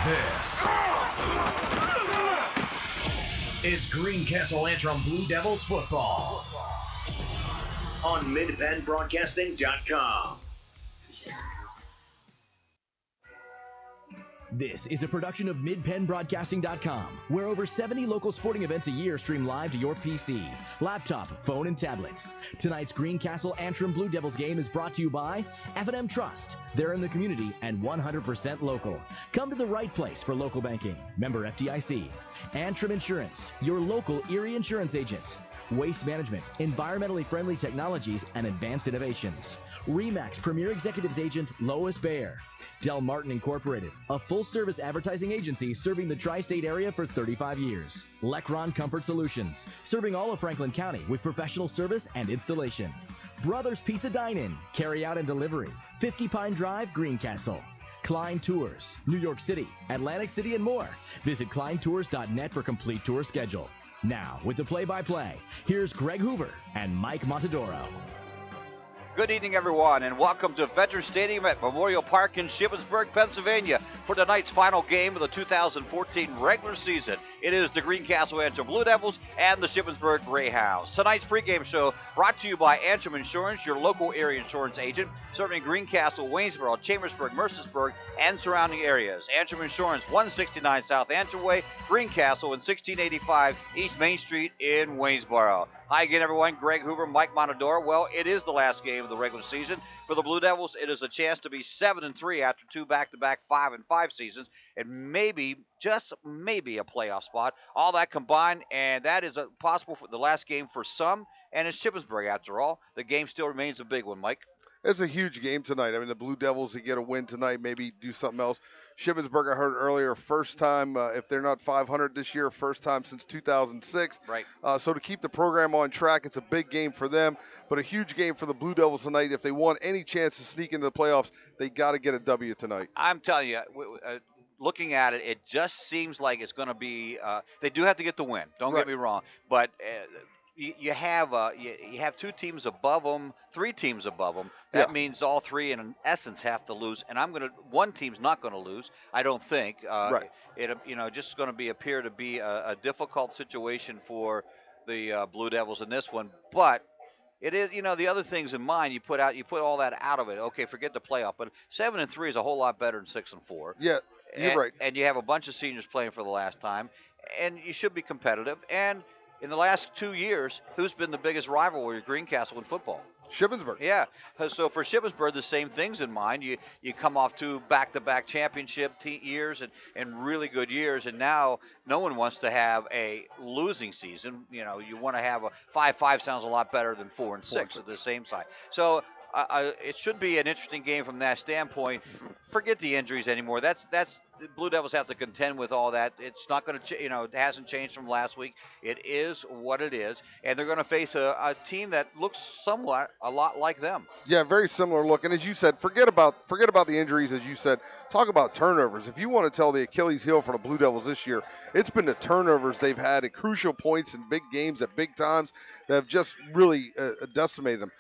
This is Greencastle Antrim Blue Devils football on MidPennBroadcasting.com. This is a production of MidPennBroadcasting.com, where over 70 local sporting events a year stream live to your PC, laptop, phone, and tablet. Tonight's Greencastle Antrim Blue Devils game is brought to you by F&M Trust. They're in the community and 100% local. Come to the right place for local banking. Member FDIC. Antrim Insurance, your local Erie insurance agent. Waste Management, environmentally friendly technologies and advanced innovations. RE/MAX Premier Executives Agent Lois Baer. Del Martin Incorporated, a full-service advertising agency serving the tri-state area for 35 years. Lecron Comfort Solutions, serving all of Franklin County with professional service and installation. Brothers Pizza Dine-In, carry out and delivery, 50 Pine Drive, Greencastle. Klein Tours, New York City, Atlantic City, and more. Visit kleintours.net for complete tour schedule. Now, with the play-by-play, here's Greg Hoover and Mike Montadoro. Good evening, everyone, and welcome to Veterans Stadium at Memorial Park in Shippensburg, Pennsylvania for tonight's final game of the 2014 regular season. It is the Greencastle Antrim Blue Devils and the Shippensburg Greyhounds. Tonight's pregame show brought to you by Antrim Insurance, your local area insurance agent, serving Greencastle, Waynesboro, Chambersburg, Mercersburg, and surrounding areas. Antrim Insurance, 169 South Antrim Way, Greencastle, and 1685 East Main Street in Waynesboro. Hi again, everyone. Greg Hoover, Mike Montadoro. Well, it is the last game of the regular season. For the Blue Devils, it is a chance to be 7-3 after two back-to-back 5-5 seasons, and maybe, just maybe, a playoff spot. All that combined, and that is possible for the last game for some, and it's Shippensburg after all. The game still remains a big one, Mike. It's a huge game tonight. I mean, the Blue Devils, to get a win tonight, maybe do something else. Shippensburg, I heard earlier, first time, if they're not 500 this year, first time since 2006. Right. So to keep the program on track, it's a big game for them, but a huge game for the Blue Devils tonight. If they want any chance to sneak into the playoffs, they got to get a W tonight. I'm telling you, looking at it, it just seems like it's going to be they do have to get the win. Don't get me wrong. But you have two teams above them, three teams above them. That means all three, in essence, have to lose. And one team's not going to lose, I don't think. Right. Just going to appear to be a difficult situation for the Blue Devils in this one. But it is, the other things in mind. You put all that out of it. Okay, forget the playoff. But 7-3 is a whole lot better than 6-4. Yeah, you're right. And you have a bunch of seniors playing for the last time, and you should be competitive. And in the last 2 years, who's been the biggest rivalry of Greencastle in football? Shippensburg. Yeah. So for Shippensburg, the same things in mind. You come off two back-to-back championship years and really good years, and now no one wants to have a losing season. You want to have a 5-5 sounds a lot better than 4-6 at the same side. So it should be an interesting game from that standpoint. Forget the injuries anymore. That's the Blue Devils have to contend with all that. It's not going to, it hasn't changed from last week. It is what it is, and they're going to face a team that looks somewhat a lot like them. Yeah, very similar look. And as you said, forget about the injuries. As you said, talk about turnovers. If you want to tell the Achilles heel for the Blue Devils this year, it's been the turnovers they've had at crucial points in big games at big times that have just really decimated them.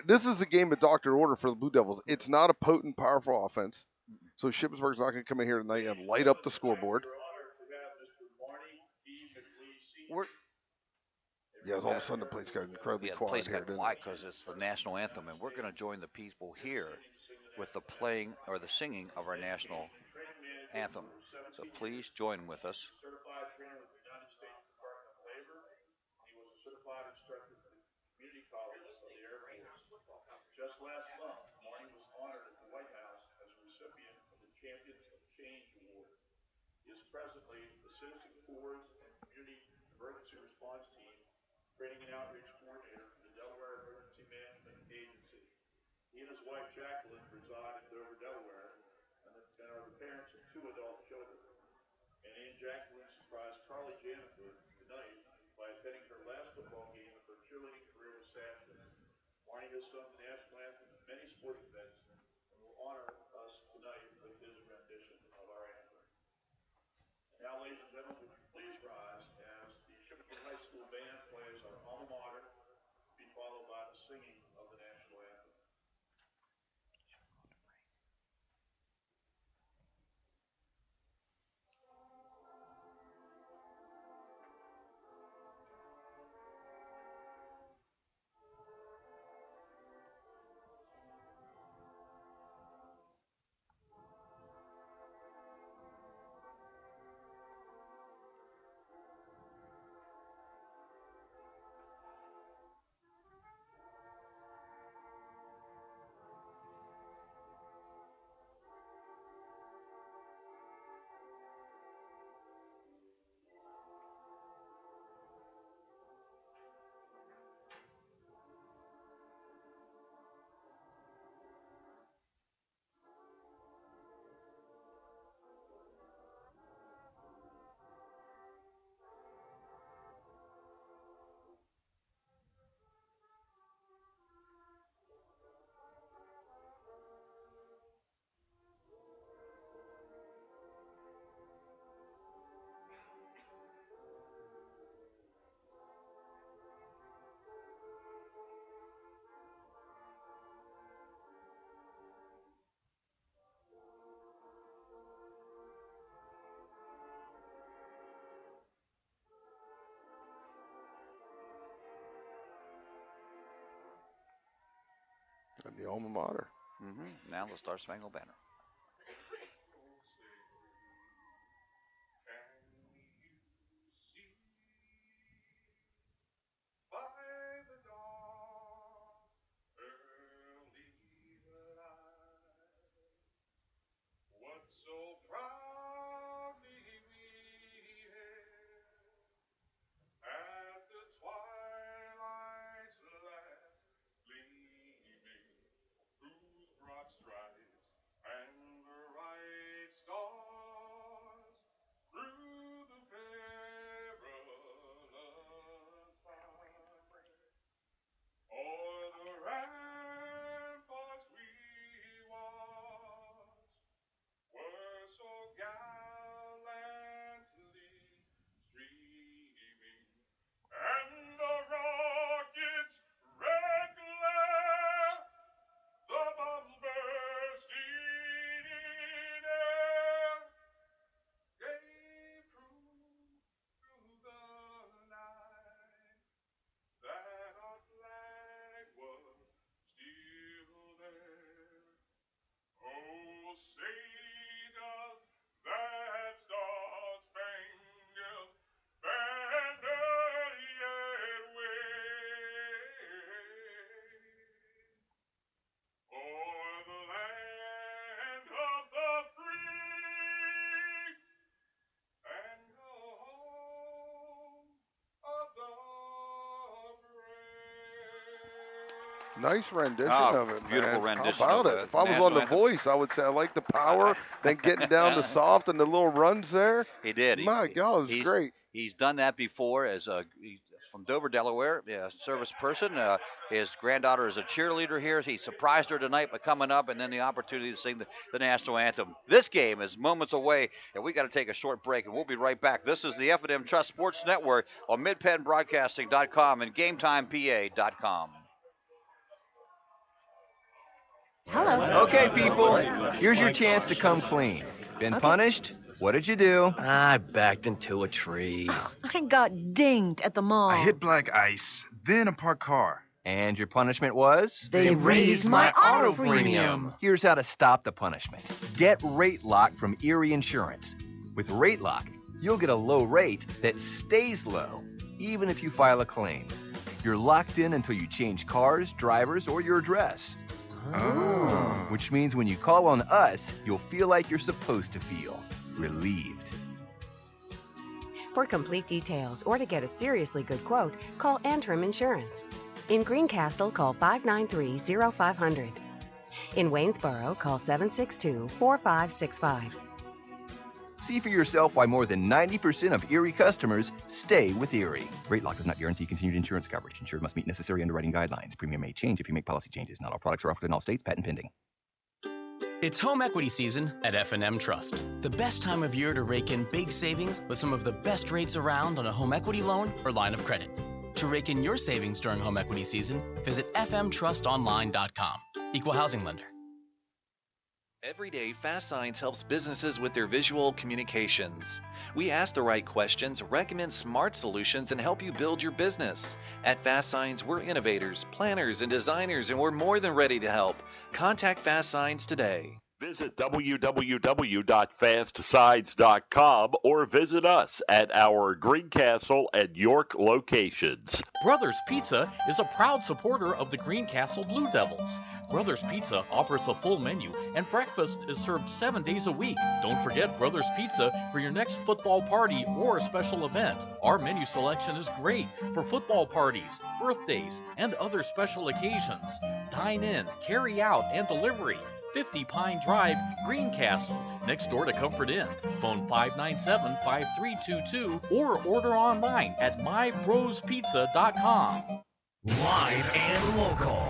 This is the game of doctor order for the Blue Devils. It's not a potent, powerful offense. So Shippensburg's not going to come in here tonight and light up the scoreboard. All of a sudden the place got incredibly quiet. The place got quiet because it's the national anthem, and we're going to join the people here with the playing or the singing of our national anthem. So please join with us. Certified trainer with the United States Department of Labor. He was a certified instructor for the Community College of the Air Force. Just last month, Marty was honored at the White House as a recipient of the Champions of Change Award. He is presently the Citizen Corps and Community Emergency Response Team Training and Outreach Coordinator for the Delaware Emergency Management Agency. He and his wife Jacqueline reside in Dover, Delaware, and are the parents of two adult children. And he and Jacqueline surprised Carly Janifer tonight by attending her last football game of her cheerleading career with Saturday. Marty has sung the national anthem at many sporting events and will honor us tonight with his rendition of our anthem. And now, ladies and gentlemen, would you please rise as the Shippensburg High School band plays our alma mater, to be followed by the singing of the national anthem. The alma mater. Now the Star Spangled Banner. So proudly we hailed at the twilight's last gleaming, whose broad stripes and bright stars through the perilous fight, o'er the ramparts we watched, were so gallantly streaming, and the rocket's red glare, the bombs bursting in air, gave proof through the night that our flag was still there. Oh, say does that star-spangled banner yet wave o'er the land of the free and the home of the brave? Nice rendition of it, beautiful man. rendition How about of it? the If I was national on The anthem. Voice, I would say I like the power, then getting down to soft and the little runs there. He did. My God, it was great. He's done that before as he's from Dover, Delaware, service person. His granddaughter is a cheerleader here. He surprised her tonight by coming up and then the opportunity to sing the national anthem. This game is moments away, and we got to take a short break, and we'll be right back. This is the F&M Trust Sports Network on MidPennBroadcasting.com and GameTimePA.com. Hello. Okay, people, here's your chance to come clean. Been punished? What did you do? I backed into a tree. I got dinged at the mall. I hit black ice, then a parked car. And your punishment was? They raised my auto premium. Here's how to stop the punishment. Get Rate Lock from Erie Insurance. With Rate Lock, you'll get a low rate that stays low, even if you file a claim. You're locked in until you change cars, drivers, or your address. Oh. Which means when you call on us, you'll feel like you're supposed to feel. Relieved. For complete details or to get a seriously good quote, call Antrim Insurance. In Greencastle, call 593-0500. In Waynesboro, call 762-4565. See for yourself why more than 90% of Erie customers stay with Erie. Rate Lock does not guarantee continued insurance coverage. Insured must meet necessary underwriting guidelines. Premium may change if you make policy changes. Not all products are offered in all states. Patent pending. It's home equity season at F&M Trust. The best time of year to rake in big savings with some of the best rates around on a home equity loan or line of credit. To rake in your savings during home equity season, visit fmtrustonline.com. Equal housing lender. Every day, Fast Signs helps businesses with their visual communications. We ask the right questions, recommend smart solutions, and help you build your business. At Fast Signs, we're innovators, planners, and designers, and we're more than ready to help. Contact Fast Signs today. Visit www.fastsigns.com or visit us at our Greencastle and York locations. Brothers Pizza is a proud supporter of the Greencastle Blue Devils. Brothers Pizza offers a full menu, and breakfast is served 7 days a week. Don't forget Brothers Pizza for your next football party or special event. Our menu selection is great for football parties, birthdays, and other special occasions. Dine in, carry out, and delivery. 50 Pine Drive, Greencastle, next door to Comfort Inn. Phone 597-5322 or order online at mybrospizza.com. Live and local.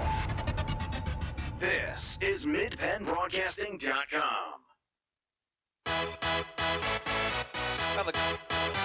This is MidPennBroadcasting.com. Well, the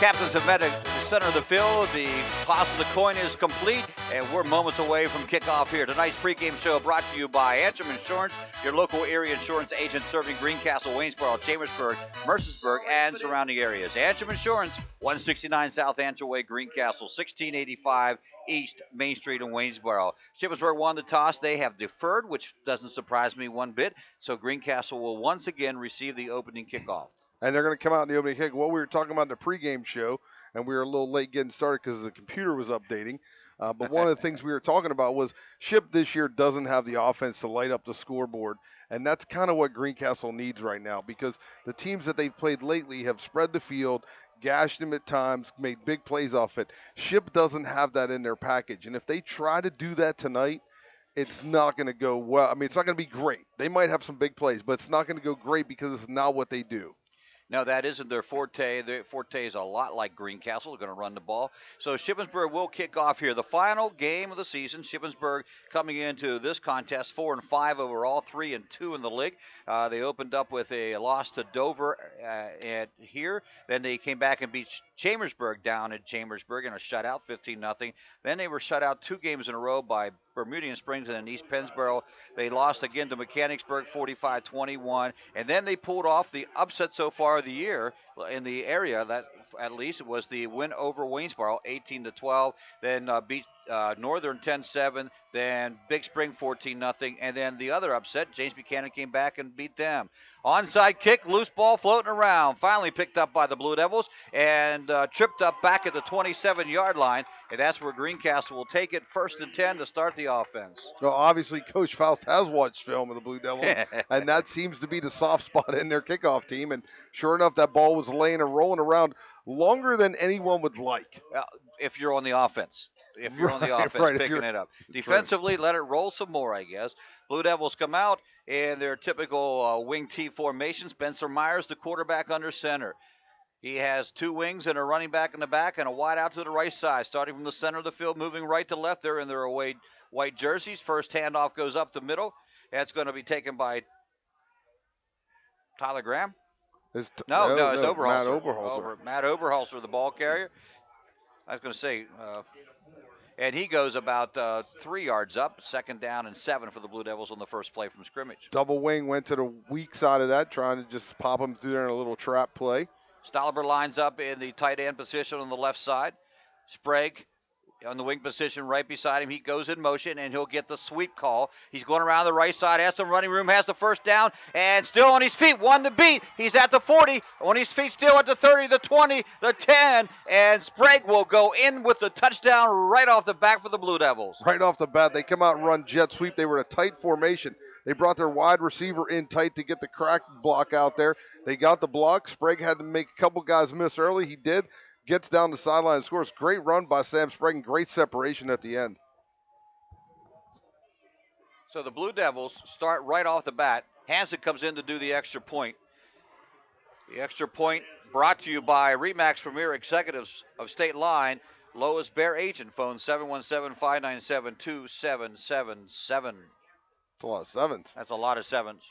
captains have met center of the field. The toss of the coin is complete, and we're moments away from kickoff here. Tonight's pregame show brought to you by Antrim Insurance, your local area insurance agent serving Greencastle, Waynesboro, Chambersburg, Mercersburg, and surrounding areas. Antrim Insurance, 169 South Antrim Way, Greencastle, 1685 East Main Street in Waynesboro. Shippensburg won the toss. They have deferred, which doesn't surprise me one bit. So Greencastle will once again receive the opening kickoff. And they're going to come out in the opening kick. What we were talking about in the pregame show, and we were a little late getting started because the computer was updating. But one of the things we were talking about was Ship this year doesn't have the offense to light up the scoreboard. And that's kind of what Greencastle needs right now, because the teams that they've played lately have spread the field, gashed them at times, made big plays off it. Ship doesn't have that in their package. And if they try to do that tonight, it's not going to go well. I mean, it's not going to be great. They might have some big plays, but it's not going to go great because it's not what they do. No, that isn't their forte. Their forte is a lot like Greencastle. They're going to run the ball. So Shippensburg will kick off here. The final game of the season. Shippensburg coming into this contest 4-5 overall, 3-2 in the league. They opened up with a loss to Dover here. Then they came back and beat Chambersburg down at Chambersburg in a shutout, 15-0. Then they were shut out 2 games in a row by Bermudian Springs and East Pennsboro. They lost again to Mechanicsburg 45-21, and then they pulled off the upset so far of the year in the area. That at least it was the win over Waynesboro 18-12. Then beat Northern 10-7. Then Big Spring 14-0, and then the other upset, James Buchanan came back and beat them. Onside kick, loose ball floating around, finally picked up by the Blue Devils and tripped up back at the 27-yard line, and that's where Greencastle will take it 1st and 10 to start the offense. Well, obviously, Coach Faust has watched film of the Blue Devils, and that seems to be the soft spot in their kickoff team, and sure enough, that ball was laying and rolling around longer than anyone would like. If you're on the offense. If you're on the offense picking it up. Defensively, let it roll some more, I guess. Blue Devils come out in their typical wing T formation. Spencer Myers, the quarterback under center. He has 2 wings and a running back in the back and a wide out to the right side. Starting from the center of the field, moving right to left. They're in their away white jerseys. First handoff goes up the middle. That's going to be taken by Tyler Graham. It's Oberholzer. Matt Oberholzer, the ball carrier. I was going to say, and he goes about 3 yards up, 2nd down and 7 for the Blue Devils on the first play from scrimmage. Double wing went to the weak side of that, trying to just pop them through there in a little trap play. Stolliver lines up in the tight end position on the left side. Sprague on the wing position right beside him. He goes in motion, and he'll get the sweep call. He's going around the right side, has some running room, has the first down, and still on his feet. 1 to beat. He's at the 40, on his feet still at the 30, the 20, the 10, and Sprague will go in with the touchdown right off the bat for the Blue Devils. Right off the bat, they come out and run jet sweep. They were in a tight formation. They brought their wide receiver in tight to get the crack block out there. They got the block. Sprague had to make a couple guys miss early. He did. Gets down the sideline and scores. Great run by Sam Sprague and great separation at the end. So the Blue Devils start right off the bat. Hansen comes in to do the extra point. The extra point brought to you by Remax Premier Executives of State Line. Lois Bear agent, phone 717-597-2777. That's a lot of 7s. That's a lot of 7s.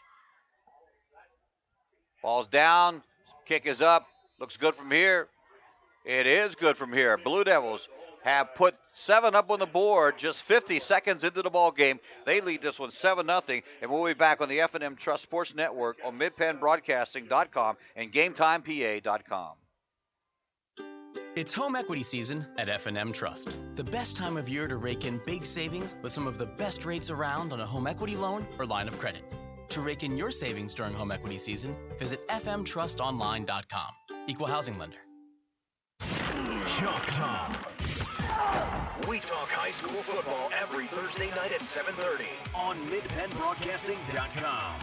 Ball's down. Kick is up. Looks good from here. It is good from here. Blue Devils have put 7 up on the board just 50 seconds into the ball game. They lead this one 7-0, and we'll be back on the F&M Trust Sports Network on midpennbroadcasting.com and GameTimePA.com. It's home equity season at F&M Trust. The best time of year to rake in big savings with some of the best rates around on a home equity loan or line of credit. To rake in your savings during home equity season, visit fmtrustonline.com. Equal housing lender. Chalk Talk. We talk high school football every Thursday night at 7:30 on midpennbroadcasting.com.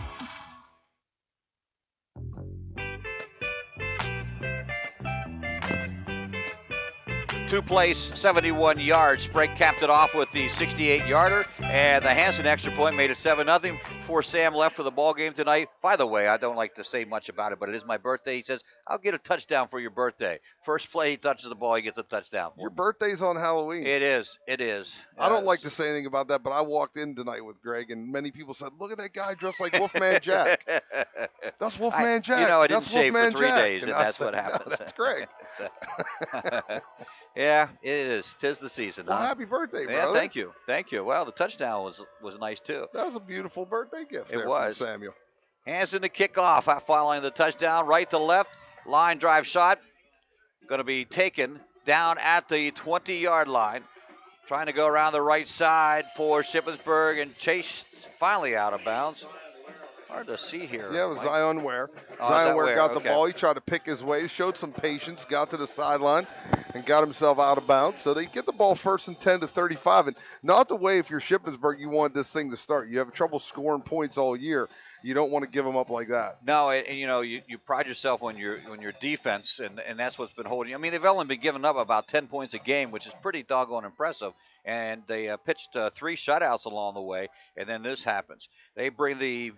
2-place, 71 yards. Sprague capped it off with the 68-yarder, and the Hansen extra point made it 7-0 before Sam left for the ball game tonight. By the way, I don't like to say much about it, but it is my birthday. He says, I'll get a touchdown for your birthday. First play, he touches the ball, he gets a touchdown. Your birthday's on Halloween. It is. It is. I don't like to say anything about that, but I walked in tonight with Greg, and many people said, look at that guy dressed like Wolfman Jack. That's Wolfman Jack. You know, I didn't that's shave Wolfman for 3 Jack. days, and that's said, what happened. No, that's Greg. Yeah, it is. 'Tis the season. Well, huh? happy birthday, Yeah, brother. thank you. Well, the touchdown was nice too. That was a beautiful birthday gift. It there was. from Samuel. Hands in the kickoff following the touchdown, right to left, line drive shot, going to be taken down at the 20-yard line. Trying to go around the right side for Shippensburg and chased finally out of bounds. Hard to see here. Yeah, it was Mike. Zion Ware. Oh, Zion Ware got the okay. ball. He tried to pick his way, showed some patience, got to the sideline, and got himself out of bounds. So they get the ball first and 10 to 35. And not the way if you're Shippensburg, you want this thing to start. You have trouble scoring points all year. You don't want to give them up like that. No, and you know, you pride yourself on your defense, and that's what's been holding you. I mean, they've only been giving up about 10 points a game, which is pretty doggone impressive. And they pitched 3 shutouts along the way, and then this happens. They bring the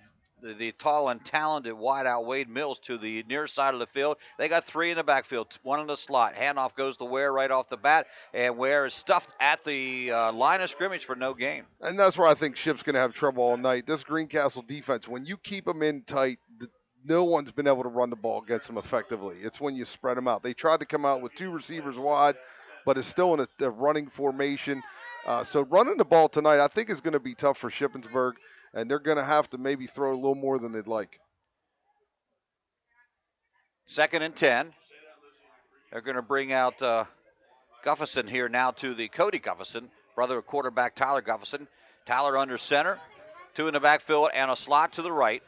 tall and talented wideout Wade Mills to the near side of the field. They got 3 in the backfield, 1 in the slot. Handoff goes to Ware right off the bat, and Ware is stuffed at the line of scrimmage for no gain. And that's where I think Ship's going to have trouble all night. This Greencastle defense, when you keep them in tight, no one's been able to run the ball against them effectively. It's when you spread them out. They tried to come out with 2 receivers wide, but it's still in a running formation. So running the ball tonight, I think, is going to be tough for Shippensburg, and they're going to have to maybe throw a little more than they'd like. 2nd and 10. They're going to bring out Gufferson here now to the Cody Gufferson, brother of quarterback Tyler Gufferson. Tyler under center, 2 in the backfield and a slot to the right.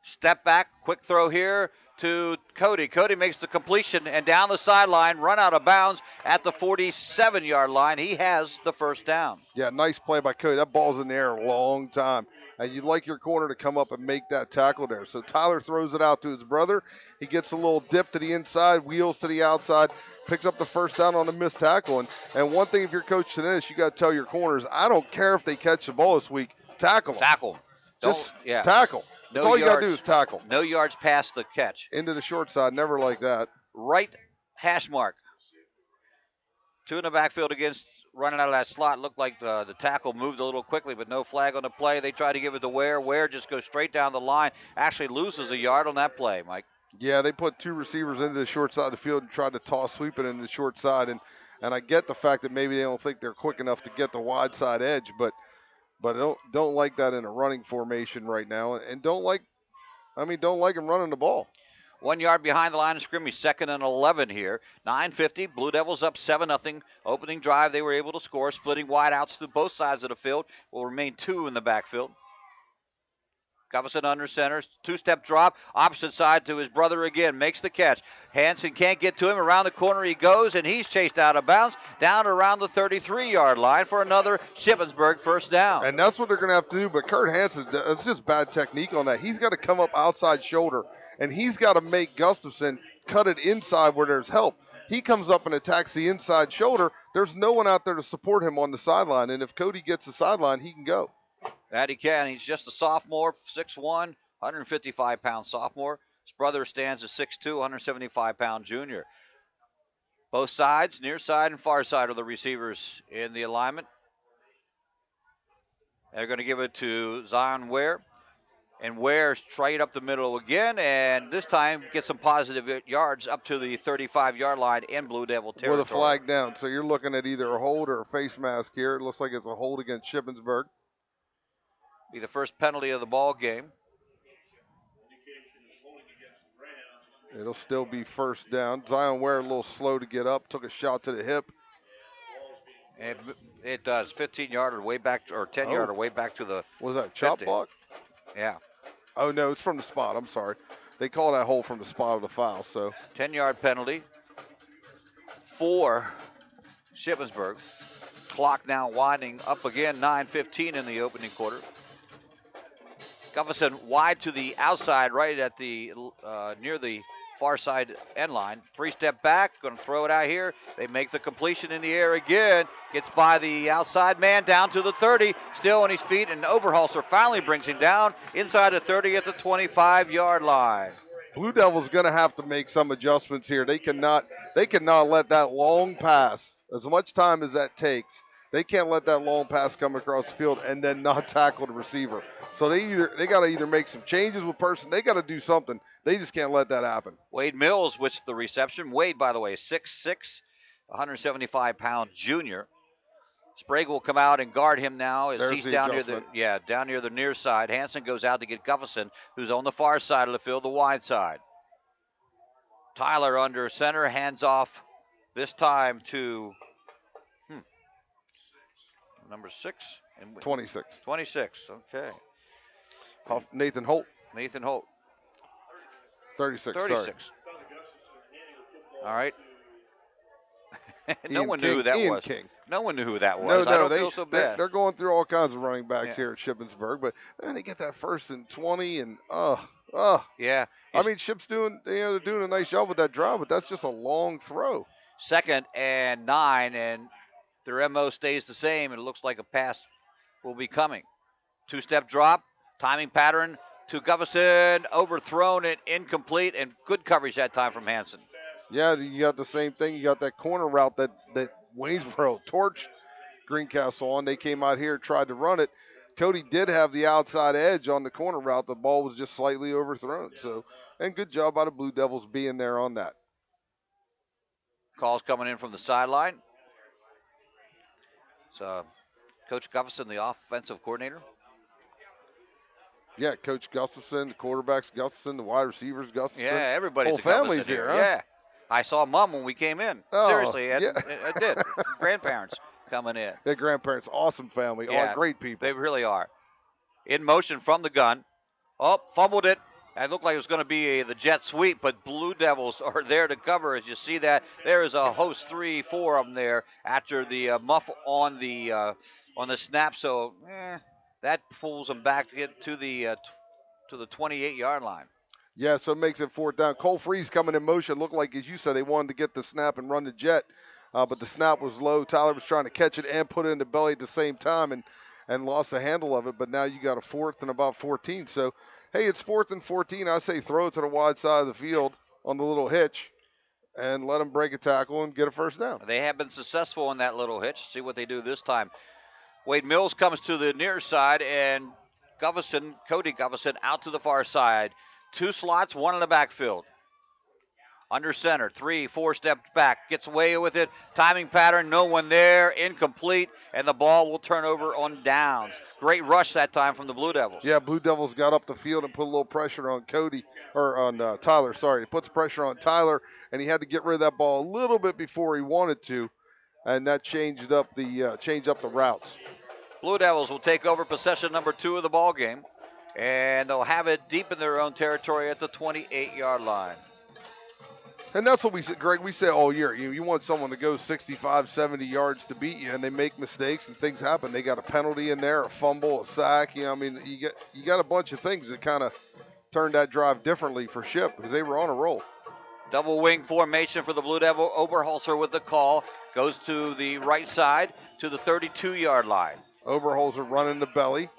Step back, quick throw here to Cody. Cody makes the completion and down the sideline, run out of bounds at the 47-yard line. He has the first down. Yeah, nice play by Cody. That ball's in the air a long time. And you'd like your corner to come up and make that tackle there. So Tyler throws it out to his brother. He gets a little dip to the inside, wheels to the outside, picks up the first down on the missed tackle. And one thing, if you're Coach Tanis, you got to tell your corners, I don't care if they catch the ball this week, tackle them. Tackle. Just tackle. That's all you got to do is tackle. No yards past the catch. Into the short side, never like that. Right hash mark. 2 in the backfield against running out of that slot. Looked like the tackle moved a little quickly, but no flag on the play. They try to give it to Ware. Ware just goes straight down the line. Actually loses a yard on that play, Mike. Yeah, they put 2 receivers into the short side of the field and tried to toss sweep it into the short side. And I get the fact that maybe they don't think they're quick enough to get the wide side edge, but don't like that in a running formation right now, and don't like them running the ball. 1 yard behind the line of scrimmage, 2nd and 11 here. 9:50, Blue Devils up 7-0. Opening drive, they were able to score, splitting wide outs to both sides of the field. Will remain 2 in the backfield. Gufferson under center, 2-step drop, opposite side to his brother again, makes the catch. Hanson can't get to him, around the corner he goes, and he's chased out of bounds, down around the 33-yard line for another Shippensburg first down. And that's what they're going to have to do, but Kurt Hanson, it's just bad technique on that. He's got to come up outside shoulder, and he's got to make Gustafson cut it inside where there's help. He comes up and attacks the inside shoulder. There's no one out there to support him on the sideline, and if Cody gets the sideline, he can go. That he can. He's just a sophomore, 6'1", 155-pound sophomore. His brother stands at 6'2", 175-pound junior. Both sides, near side and far side, are the receivers in the alignment. They're going to give it to Zion Ware. And Ware straight up the middle again, and this time get some positive yards up to the 35-yard line in Blue Devil territory. With a flag down. So you're looking at either a hold or a face mask here. It looks like it's a hold against Shippensburg. Be the first penalty of the ball game. It'll still be first down. Zion Ware a little slow to get up, took a shot to the hip. And it does. 15-yarder way back, or 10-yarder way back to the Was that chop 50. block? Yeah. Oh, no, it's from the spot. I'm sorry. They call that hole from the spot of the foul. So 10-yard penalty for Shippensburg. Clock now winding up again, 9:15 in the opening quarter. Gufferson wide to the outside, right at the near the far side end line. 3-step back, going to throw it out here. They make the completion in the air again. Gets by the outside man down to the 30. Still on his feet, and Overhalser finally brings him down inside the 30 at the 25-yard line. Blue Devils going to have to make some adjustments here. They cannot let that long pass, as much time as that takes, they can't let that long pass come across the field and then not tackle the receiver. So they got to either make some changes with person. They got to do something. They just can't let that happen. Wade Mills with the reception. Wade, by the way, 6'6", 175-pound junior. Sprague will come out and guard him now as There's he's the down adjustment. down near the near side. Hansen goes out to get Gufferson, who's on the far side of the field, the wide side. Tyler under center, hands off this time to number 6. 26. 26, okay. Nathan Holt. Nathan Holt. 36, 36. sorry. All right. No Ian one King, knew who that Ian was. King. No one knew who that was. No, I don't feel so bad. They're going through all kinds of running backs Yeah. here at Shippensburg, but then they get that 1st and 20, and Yeah. I mean, Ship's doing, they're doing a nice job with that drive, but that's just a long throw. 2nd and 9, and their MO stays the same, and it looks like a pass will be coming. 2-step drop, timing pattern to Gufferson, overthrown and incomplete, and good coverage that time from Hansen. Yeah, you got the same thing. You got that corner route that Waynesboro torched Greencastle on. They came out here, tried to run it. Cody did have the outside edge on the corner route. The ball was just slightly overthrown. So, and good job by the Blue Devils being there on that. Calls coming in from the sideline. So, Coach Gufferson, the offensive coordinator. Yeah, Coach Gustafson, the quarterbacks Gustafson, the wide receivers Gustafson. Yeah, everybody's whole a Gufferson family's here, huh? Yeah. I saw Mom when we came in. Oh, Seriously, yeah. I did. Grandparents coming in. Their grandparents, awesome family, Yeah, all great people. They really are. In motion from the gun. Oh, fumbled it. It looked like it was going to be the jet sweep, but Blue Devils are there to cover. As you see that, there is a host 3-4 of them there after the muff on the snap. So that pulls them back to the 28-yard line. Yeah, so it makes it 4th down. Cole Freeze coming in motion. Looked like, as you said, they wanted to get the snap and run the jet, but the snap was low. Tyler was trying to catch it and put it in the belly at the same time and lost the handle of it, but now you got a 4th and about 14. So, hey, it's 4th and 14. I say throw it to the wide side of the field on the little hitch and let them break a tackle and get a 1st down. They have been successful in that little hitch. See what they do this time. Wade Mills comes to the near side, and Cody Gufferson out to the far side. 2 slots, 1 in the backfield. Under center, 3-4 steps back, gets away with it. Timing pattern, no one there, incomplete, and the ball will turn over on downs. Great rush that time from the Blue Devils. Yeah, Blue Devils got up the field and put a little pressure on Tyler. Sorry, it puts pressure on Tyler, and he had to get rid of that ball a little bit before he wanted to, and that changed up the routes. Blue Devils will take over possession number 2 of the ball game, and they'll have it deep in their own territory at the 28-yard line. And that's what we said, Greg. We say all year, you want someone to go 65, 70 yards to beat you, and they make mistakes and things happen. They got a penalty in there, a fumble, a sack. You got a bunch of things that kind of turned that drive differently for Ship because they were on a roll. Double wing formation for the Blue Devil. Oberholzer with the call. Goes to the right side to the 32-yard line. Oberholzer running the belly.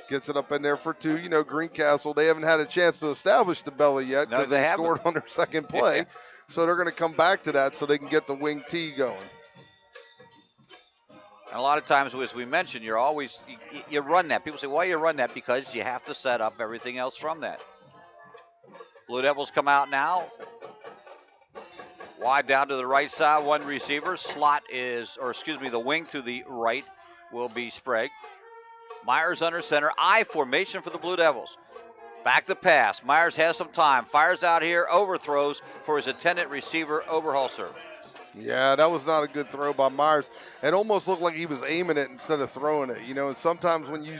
Gets it up in there for 2. Greencastle, they haven't had a chance to establish the belly yet because they scored on their second play. Yeah. So they're going to come back to that so they can get the wing T going. And a lot of times, as we mentioned, you run that. People say, why you run that? Because you have to set up everything else from that. Blue Devils come out now. Wide down to the right side, 1 receiver. The wing to the right will be Sprague. Myers under center. I formation for the Blue Devils. Back to pass. Myers has some time. Fires out here. Overthrows for his attendant receiver, Oberholzer. Yeah, that was not a good throw by Myers. It almost looked like he was aiming it instead of throwing it. And sometimes when you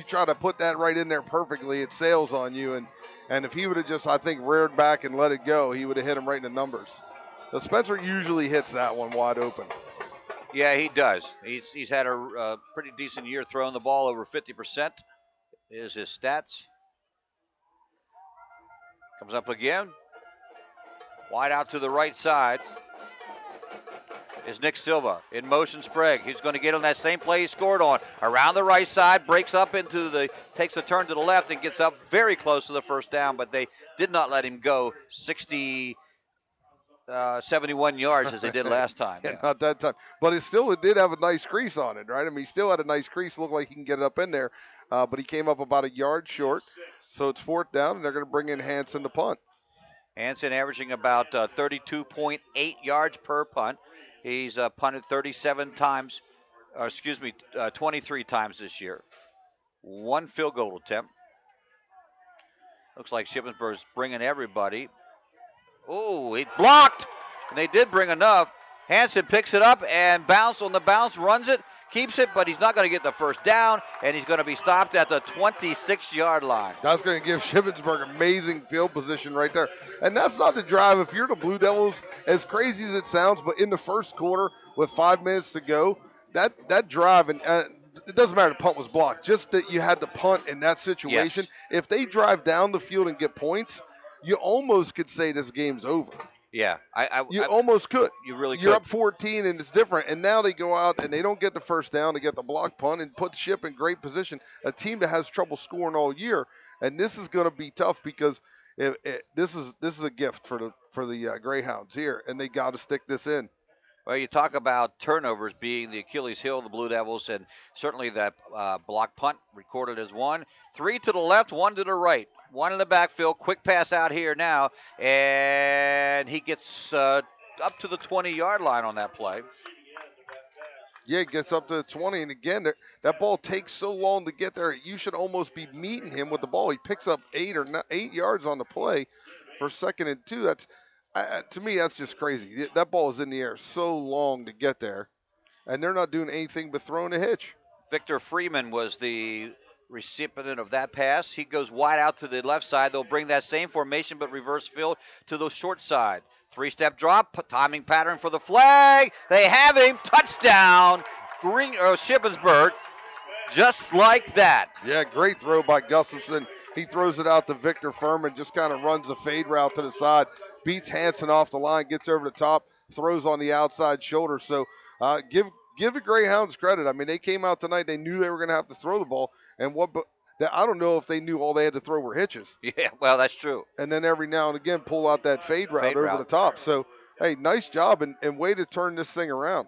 try to put that right in there perfectly, it sails on you. And if he would have just, I think, reared back and let it go, he would have hit him right in the numbers. So Spencer usually hits that one wide open. Yeah, he does. He's had a pretty decent year throwing the ball, over 50% is his stats. Comes up again. Wide out to the right side is Nick Silva. In motion, Sprague. He's going to get on that same play he scored on. Around the right side, breaks up takes a turn to the left and gets up very close to the 1st down, but they did not let him go 71 yards as they did last time. Yeah, not that time. But it did have a nice crease on it, right? He still had a nice crease. Looked like he can get it up in there. But he came up about a yard short. So it's 4th down, and they're going to bring in Hansen to punt. Hansen averaging about 32.8 yards per punt. He's punted 37 times, 23 times this year. 1 field goal attempt. Looks like Shippensburg's bringing everybody. Oh, he blocked, and they did bring enough. Hansen picks it up and on the bounce, runs it, keeps it, but he's not going to get the first down, and he's going to be stopped at the 26-yard line. That's going to give Shippensburg amazing field position right there. And that's not the drive. If you're the Blue Devils, as crazy as it sounds, but in the first quarter with 5 minutes to go, that drive, and it doesn't matter the punt was blocked, just that you had the punt in that situation. Yes. If they drive down the field and get points, you almost could say this game's over. Yeah, you almost could. You really could. You're up 14, and it's different. And now they go out, and they don't get the first down. They get the block punt and put Ship in great position, a team that has trouble scoring all year. And this is going to be tough because this is a gift for the Greyhounds here, and they got to stick this in. Well, you talk about turnovers being the Achilles heel of the Blue Devils, and certainly that block punt recorded as 1. 3 to the left, 1 to the right. 1 in the backfield, quick pass out here now, and he gets up to the 20-yard line on that play. Yeah, it gets up to the 20, and again, that ball takes so long to get there. You should almost be meeting him with the ball. He picks up 8 yards on the play for 2nd and 2. That's to me, that's just crazy. That ball is in the air so long to get there, and they're not doing anything but throwing a hitch. Victor Freeman was the recipient of that pass. He goes wide out to the left side. They'll bring that same formation but reverse field to the short side. 3-step drop, timing pattern for the flag. They have him. Touchdown, Shippensburg. Just like that. Yeah, great throw by Gustafson. He throws it out to Victor Furman, just kind of runs the fade route to the side, beats Hansen off the line, gets over the top, throws on the outside shoulder. So give the Greyhounds credit. I mean, they came out tonight. They knew they were going to have to throw the ball. And I don't know if they knew all they had to throw were hitches. Yeah, well, that's true. And then every now and again pull out that fade route over the top. So, hey, nice job and way to turn this thing around.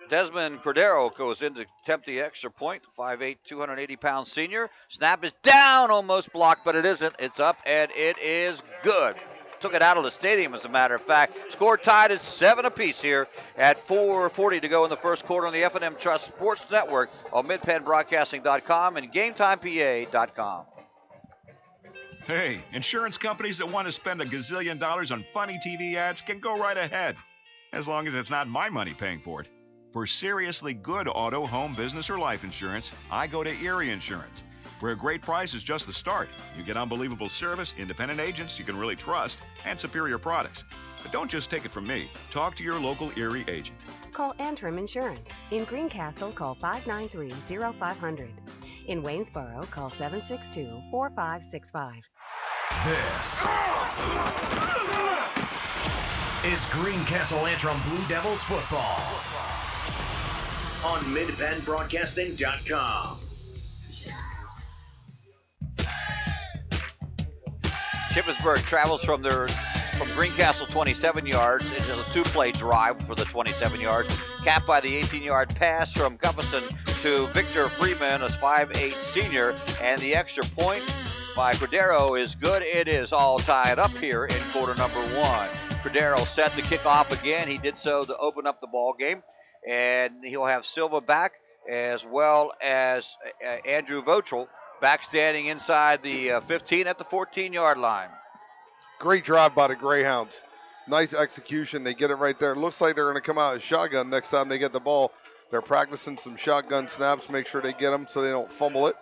Desmond Cordero goes in to attempt the extra point. 5'8", 280-pound senior. Snap is down, almost blocked, but it isn't. It's up, and it is good. Took it out of the stadium, as a matter of fact. Score tied at 7 apiece here at 4:40 to go in the first quarter on the F&M Trust Sports Network on MidPennBroadcasting.com and GameTimePA.com. Hey, insurance companies that want to spend $1 gazillion on funny TV ads can go right ahead, as long as it's not my money paying for it. For seriously good auto, home, business, or life insurance, I go to Erie Insurance, where a great price is just the start. You get unbelievable service, independent agents you can really trust, and superior products. But don't just take it from me. Talk to your local Erie agent. Call Antrim Insurance. In Greencastle, call 593-0500. In Waynesboro, call 762-4565. This is Greencastle Antrim Blue Devils football on MidPennBroadcasting.com. Shippensburg travels from Greencastle 27 yards into a 2-play drive for the 27 yards, capped by the 18-yard pass from Gustafson to Victor Freeman, a 5'8" senior, and the extra point by Cordero is good. It is all tied up here in quarter number 1. Cordero set to kick off again. He did so to open up the ball game, and he'll have Silva back as well as Andrew Votrel back standing inside the 15 at the 14-yard line. Great drive by the Greyhounds. Nice execution. They get it right there. It looks like they're going to come out as shotgun next time they get the ball. They're practicing some shotgun snaps, make sure they get them so they don't fumble it.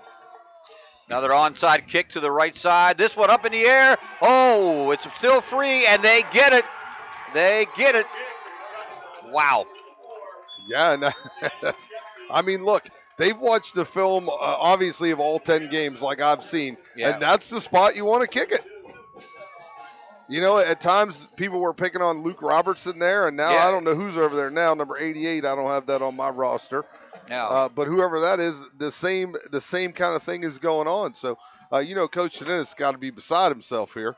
Another onside kick to the right side. This one up in the air. Oh, it's still free, and they get it. They get it. Wow. Yeah, I mean, look, they've watched the film, obviously, of all 10 games like I've seen, and that's the spot you want to kick it. You know, at times people were picking on Luke Robertson there, and now I don't know who's over there now, number 88. I don't have that on my roster. No. But whoever that is, the same kind of thing is going on. So, you know, Coach Dennis got to be beside himself here.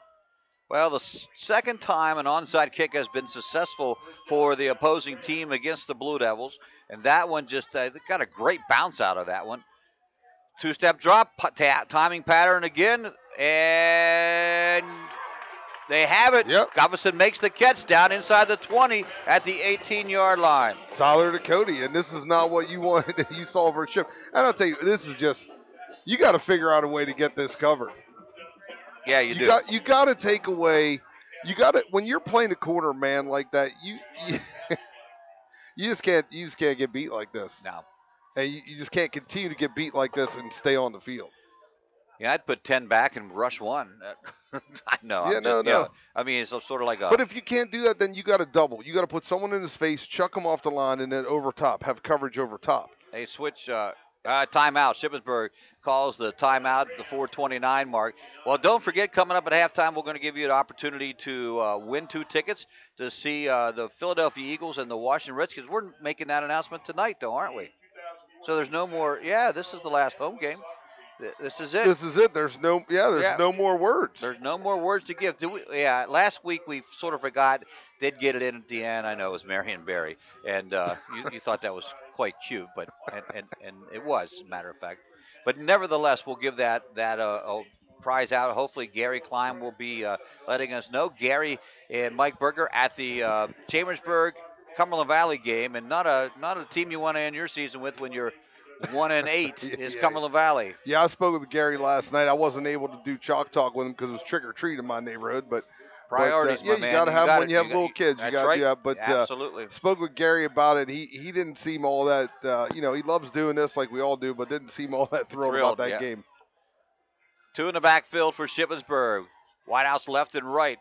Well, the second time an onside kick has been successful for the opposing team against the Blue Devils, and that one just got a great bounce out of that one. 2-step drop, timing pattern again, and They have it. Yep. Gufferson makes the catch down inside the 20 at the 18-yard line. Tyler to Cody, and this is not what you wanted. You saw for Ship. And I'll tell you, this is just, you got to figure out a way to get this covered. Yeah, you do. You got to take away. You got to, when you're playing a corner man like that, you just can't get beat like this. No. And you just can't continue to get beat like this and stay on the field. Yeah, I'd put 10 back and rush one. I know. Yeah, no. I mean, it's sort of like a. But if you can't do that, then you got to double. You got to put someone in his face, chuck him off the line, and then over top, have coverage over top. They switch timeout. Shippensburg calls the timeout at the 4:29 mark. Well, don't forget, coming up at halftime, we're going to give you an opportunity to win 2 tickets to see the Philadelphia Eagles and the Washington Redskins. We're making that announcement tonight, though, aren't we? So there's no more. Yeah, this is the last home game. This is it. This is it. There's no more words. There's no more words to give. Last week we sort of forgot. Did get it in at the end. I know it was Marion Barry, and you thought that was quite cute, but and it was, as a matter of fact. But nevertheless, we'll give that a prize out. Hopefully, Gary Klein will be letting us know. Gary and Mike Berger at the Chambersburg Cumberland Valley game, and not a team you want to end your season with when you're 1-8 is Cumberland Valley. Yeah, I spoke with Gary last night. I wasn't able to do chalk talk with him because it was trick or treat in my neighborhood, but priorities, yeah, my man. You got to have when you have little kids. You got to do that. But absolutely. Spoke with Gary about it. He didn't seem all that. He loves doing this like we all do, but didn't seem all that thrilled about that game. 2 in the backfield for Shippensburg. Wideouts left and right.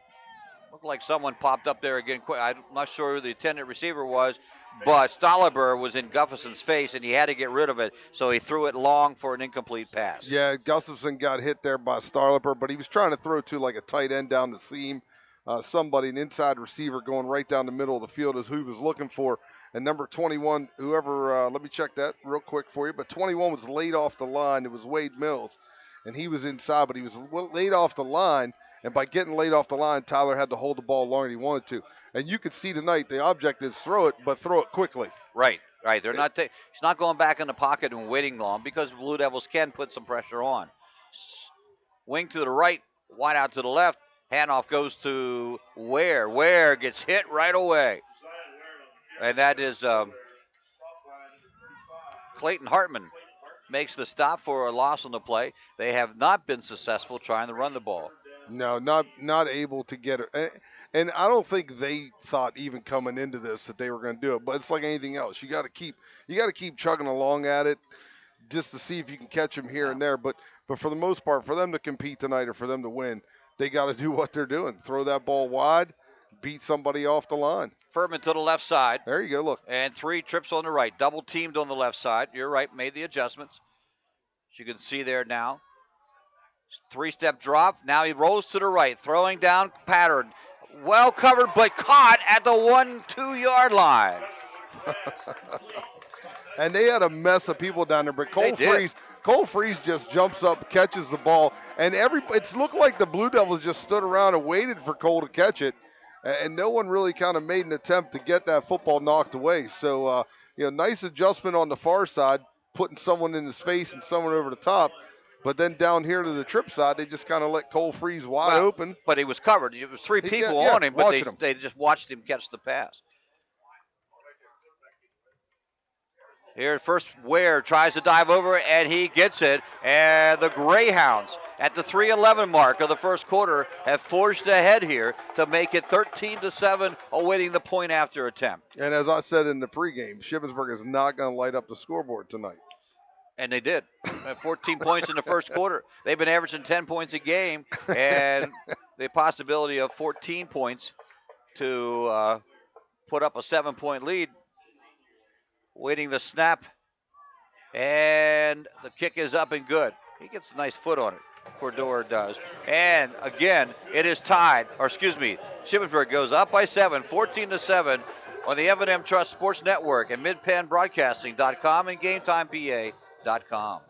Looked like someone popped up there again quick. I'm not sure who the intended receiver was, but Stolliver was in Gustafson's face, and he had to get rid of it, so he threw it long for an incomplete pass. Yeah, Gustafson got hit there by Stolliver, but he was trying to throw to like a tight end down the seam. An inside receiver going right down the middle of the field is who he was looking for. And number 21, let me check that real quick for you, but 21 was laid off the line. It was Wade Mills, and he was inside, but he was laid off the line. And by getting laid off the line, Tyler had to hold the ball longer than he wanted to. And you could see tonight the objective is throw it, but throw it quickly. Right. They're not. He's not going back in the pocket and waiting long because Blue Devils can put some pressure on. Wing to the right, wide out to the left. Handoff goes to Ware. Ware gets hit right away. And that is Clayton Hartman makes the stop for a loss on the play. They have not been successful trying to run the ball. No, not able to get it. And I don't think they thought even coming into this that they were going to do it. But it's like anything else. You got to keep chugging along at it just to see if you can catch them here and there. But for the most part, for them to compete tonight or for them to win, they got to do what they're doing. Throw that ball wide, beat somebody off the line. Furman to the left side. There you go, look. And 3 trips on the right. Double teamed on the left side. You're right, made the adjustments. As you can see there now. 3-step drop. Now he rolls to the right. Throwing down pattern. Well covered, but caught at the 1-2 yard line. And they had a mess of people down there. But Cole Freeze just jumps up, catches the ball. And it's looked like the Blue Devils just stood around and waited for Cole to catch it. And no one really kind of made an attempt to get that football knocked away. So, nice adjustment on the far side, putting someone in his face and someone over the top. But then down here to the trip side, they just kind of let Cole Freeze wide open. But he was covered. It was 3 people on him, but they just watched him catch the pass. Here first, Ware tries to dive over, and he gets it. And the Greyhounds at the 3:11 mark of the first quarter have forged ahead here to make it 13-7, awaiting the point after attempt. And as I said in the pregame, Shippensburg is not going to light up the scoreboard tonight. And they did. 14 points in the first quarter. They've been averaging 10 points a game, and the possibility of 14 points to put up a 7-point lead. Waiting the snap, and the kick is up and good. He gets a nice foot on it. Cordova does. And again, it is tied. Shippensburg goes up by 7, 14-7 on the F&M Trust Sports Network and MidPennBroadcasting.com and GameTimePA.com.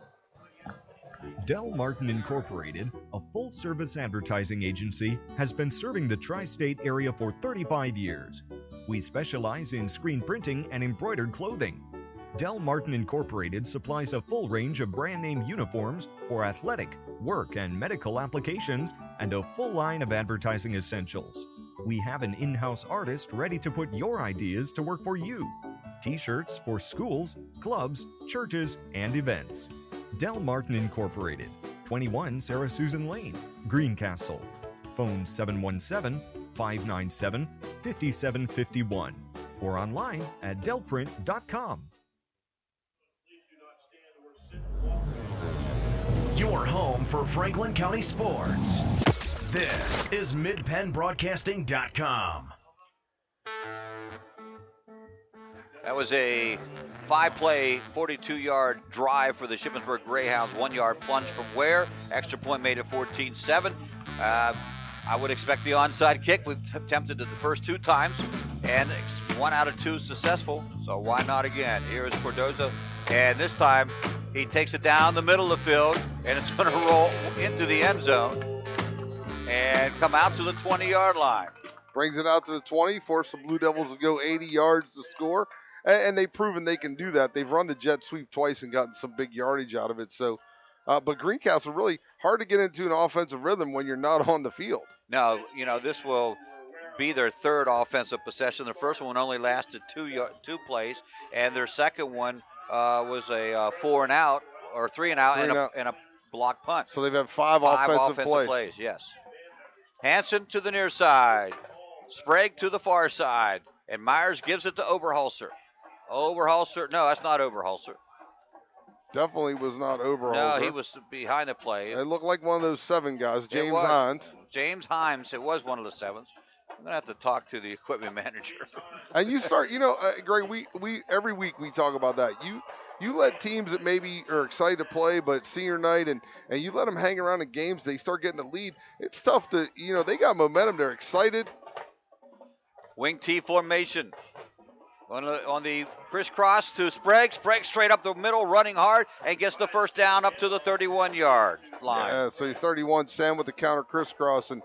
Del Martin Incorporated, a full-service advertising agency, has been serving the tri-state area for 35 years. We specialize in screen printing and embroidered clothing. Del Martin Incorporated supplies a full range of brand name uniforms for athletic, work, and medical applications and a full line of advertising essentials. We have an in-house artist ready to put your ideas to work for you. T-shirts for schools, clubs, churches, and events. Del Martin Incorporated, 21 Sarah Susan Lane, Greencastle. Phone 717-597-5751 or online at delprint.com. Your home for Franklin County sports. This is MidPennBroadcasting.com. That was a 5-play, 42-yard drive for the Shippensburg Greyhounds. 1-yard plunge from where? Extra point made it 14-7. I would expect the onside kick. We've attempted it the first 2 times, and 1 out of 2 successful. So why not again? Here is Cordoza, and this time he takes it down the middle of the field, and it's going to roll into the end zone and come out to the 20-yard line. Brings it out to the 20, force the Blue Devils to go 80 yards to score. And they've proven they can do that. They've run the jet sweep twice and gotten some big yardage out of it. So, but Greencastle really hard to get into an offensive rhythm when you're not on the field. No, this will be their 3rd offensive possession. The first one only lasted 2 plays, and their second one was a 4 and out or 3 and out and a block punt. So they've had 5 offensive plays. Yes. Hansen to the near side, Sprague to the far side, and Myers gives it to Oberholzer. No, that's not Oberholzer. Definitely was not Oberholzer. No, he was behind the play. It looked like one of those 7 guys, James Hines. James Hines, it was one of the 7s. I'm going to have to talk to the equipment manager. And you start, Greg, we every week we talk about that. You let teams that maybe are excited to play, but senior night, and you let them hang around in games, they start getting the lead. It's tough to, they got momentum, they're excited. Wing T formation. On the crisscross to Sprague. Sprague straight up the middle, running hard, and gets the first down up to the 31-yard line. Yeah, so he's 31, Sam with the counter crisscross, and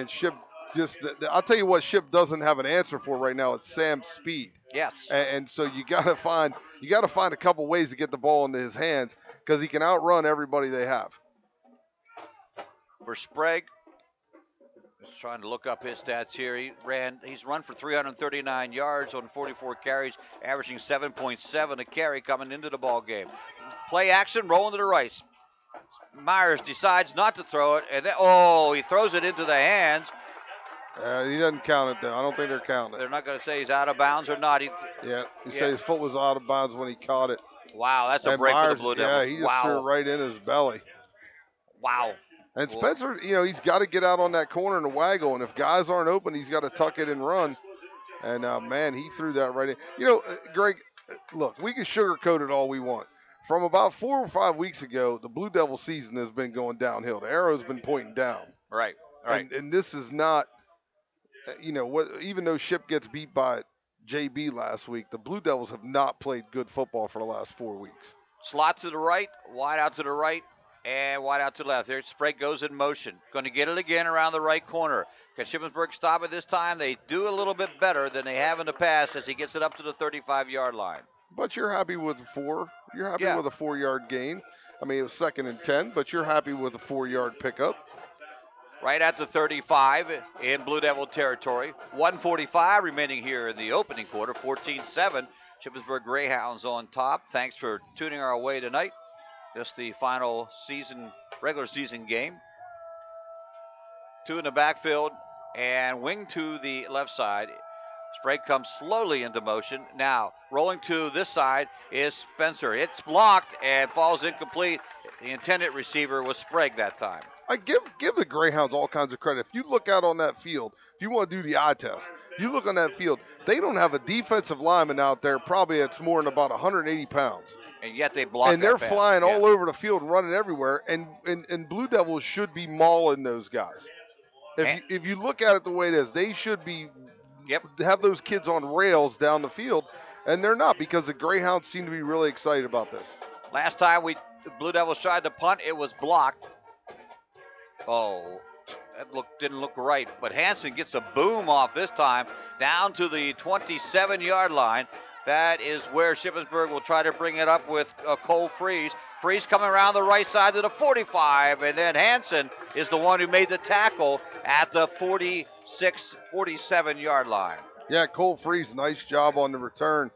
Ship just, I'll tell you what Ship doesn't have an answer for right now. It's Sam's speed. Yes. And so you got to find a couple ways to get the ball into his hands because he can outrun everybody they have. For Sprague, just trying to look up his stats here. He's run for 339 yards on 44 carries, averaging 7.7 a carry coming into the ball game. Play action, rolling to the right. Myers decides not to throw it, and then he throws it into the hands. He doesn't count it though. I don't think they're counting it. They're not going to say he's out of bounds or not. He say his foot was out of bounds when he caught it. Wow, that's a break Myers, for the Blue Devils. Yeah, he just threw it right in his belly. Wow. And Spencer, he's got to get out on that corner and waggle, and if guys aren't open, he's got to tuck it and run. And, man, he threw that right in. Greg, look, we can sugarcoat it all we want. From about 4 or 5 weeks ago, the Blue Devil season has been going downhill. The arrow's been pointing down. Right. And this is not, even though Ship gets beat by JB last week, the Blue Devils have not played good football for the last 4 weeks. Slot to the right, wide out to the right, and wide out to the left. There, Sprague goes in motion. Going to get it again around the right corner. Can Shippensburg stop it this time? They do a little bit better than they have in the past as he gets it up to the 35-yard line. But you're happy with 4. You're happy with a 4-yard gain. I mean, it was 2nd and 10, but you're happy with a 4-yard pickup. Right at the 35 in Blue Devil territory. 1:45 remaining here in the opening quarter. 14-7. Shippensburg Greyhounds on top. Thanks for tuning our way tonight. Just the final regular season game. 2 in the backfield and wing to the left side. Sprague comes slowly into motion. Now, rolling to this side is Spencer. It's blocked and falls incomplete. The intended receiver was Sprague that time. I give the Greyhounds all kinds of credit. If you look out on that field, if you want to do the eye test, you look on that field, they don't have a defensive lineman out there probably that's more than about 180 pounds. And yet they block. And they're flying all over the field and running everywhere. And Blue Devils should be mauling those guys. If you look at it the way it is, they should be have those kids on rails down the field, and they're not because the Greyhounds seem to be really excited about this. Last time the Blue Devils tried to punt, it was blocked. That didn't look right. But Hansen gets a boom off this time down to the 27-yard line. That is where Shippensburg will try to bring it up with Cole Freeze. Freeze coming around the right side to the 45, and then Hansen is the one who made the tackle at the 46, 47-yard line. Yeah, Cole Freeze, nice job on the return.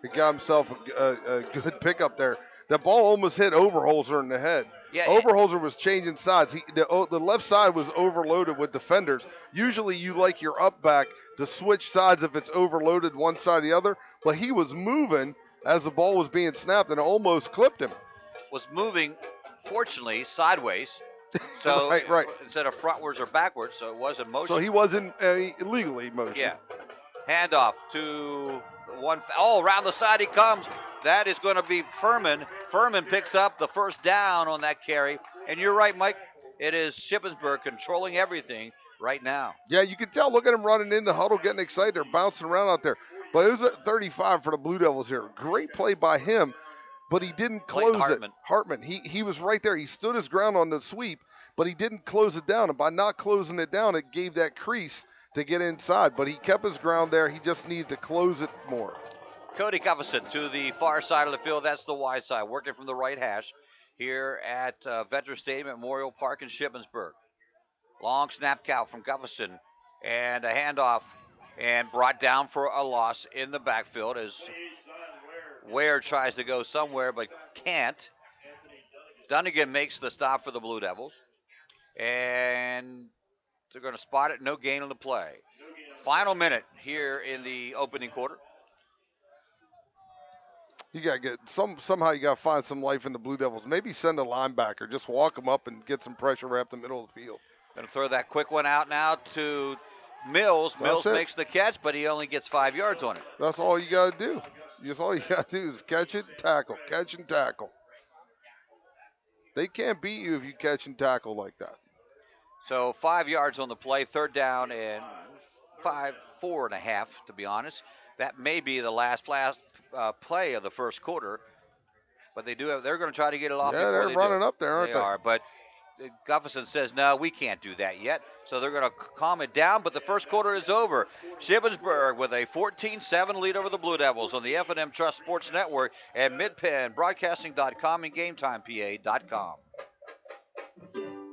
He got himself a good pickup there. The ball almost hit Overholzer in the head. Yeah, Overholzer was changing sides. The left side was overloaded with defenders. Usually you like your up back to switch sides if it's overloaded one side or the other, but he was moving as the ball was being snapped and it almost clipped him. Was moving, fortunately, sideways. So right. Instead of frontwards or backwards, so it was in motion. So he wasn't illegally in motion. Yeah. Handoff to one. Oh, around the side he comes. That is going to be Furman. Furman picks up the first down on that carry. And you're right, Mike. It is Shippensburg controlling everything right now. Yeah, you can tell. Look at him running in the huddle, getting excited. They're bouncing around out there. But it was at 35 for the Blue Devils here. Great play by him, but he didn't close it. Hartman. He was right there. He stood his ground on the sweep, but he didn't close it down. And by not closing it down, it gave that crease to get inside. But he kept his ground there. He just needed to close it more. Cody Gufferson to the far side of the field. That's the wide side, working from the right hash here at Veterans Stadium at Memorial Park in Shippensburg. Long snap count from Gufferson and a handoff and brought down for a loss in the backfield as Ware tries to go somewhere but can't. Dunnigan makes the stop for the Blue Devils. And they're going to spot it. No gain on the play. Final minute here in the opening quarter. You got to get somehow you got to find some life in the Blue Devils. Maybe send a linebacker. Just walk them up and get some pressure right up the middle of the field. Going to throw that quick one out now to Mills. Mills makes the catch, but he only gets 5 yards on it. That's all you got to do. That's all you got to do is catch it, tackle, catch and tackle. They can't beat you if you catch and tackle like that. So 5 yards on the play, third down and 4.5 to be honest. That may be the last play of the first quarter, but they're going to try to get it off. Yeah, they're running up there, aren't they? They are, but Gufferson says, no, we can't do that yet. So they're going to calm it down, but the first quarter is over. Shippensburg with a 14-7 lead over the Blue Devils on the F&M Trust Sports Network at MidPennBroadcasting.com and GameTimePA.com.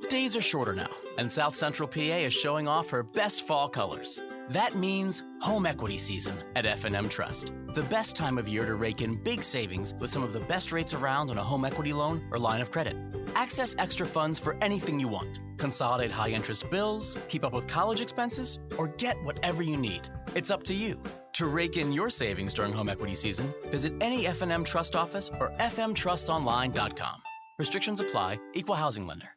Days are shorter now, and South Central PA is showing off her best fall colors. That means home equity season at F&M Trust. The best time of year to rake in big savings with some of the best rates around on a home equity loan or line of credit. Access extra funds for anything you want. Consolidate high-interest bills, keep up with college expenses, or get whatever you need. It's up to you. To rake in your savings during home equity season, visit any F&M Trust office or fmtrustonline.com. Restrictions apply. Equal housing lender.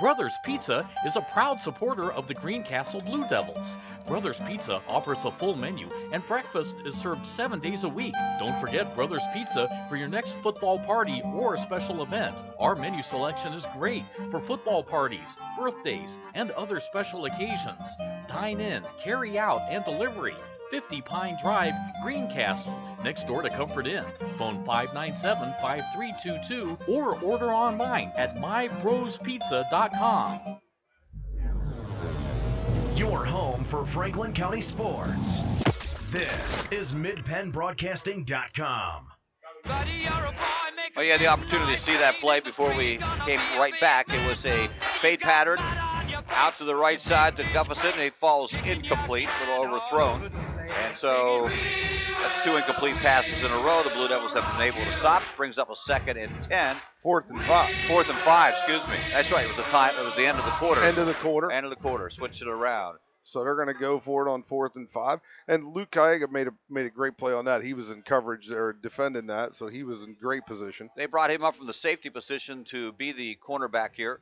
Brothers Pizza is a proud supporter of the Greencastle Blue Devils. Brothers Pizza offers a full menu, and breakfast is served 7 days a week. Don't forget Brothers Pizza for your next football party or special event. Our menu selection is great for football parties, birthdays, and other special occasions. Dine in, carry out, and delivery. 50 Pine Drive, Greencastle, next door to Comfort Inn. Phone 597-5322 or order online at mybrospizza.com. Your home for Franklin County sports. This is MidPennBroadcasting.com. Oh, you had the opportunity to see that play before we came right back. It was a fade pattern out to the right side to Gufferson. It falls incomplete, a little overthrown. And so that's 2 incomplete passes in a row. The Blue Devils have been able to stop. Brings up a 2nd and 10. 4th and 5. 4th and 5, excuse me. That's right. It was the end of the quarter. End of the quarter. End of the quarter. Switch it around. So they're going to go for it on 4th and 5. And Luke Kayega made a great play on that. He was in coverage there defending that, so he was in great position. They brought him up from the safety position to be the cornerback here.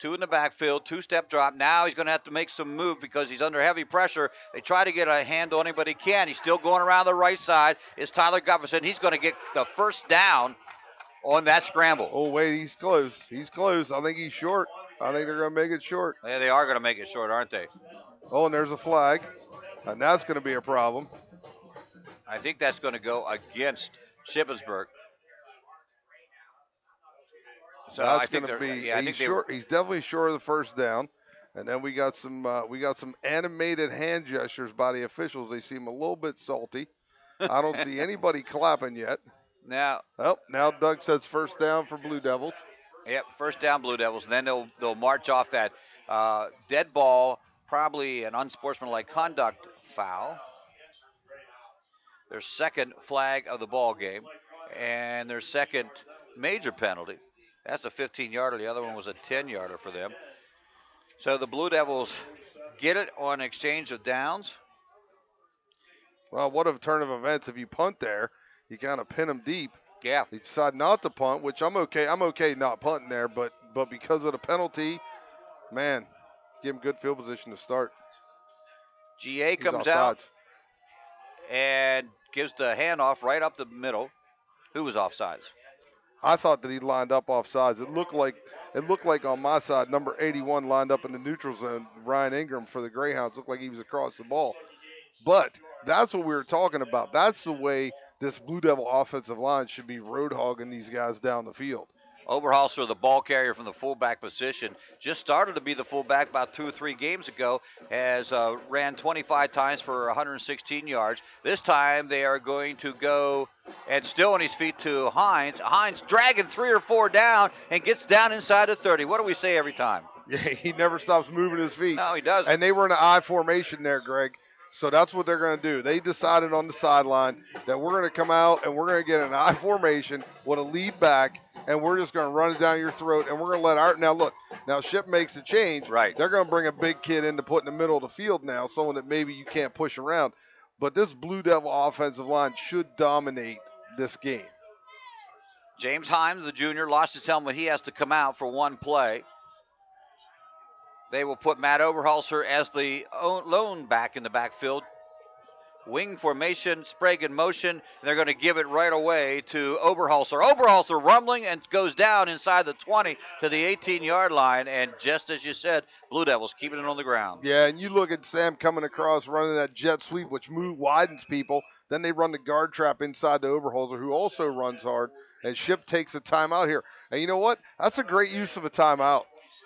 2 in the backfield, 2-step drop. Now he's going to have to make some move because he's under heavy pressure. They try to get a hand on him, but he can't. He's still going around the right side. It's Tyler Gufferson. He's going to get the first down on that scramble. Oh, wait, he's close. He's close. I think he's short. I think they're going to make it short. Yeah, they are going to make it short, aren't they? Oh, and there's a flag, and that's going to be a problem. I think that's going to go against Shippensburg. So that's going to be. He's short. He's definitely short of the first down, and then we got some animated hand gestures by the officials. They seem a little bit salty, I don't see anybody clapping yet. Now, now Doug says first down for Blue Devils. Yep, first down Blue Devils, and then they'll march off that dead ball, probably an unsportsmanlike conduct foul. Their second flag of the ball game, and their second major penalty. That's a 15-yarder. The other one was a 10-yarder for them. So the Blue Devils get it on exchange of downs. Well, what a turn of events. If you punt there, you kind of pin them deep. Yeah. They decide not to punt, which I'm okay. I'm okay not punting there, but because of the penalty, man, give him good field position to start. GA comes out and gives the handoff right up the middle. Who was offsides? I thought that he lined up offsides. It looked like on my side, number 81 lined up in the neutral zone. Ryan Ingram for the Greyhounds looked like he was across the ball. But that's what we were talking about. That's the way this Blue Devil offensive line should be road hogging these guys down the field. Oberholzer, the ball carrier from the fullback position, just started to be the fullback about 2 or 3 games ago, has ran 25 times for 116 yards. This time they are going to go, and still on his feet to Hines. Hines dragging 3 or 4 down and gets down inside the 30. What do we say every time? Yeah, he never stops moving his feet. No, he doesn't. And they were in an I formation there, Greg. So that's what they're going to do. They decided on the sideline that we're going to come out and we're going to get an I formation with a lead back, and we're just going to run it down your throat, and we're going to let our – now, look, now Ship makes a change. Right. They're going to bring a big kid in to put in the middle of the field now, someone that maybe you can't push around. But this Blue Devil offensive line should dominate this game. James Himes, the junior, lost his helmet. He has to come out for one play. They will put Matt Oberholzer as the lone back in the backfield. Wing formation, Sprague in motion. And they're going to give it right away to Oberholzer. Oberholzer rumbling and goes down inside the 20 to the 18-yard line. And just as you said, Blue Devils keeping it on the ground. Yeah, and you look at Sam coming across, running that jet sweep, which widens people. Then they run the guard trap inside to Oberholzer, who also runs hard. And Ship takes a timeout here. And you know what? That's a great use of a timeout.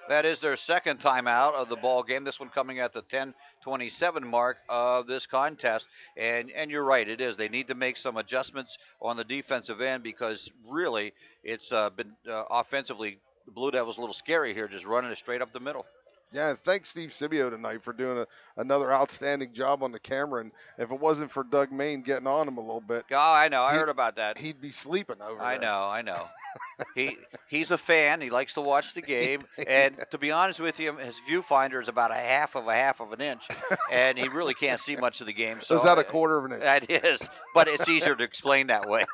That is their second timeout of the ball game. This one coming at the 10:27 mark of this contest. And you're right, it is. They need to make some adjustments on the defensive end because really it's been offensively, the Blue Devils a little scary here, just running it straight up the middle. Yeah, and thanks Steve Sibio tonight for doing another outstanding job on the camera. And if it wasn't for Doug Main getting on him a little bit. Oh, I know. I heard about that. He'd be sleeping over there. I know. He's a fan. He likes to watch the game. And to be honest with you, his viewfinder is about a half of an inch. And he really can't see much of the game. So is that a quarter of an inch? That is. But it's easier to explain that way.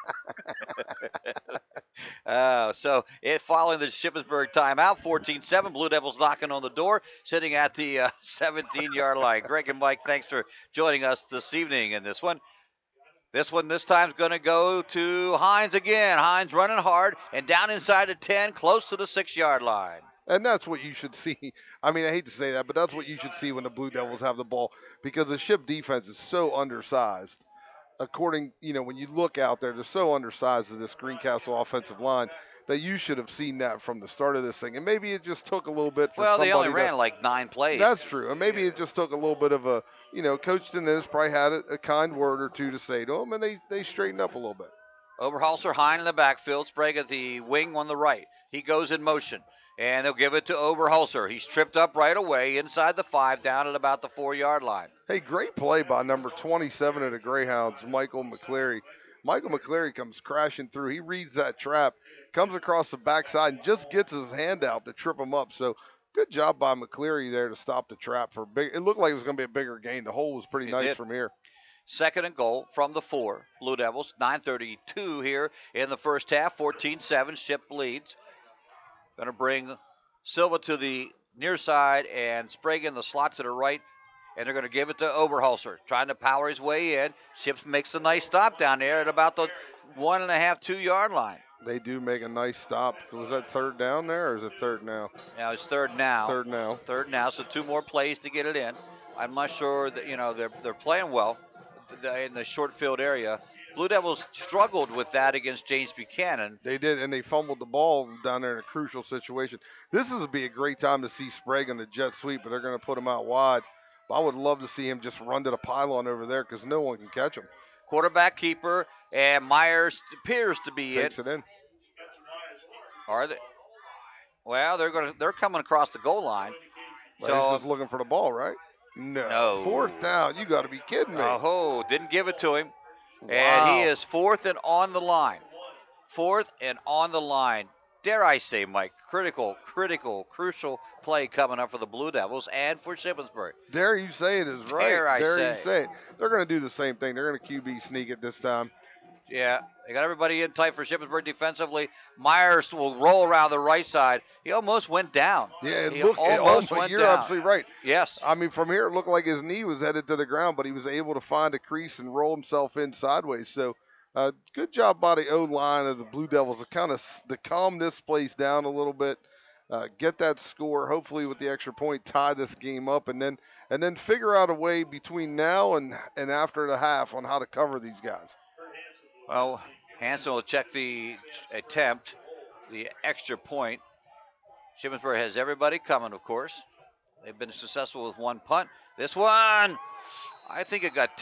So following the Shippensburg timeout, 14-7, Blue Devils knocking on the door, sitting at the 17-yard line. Greg and Mike, thanks for joining us this evening in this one. This time is going to go to Hines again. Hines running hard and down inside the 10, close to the 6-yard line. And that's what you should see. I mean, I hate to say that, but that's what you should see when the Blue Devils have the ball because the Ship defense is so undersized. When you look out there, they're so undersized to this Greencastle offensive line that you should have seen that from the start of this thing. And maybe it just took a little bit for somebody. Well, they only ran like 9 plays. That's true. And maybe it just took a little bit of a, Coach Dennis probably had a kind word or two to say to them, and they straightened up a little bit. Oberholzer, Hine in the backfield, Sprague at the wing on the right. He goes in motion, and they'll give it to Oberholzer. He's tripped up right away inside the 5, down at about the 4-yard line. Hey, great play by number 27 of the Greyhounds, Michael McCleary. Michael McCleary comes crashing through. He reads that trap, comes across the backside, and just gets his hand out to trip him up. So good job by McCleary there to stop the trap for big. It looked like it was going to be a bigger gain. The hole was pretty nice from here. Second and goal from the 4. Blue Devils, 9:32 here in the first half. 14-7, Ship leads. Going to bring Silva to the near side and Sprague in the slot to the right. And they're going to give it to Oberholzer, trying to power his way in. Ships makes a nice stop down there at about the 1.5, 2-yard line. They do make a nice stop. So was that third down there, or is it third now? Now it's third now. Third now. So 2 more plays to get it in. I'm not sure that they're playing well in the short field area. Blue Devils struggled with that against James Buchanan. They did, and they fumbled the ball down there in a crucial situation. This would be a great time to see Sprague on the jet sweep, but they're going to put him out wide. I would love to see him just run to the pylon over there because no one can catch him. Quarterback keeper, and Myers appears to be Takes it in. Are they? Well, they're coming across the goal line. But he's just looking for the ball, right? No. 4th down. You got to be kidding me. Oh, didn't give it to him. Wow. And he is 4th and on the line. 4th and on the line. Dare I say, Mike, critical, crucial play coming up for the Blue Devils and for Shippensburg. Dare you say it is right. Dare you say it. They're going to do the same thing. They're going to QB sneak it this time. Yeah, they got everybody in tight for Shippensburg defensively. Myers will roll around the right side. He almost went down. Yeah, You're absolutely right. Yes. I mean, from here it looked like his knee was headed to the ground, but he was able to find a crease and roll himself in sideways. So good job by the O-line of the Blue Devils to calm this place down a little bit, get that score, hopefully with the extra point, tie this game up, and then figure out a way between now and after the half on how to cover these guys. Well, Hanson will check the attempt, the extra point. Shippensburg has everybody coming, of course. They've been successful with one punt. This one, I think it got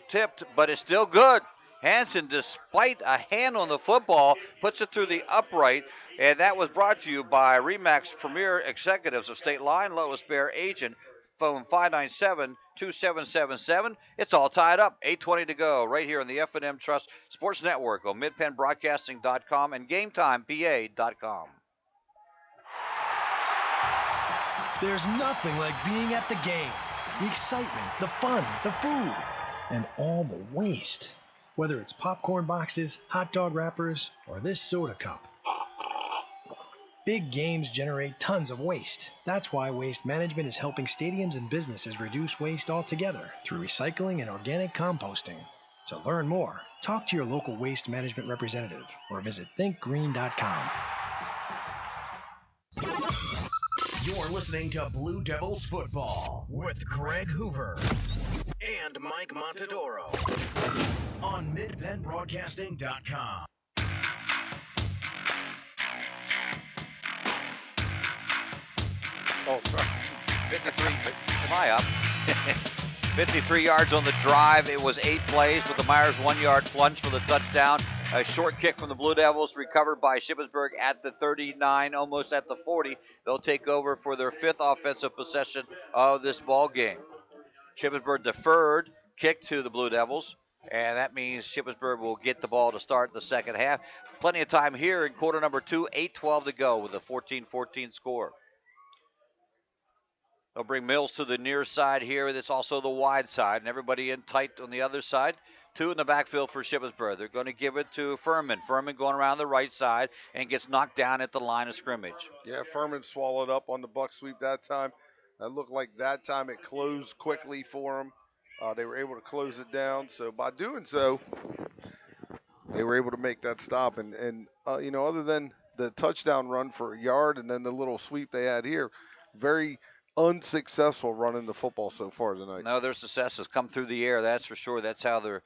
tipped, but it's still good. Hanson, despite a hand on the football, puts it through the upright. And that was brought to you by RE/MAX Premier Executives of State Line, lowest bear agent. Phone 597-2777. It's all tied up. 8:20 to go right here on the F&M Trust Sports Network on midpennbroadcasting.com and GameTimePA.com. There's nothing like being at the game. The excitement, the fun, the food, and all the waste. Whether it's popcorn boxes, hot dog wrappers, or this soda cup. Big games generate tons of waste. That's why Waste Management is helping stadiums and businesses reduce waste altogether through recycling and organic composting. To learn more, talk to your local waste management representative or visit thinkgreen.com. You're listening to Blue Devils Football with Craig Hoover and Mike Montadoro on midpennbroadcasting.com. Oh, sorry. 53. Am I up? 53 yards on the drive. It was 8 plays with the Myers 1-yard plunge for the touchdown. A short kick from the Blue Devils recovered by Shippensburg at the 39, almost at the 40. They'll take over for their 5th offensive possession of this ball game. Shippensburg deferred kick to the Blue Devils, and that means Shippensburg will get the ball to start the second half. Plenty of time here in quarter number 2, 8:12 to go with a 14-14 score. They'll bring Mills to the near side here. It's also the wide side, and everybody in tight on the other side. 2 in the backfield for Shippensburg. They're going to give it to Furman. Furman going around the right side and gets knocked down at the line of scrimmage. Yeah, Furman swallowed up on the buck sweep that time. It looked like that time it closed quickly for them. They were able to close it down. So by doing so, they were able to make that stop. And other than the touchdown run for a yard and then the little sweep they had here, very unsuccessful running the football so far tonight. No, their success has come through the air, that's for sure. That's how their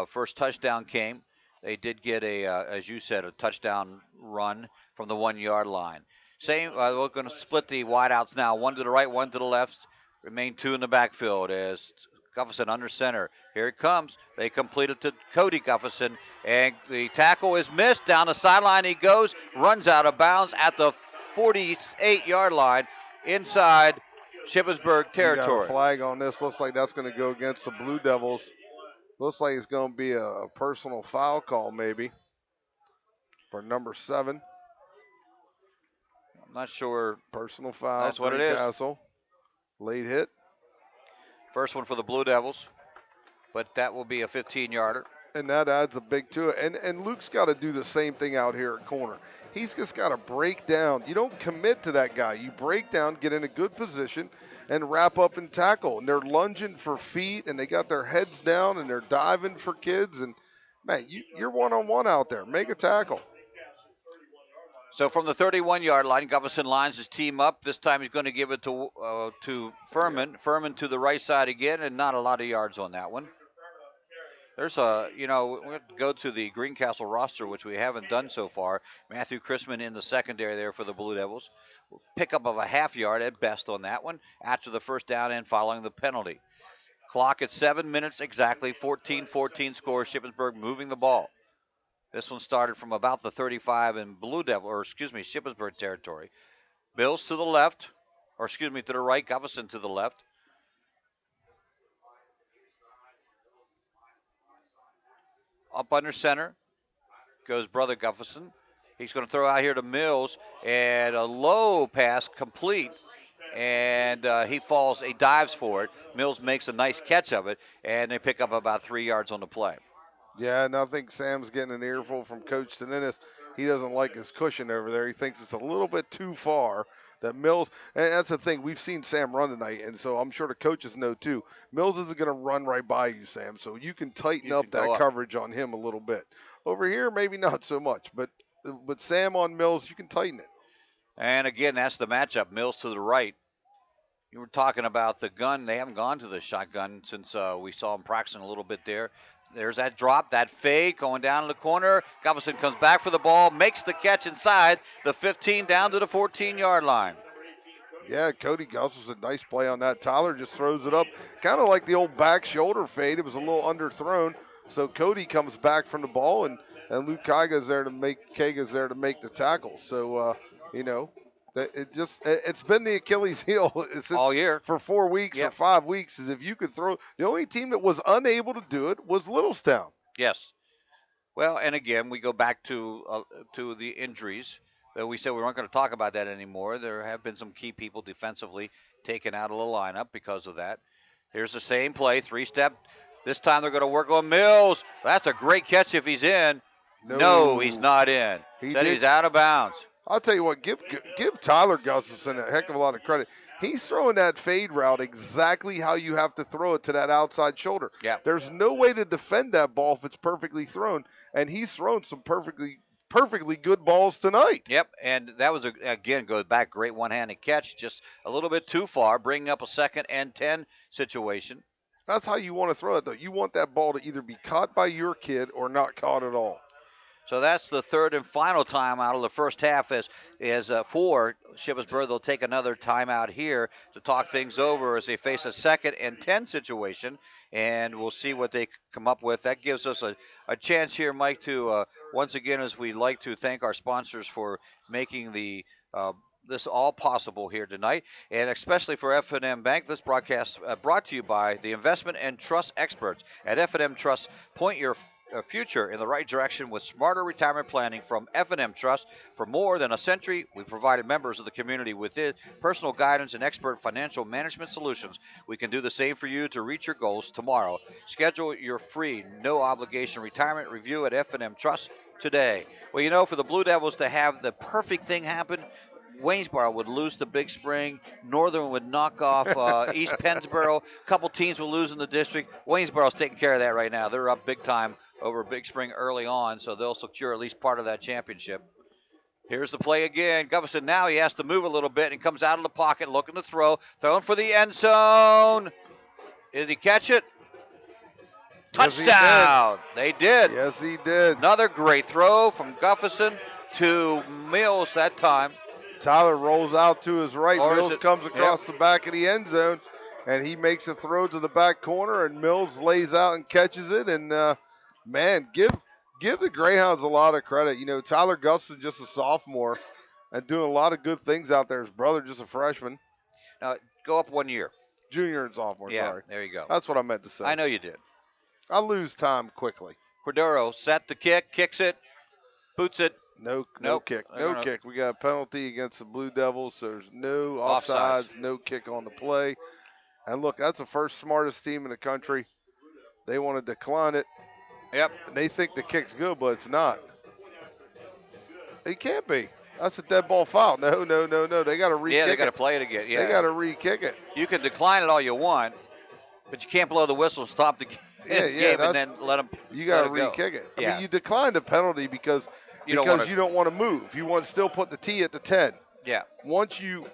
first touchdown came. They did get as you said, a touchdown run from the 1-yard line. Same, we're going to split the wideouts now. 1 to the right, 1 to the left. Remain 2 in the backfield as Gufferson under center. Here it comes. They complete it to Cody Gufferson, and the tackle is missed. Down the sideline he goes, runs out of bounds at the 48-yard line inside Shippensburg territory. Got a flag on this. Looks like that's going to go against the Blue Devils. Looks like it's going to be a personal foul call maybe for number 7. I'm not sure. Personal foul. That's what it is. Greencastle. Late hit. First one for the Blue Devils, but that will be a 15-yarder. And that adds a big to it. And Luke's got to do the same thing out here at corner. He's just got to break down. You don't commit to that guy. You break down, get in a good position, and wrap up and tackle. And they're lunging for feet, and they got their heads down, and they're diving for kids. And, man, you're one-on-one out there. Make a tackle. So from the 31-yard line, Gufferson lines his team up. This time he's going to give it to Furman. Yeah. Furman to the right side again, and not a lot of yards on that one. There's we're going to go to the Greencastle roster, which we haven't done so far. Matthew Chrisman in the secondary there for the Blue Devils. Pickup of a half yard at best on that one after the first down and following the penalty. Clock at 7 minutes exactly. 14-14 score. Shippensburg moving the ball. This one started from about the 35 in Shippensburg territory. Mills to the left, to the right. Gufferson to the left. Up under center goes brother Gufferson. He's going to throw out here to Mills, and a low pass complete, and he falls. He dives for it. Mills makes a nice catch of it, and they pick up about 3 yards on the play. Yeah, and I think Sam's getting an earful from Coach Teninis. He doesn't like his cushion over there. He thinks it's a little bit too far. That Mills, and that's the thing, we've seen Sam run tonight, and so I'm sure the coaches know too. Mills isn't going to run right by you, Sam, so you can tighten up that coverage on him a little bit. Over here, maybe not so much, but Sam on Mills, you can tighten it. And again, that's the matchup. Mills to the right. You were talking about the gun. They haven't gone to the shotgun since we saw them practicing a little bit there. There's that drop, that fade going down in the corner. Gufferson comes back for the ball, makes the catch inside the 15 down to the 14-yard line. Yeah, Cody Gufferson, nice play on that. Tyler just throws it up, kind of like the old back shoulder fade. It was a little underthrown. So Cody comes back from the ball, and Luke Kaga's there to make the tackle. So, it's been the Achilles heel since all year for 4 weeks or 5 weeks. Is if you could throw. The only team that was unable to do it was Littlestown. Yes. Well, and again, we go back to the injuries. We said we weren't going to talk about that anymore. There have been some key people defensively taken out of the lineup because of that. Here's the same play, 3-step. This time they're going to work on Mills. That's a great catch if he's in. No, he's not in. He's out of bounds. I'll tell you what, give Tyler Gustafson a heck of a lot of credit. He's throwing that fade route exactly how you have to throw it to that outside shoulder. Yeah. There's no way to defend that ball if it's perfectly thrown, and he's thrown some perfectly good balls tonight. Yep, and that was, goes back, great one-handed catch, just a little bit too far, bringing up a 2nd and 10 situation. That's how you want to throw it, though. You want that ball to either be caught by your kid or not caught at all. So that's the third and final timeout of the first half for Shippensburg. They'll take another timeout here to talk things over as they face a 2nd and 10 situation, and we'll see what they come up with. That gives us a chance here, Mike, to once again, as we like to thank our sponsors for making this all possible here tonight, and especially for F&M Bank. This broadcast brought to you by the investment and trust experts at F&M Trust. Point your future in the right direction with smarter retirement planning from F&M Trust. For more than a century, we provided members of the community with personal guidance and expert financial management solutions. We can do the same for you to reach your goals tomorrow. Schedule your free, no-obligation retirement review at F&M Trust today. Well, for the Blue Devils to have the perfect thing happen, Waynesboro would lose to Big Spring. Northern would knock off East Pennsboro. A couple teams will lose in the district. Waynesboro's taking care of that right now. They're up big time over Big Spring early on, so they'll secure at least part of that championship. Here's the play again. Gufferson now, he has to move a little bit and comes out of the pocket looking to throw. Throwing for the end zone. Did he catch it? Touchdown. They did. Yes, he did. Another great throw from Gufferson to Mills that time. Tyler rolls out to his right. Mills comes across the back of the end zone, and he makes a throw to the back corner, and Mills lays out and catches it. And, give the Greyhounds a lot of credit. Tyler Gustafson, just a sophomore, and doing a lot of good things out there. His brother, just a freshman. Now, go up 1 year. Junior and sophomore, sorry. There you go. That's what I meant to say. I know you did. I lose time quickly. Cordero set the kick, kicks it, boots it. No kick. No kick. We got a penalty against the Blue Devils, so there's no offsides, no kick on the play. And look, that's the first smartest team in the country. They want to decline it. Yep. And they think the kick's good, but it's not. It can't be. That's a dead ball foul. No. They got to re-kick it. Yeah, they got to play it again. Yeah. They got to re-kick it. You can decline it all you want, but you can't blow the whistle and stop the game and then let them. You got to re-kick it. I mean, you declined the penalty because you don't want to move. You want to still put the tee at the 10. Yeah. Once you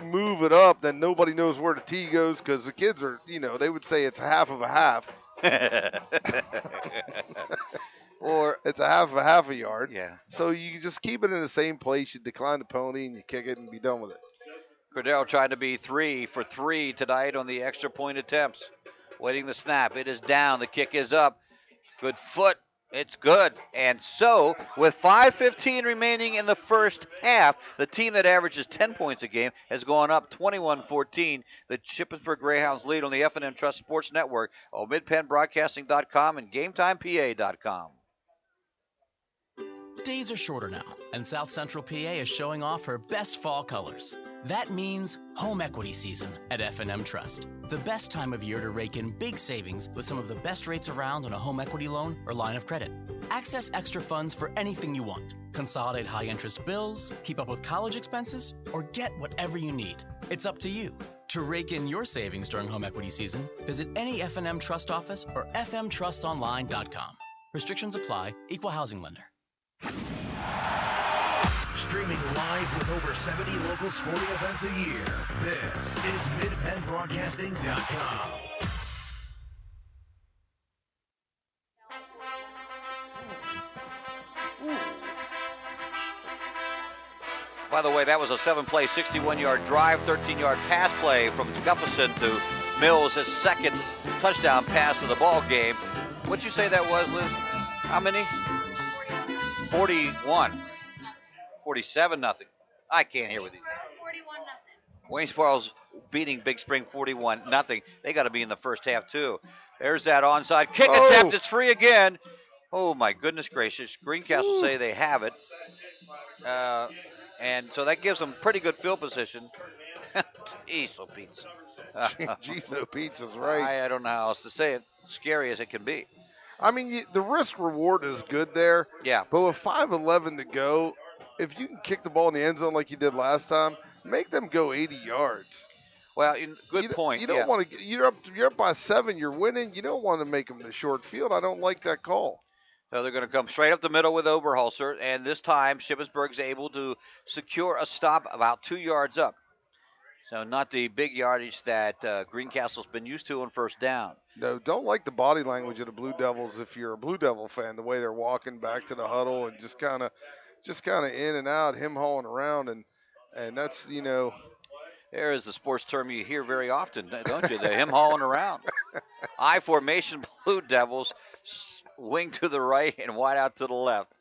move it up, then nobody knows where the tee goes because the kids are, they would say it's a half of a half. Or it's a half a yard. Yeah. So you just keep it in the same place. You decline the penalty and you kick it and be done with it. Cordero tried to be 3 for 3 tonight on the extra point attempts. Waiting the snap. It is down. The kick is up. Good foot. It's good. And so, with 5:15 remaining in the first half, the team that averages 10 points a game has gone up 21-14. The Shippensburg Greyhounds lead on the F&M Trust Sports Network on MidPennBroadcasting.com and GameTimePA.com. Days are shorter now, and South Central PA is showing off her best fall colors. That means home equity season at F&M Trust. The best time of year to rake in big savings with some of the best rates around on a home equity loan or line of credit. Access extra funds for anything you want. Consolidate high-interest bills, keep up with college expenses, or get whatever you need. It's up to you. To rake in your savings during home equity season, visit any F&M Trust office or fmtrustonline.com. Restrictions apply. Equal housing lender. Streaming live with over 70 local sporting events a year, this is MidPennBroadcasting.com. By the way, that was a 7-play, 61-yard drive, 13-yard pass play from Gufferson to Mills, his second touchdown pass of the ball game. What'd you say that was, Liz? How many? 41. 47 nothing. I can't hear with you. 41 nothing. Waynesboro's beating Big Spring 41 nothing. They got to be in the first half too. There's that onside kick attempt. It's free again. Oh my goodness gracious! Greencastle say they have it, and so that gives them pretty good field position. Jeez, oh Pete's. Jeez, oh Pete's is right. I don't know how else to say it. Scary as it can be. I mean, the risk reward is good there. Yeah. But with 5:11 to go, if you can kick the ball in the end zone like you did last time, make them go 80 yards. Well, good point. You don't want to. You're up by 7. You're winning. You don't want to make them the short field. I don't like that call. So they're going to come straight up the middle with Oberholzer, and this time Shippensburg's able to secure a stop about 2 yards up. So not the big yardage that Greencastle's been used to on first down. No, don't like the body language of the Blue Devils if you're a Blue Devil fan, the way they're walking back to the huddle and just kind of in and out, him hauling around, and that's, There is the sports term you hear very often, don't you? The him hauling around. I formation Blue Devils, wing to the right and wide out to the left.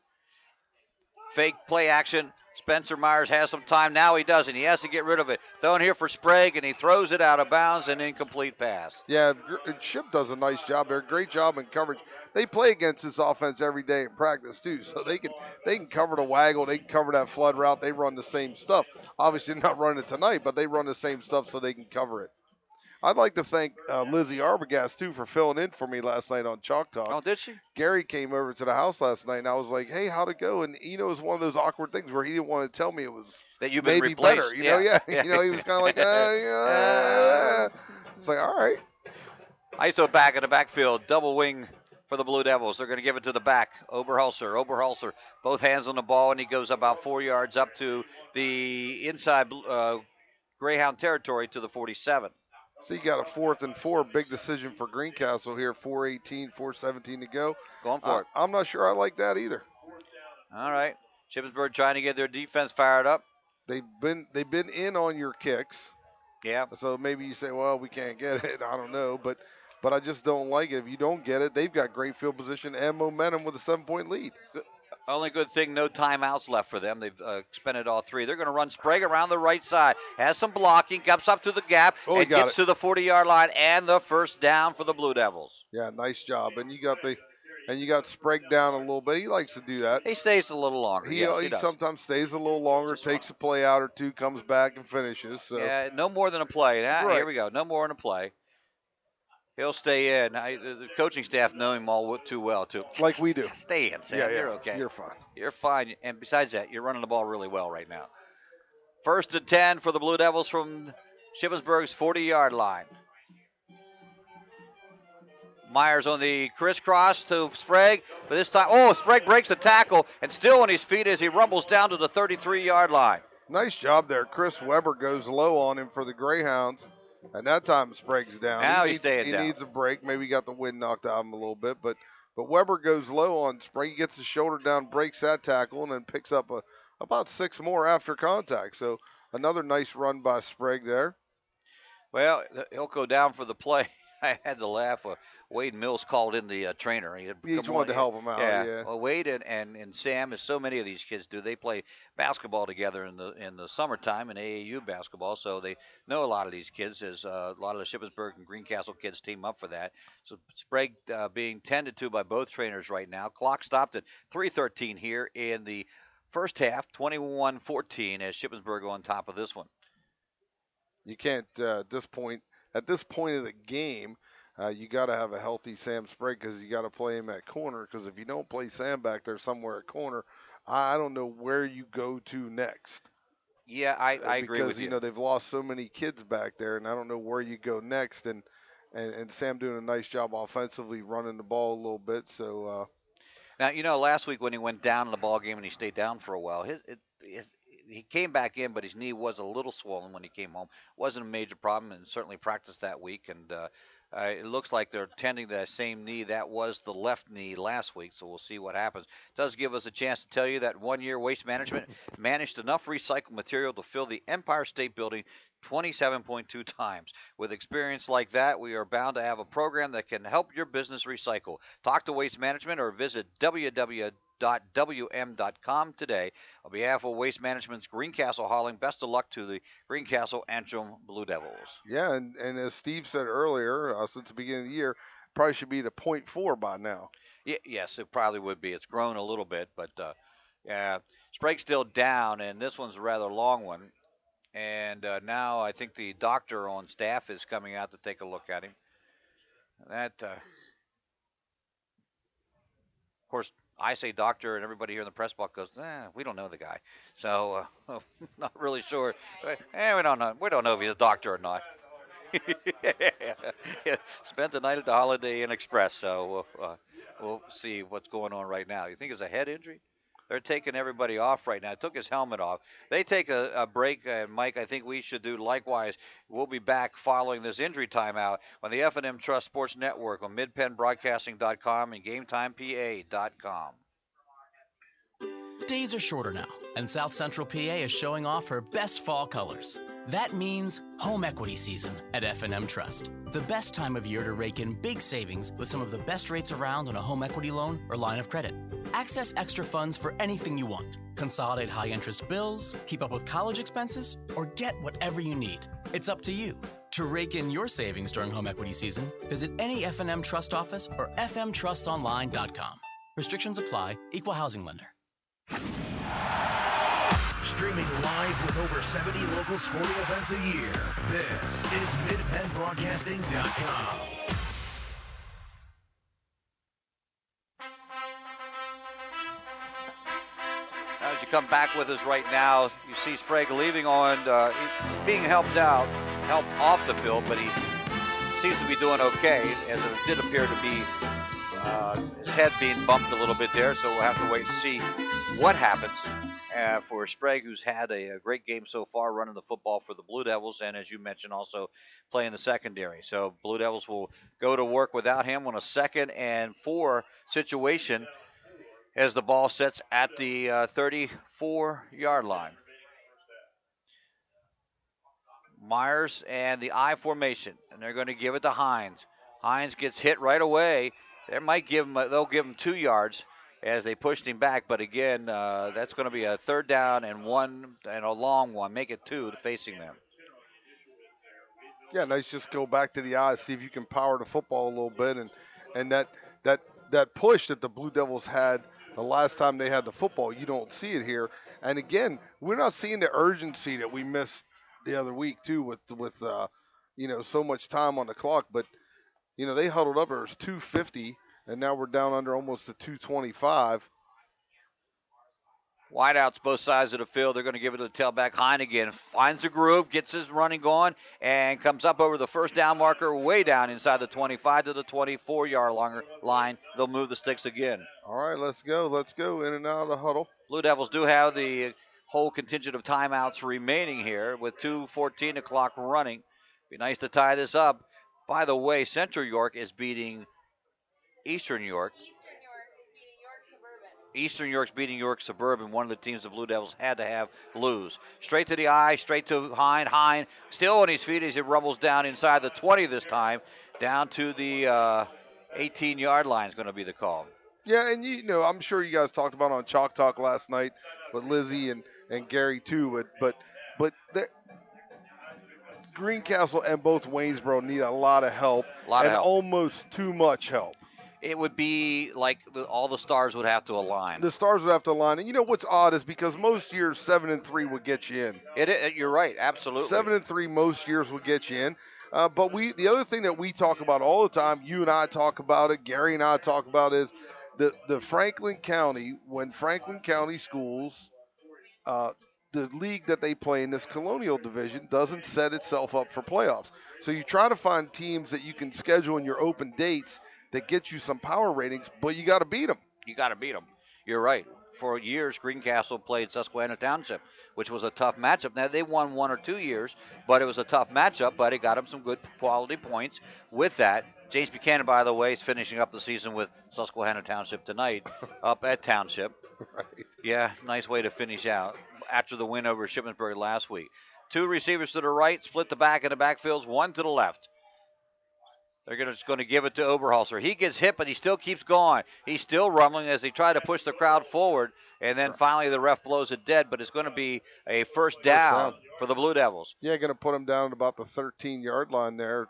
Fake play action. Spencer Myers has some time. Now he doesn't. He has to get rid of it. Throwing here for Sprague, and he throws it out of bounds, an incomplete pass. Yeah, Ship does a nice job there. Great job in coverage. They play against this offense every day in practice too, so they can cover the waggle. They can cover that flood route. They run the same stuff. Obviously not running it tonight, but they run the same stuff so they can cover it. I'd like to thank Lizzie Arbogast, too, for filling in for me last night on Chalk Talk. Oh, did she? Gary came over to the house last night, and I was like, hey, how'd it go? And, it was one of those awkward things where he didn't want to tell me it was that you've been maybe replaced. Better. He was kind of like, yeah. It's like, all right. ISO back in the backfield, double wing for the Blue Devils. They're going to give it to the back. Oberholzer, both hands on the ball, and he goes about 4 yards up to the inside Greyhound territory to the 47. So you got a 4th and 4, big decision for Greencastle here, 4:17 to go. Going for it. I'm not sure I like that either. All right. Shippensburg trying to get their defense fired up. They've been in on your kicks. Yeah. So maybe you say, well, we can't get it. I don't know, but I just don't like it. If you don't get it, they've got great field position and momentum with a 7-point lead. Only good thing, no timeouts left for them. They've expended all 3. They're going to run Sprague around the right side. Has some blocking, comes up to the gap, and gets to the 40-yard line and the first down for the Blue Devils. Yeah, nice job. And you got Sprague down a little bit. He likes to do that. He stays a little longer. He sometimes stays a little longer, takes a play out or two, comes back and finishes. So. Yeah, no more than a play. Right. Here we go. No more than a play. He'll stay in. The coaching staff know him all too well, too. Like we do. Stay in, Sam. Yeah, You're okay. You're fine. You're fine. And besides that, you're running the ball really well right now. 1st and 10 for the Blue Devils from Shippensburg's 40-yard line. Myers on the crisscross to Sprague. But this time, Sprague breaks the tackle and still on his feet as he rumbles down to the 33-yard line. Nice job there. Chris Weber goes low on him for the Greyhounds. And that time Sprague's down. Now he's staying down. He needs a break. Maybe he got the wind knocked out of him a little bit. But Weber goes low on Sprague. He gets his shoulder down, breaks that tackle, and then picks up about 6 more after contact. So another nice run by Sprague there. Well, he'll go down for the play. I had to laugh. Wade Mills called in the trainer. He just wanted to help him out. Yeah. Well, Wade and Sam, as so many of these kids do, they play basketball together in the summertime in AAU basketball, so they know a lot of these kids. As a lot of the Shippensburg and Greencastle kids team up for that. So Sprague being tended to by both trainers right now. Clock stopped at 3:13 here in the first half, 21-14 as Shippensburg on top of this one. You can't at this point of the game. You got to have a healthy Sam Sprague because you got to play him at corner. Because if you don't play Sam back there somewhere at corner, I don't know where you go to next. Yeah, I agree with you. Because they've lost so many kids back there, and I don't know where you go next. And Sam doing a nice job offensively, running the ball a little bit. So now last week when he went down in the ball game and he stayed down for a while, he came back in, but his knee was a little swollen when he came home. Wasn't a major problem, and certainly practiced that week. And it looks like they're tending to that same knee. That was the left knee last week, so we'll see what happens. It does give us a chance to tell you that 1 year Waste Management managed enough recycled material to fill the Empire State Building 27.2 times. With experience like that, we are bound to have a program that can help your business recycle. Talk to Waste Management or visit www.wm.com today. On behalf of Waste Management's Greencastle hauling, best of luck to the Greencastle Antrim Blue Devils. Yeah, and as Steve said earlier, since the beginning of the year, probably should be at a 0.4 by now. Yes, it probably would be. It's grown a little bit, but Sprague's still down, and this one's a rather long one. And now I think the doctor on staff is coming out to take a look at him. That, of course, I say doctor, and everybody here in the press box goes, we don't know the guy. So, not really sure. We don't know. We don't know if he's a doctor or not. Spent the night at the Holiday Inn Express, so we'll see what's going on right now. You think it's a head injury? They're taking everybody off right now. Took his helmet off. They take a break, and Mike, I think we should do likewise. We'll be back following this injury timeout on the F&M Trust Sports Network on midpennbroadcasting.com and GameTimePA.com. Days are shorter now, and South Central PA is showing off her best fall colors. That means home equity season at F&M Trust. The best time of year to rake in big savings with some of the best rates around on a home equity loan or line of credit. Access extra funds for anything you want. Consolidate high-interest bills, keep up with college expenses, or get whatever you need. It's up to you. To rake in your savings during home equity season, visit any F&M Trust office or fmtrustonline.com. Restrictions apply. Equal housing lender. Streaming live with over 70 local sporting events a year, this is MidPennBroadcasting.com. As you come back with us right now, you see Sprague leaving on, he's being helped off the field, but he seems to be doing okay, as it did appear to be his head being bumped a little bit there, so we'll have to wait and see what happens for Sprague, who's had a great game so far running the football for the Blue Devils, and as you mentioned, also playing the secondary. So Blue Devils will go to work without him on a 2nd and 4 situation as the ball sets at the 34-yard line. Myers and the I formation, and they're going to give it to Hines. Hines gets hit right away. They'll give him 2 yards as they pushed him back, but again, that's going to be a 3rd down and a long one. Make it 2 facing them. Yeah, nice. Just go back to the eyes, see if you can power the football a little bit, and that push that the Blue Devils had the last time they had the football, you don't see it here. And again, we're not seeing the urgency that we missed the other week too, with so much time on the clock. But they huddled up. It was 2:50, and now we're down under almost the 2:25. Wideouts both sides of the field. They're going to give it to the tailback. Hine again finds the groove, gets his running going, and comes up over the 1st down marker, way down inside the 25 to the 24-yard line. They'll move the sticks again. All right, let's go. Let's go in and out of the huddle. Blue Devils do have the whole contingent of timeouts remaining here with 2:14 o'clock running. Be nice to tie this up. By the way, Central York is beating Eastern York. Eastern York's beating York Suburban, one of the teams the Blue Devils had to have lose. Straight to the eye, straight to Hine. Hine still on his feet as he rumbles down inside the 20 this time, down to the 18-yard line is going to be the call. Yeah, and I'm sure you guys talked about on Chalk Talk last night with Lizzie and Gary too, but Greencastle and both Waynesboro need a lot of help, almost too much help. It would be like all the stars would have to align. The stars would have to align, and what's odd is because most years 7-3 would get you in. You're right, absolutely. 7-3 most years would get you in. But the other thing that we talk about all the time, you and I talk about it, Gary and I talk about, is the Franklin County, when Franklin County schools, the league that they play in this Colonial Division doesn't set itself up for playoffs. So you try to find teams that you can schedule in your open dates that get you some power ratings, but you got to beat them. You got to beat them. You're right. For years, Greencastle played Susquehanna Township, which was a tough matchup. Now, they won 1 or 2 years, but it was a tough matchup, but it got them some good quality points with that. James Buchanan, by the way, is finishing up the season with Susquehanna Township tonight up at Township. Right. Yeah, nice way to finish out after the win over Shippensburg last week. 2 receivers to the right, split the back in the backfields, 1 to the left. They're just going to give it to Oberholzer. He gets hit, but he still keeps going. He's still rumbling as they try to push the crowd forward, and then finally the ref blows it dead, but it's going to be a first down for the Blue Devils. Yeah, going to put him down at about the 13-yard line there.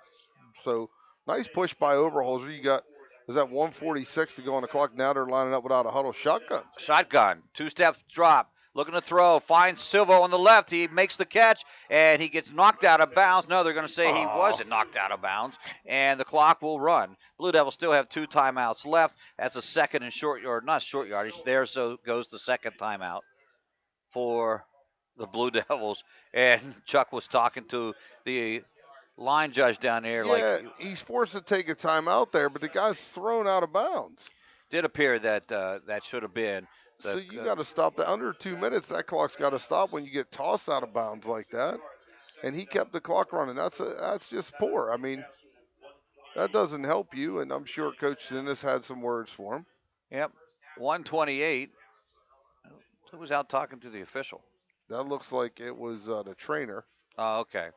So nice push by Oberholzer. You got, is that 1:46 to go on the clock? Now they're lining up without a huddle. Shotgun. 2 steps drop. Looking to throw, finds Silvo on the left. He makes the catch, and he gets knocked out of bounds. No, they're going to say he wasn't knocked out of bounds, and the clock will run. Blue Devils still have 2 timeouts left. That's a second and not short yardage there, so goes the second timeout for the Blue Devils. And Chuck was talking to the line judge down there. Yeah, he's forced to take a timeout there, but the guy's thrown out of bounds. Did appear that that should have been. So you got to stop that under 2 minutes. That clock's got to stop when you get tossed out of bounds like that. And he kept the clock running. That's just poor. I mean, that doesn't help you. And I'm sure Coach Dennis had some words for him. Yep, 128. Who was out talking to the official? That looks like it was the trainer. Oh, okay.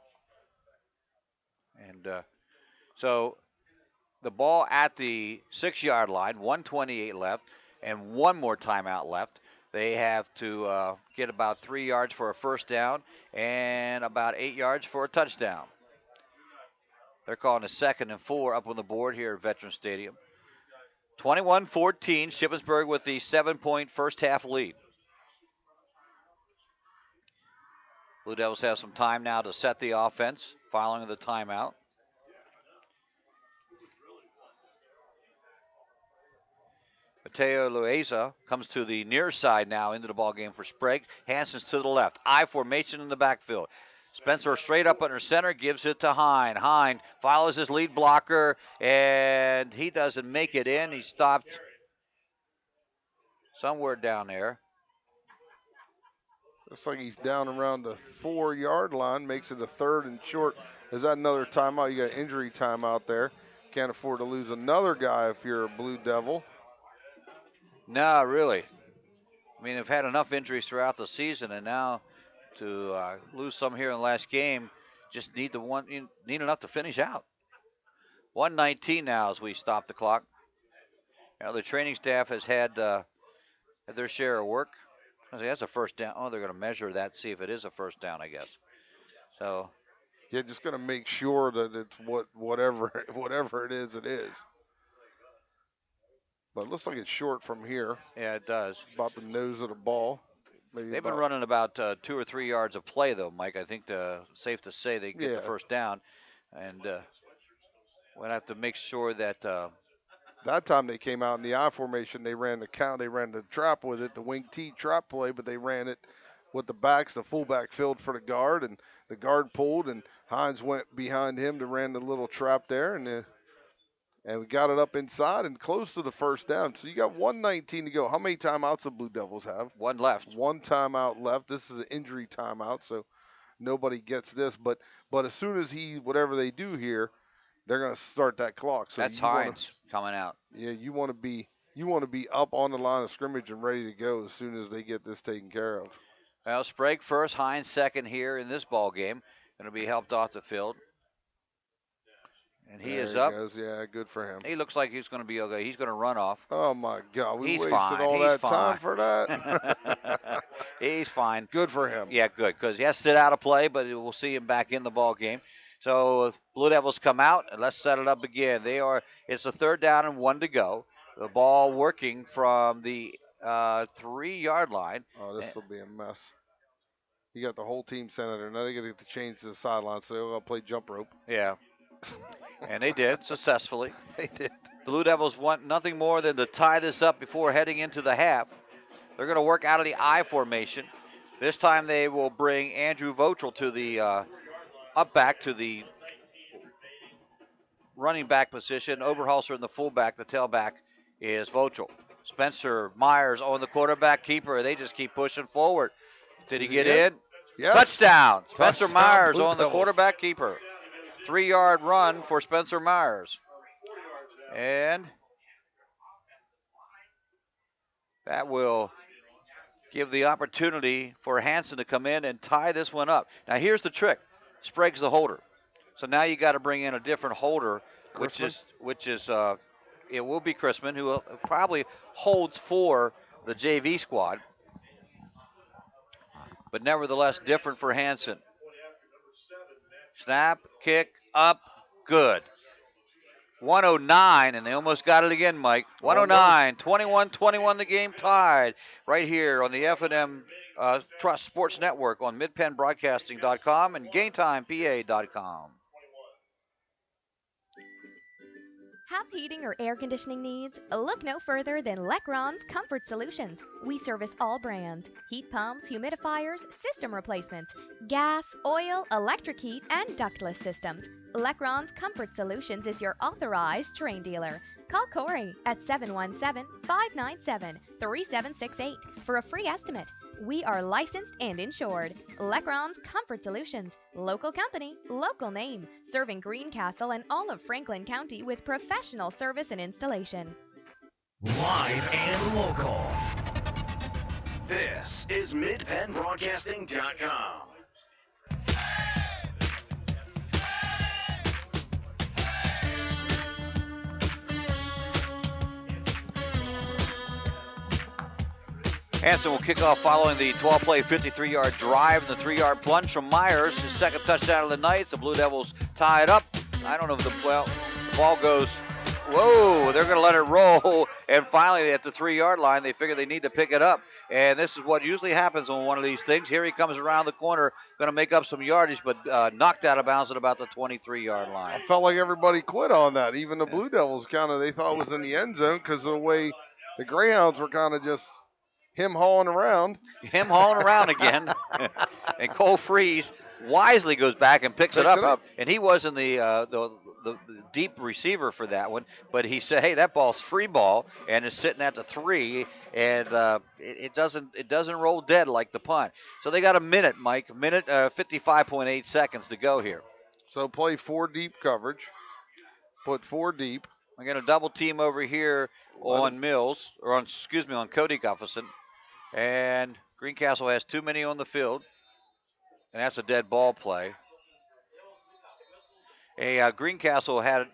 And so the ball at the 6-yard line, 128 left. And 1 more timeout left. They have to get about 3 yards for a first down and about 8 yards for a touchdown. They're calling a 2nd and 4 up on the board here at Veterans Stadium. 21-14, Shippensburg with the 7-point first half lead. Blue Devils have some time now to set the offense following the timeout. Mateo Loaiza comes to the near side now into the ball game for Sprague. Hansen's to the left. I formation in the backfield. Spencer straight up under center, gives it to Hine. Hine follows his lead blocker, and he doesn't make it in. He stopped somewhere down there. Looks like he's down around the 4-yard line, makes it a 3rd and short. Is that another timeout? You got injury timeout there. Can't afford to lose another guy if you're a Blue Devil. No, really. I mean, they've had enough injuries throughout the season, and now to lose some here in the last game, just need enough to finish out. 1:19 now as we stop the clock. The training staff has had their share of work. I say that's a first down. Oh, they're going to measure that, see if it is a first down, I guess. So, yeah, just going to make sure that it's whatever it is, it is. But it looks like it's short from here. Yeah, it does. About the nose of the ball. They've been running about 2 or 3 yards of play, though, Mike. I think safe to say they get the first down. And we'll have to make sure that that time they came out in the I formation. They ran the count. They ran the trap with it, the wing T trap play, but they ran it with the backs. The fullback filled for the guard, and the guard pulled, and Hines went behind him to ran the little trap there, and we got it up inside and close to the first down. So you got 1:19 to go. How many timeouts the Blue Devils have? 1 left. 1 timeout left. This is an injury timeout, so nobody gets this. But as soon as whatever they do here, they're going to start that clock. So that's Hines coming out. Yeah, you want to be You want to be up on the line of scrimmage and ready to go as soon as they get this taken care of. Well, Sprague first, Hines second here in this ball game. Going to be helped off the field. And he is up. Goes. Yeah, good for him. He looks like he's going to be okay. He's going to run off. Oh, my God. We wasted fine. all He's that fine. time for that? He's fine. Good for him. Yeah, good, because he has to sit out of play, but we'll see him back in the ball game. So Blue Devils come out, and let's set it up again. It's a 3rd down and 1 to go. The ball working from the 3-yard line. Oh, this will be a mess. You got the whole team senator. Now they got to change to the sideline, so they're going to play jump rope. Yeah. And they did successfully. They did. The Blue Devils want nothing more than to tie this up before heading into the half. They're going to work out of the I formation. This time they will bring Andrew Votrel to the up back to the running back position. Oberholzer in the fullback. The tailback is Votrel. Spencer Myers on the quarterback keeper. They just keep pushing forward. Did he get in? Yep. Touchdown. Spencer Touchdown, Myers Blue on the Devils. quarterback keeper. 3-yard run for Spencer Myers. And that will give the opportunity for Hanson to come in and tie this one up. Now here's the trick. Sprague's the holder. So now you got to bring in a different holder, which is it will be Chrisman, who probably holds for the JV squad. But nevertheless different for Hanson. Snap, kick, up, good. 109, and they almost got it again, Mike. 109, 21-21, the game tied. Right here on the F&M Trust Sports Network on midpennbroadcasting.com and GameTimePA.com. Have heating or air conditioning needs? Look no further than Lecron's Comfort Solutions. We service all brands: heat pumps, humidifiers, system replacements, gas, oil, electric heat, and ductless systems. Lecron's Comfort Solutions is your authorized Terrain dealer. Call Corey at 717-597-3768 for a free estimate. We are licensed and insured. Lecron's Comfort Solutions. Local company, local name. Serving Greencastle and all of Franklin County with professional service and installation. Live and local. This is MidPennBroadcasting.com. Hanson will kick off following the 12-play, 53-yard drive and the 3-yard plunge from Myers. His second touchdown of the night. The Blue Devils tie it up. I don't know if the ball goes, whoa, they're going to let it roll. And finally, at the 3-yard line, they figure they need to pick it up. And this is what usually happens on one of these things. Here he comes around the corner, going to make up some yardage, but knocked out of bounds at about the 23-yard line. I felt like everybody quit on that. Even the Blue Devils they thought it was in the end zone because of the way the Greyhounds were kind of just him hauling around again. And Cole Freeze wisely goes back and picks it up. And he wasn't the deep receiver for that one, but he said, hey, that ball's free ball, and it's sitting at the 3, and it doesn't roll dead like the punt. So they got a minute, Mike, 55.8 seconds to go here. So play 4 deep coverage. Put 4 deep. I'm going to double team over here on Mills, on Cody Gufferson. And Greencastle has too many on the field. And that's a dead ball play. Greencastle had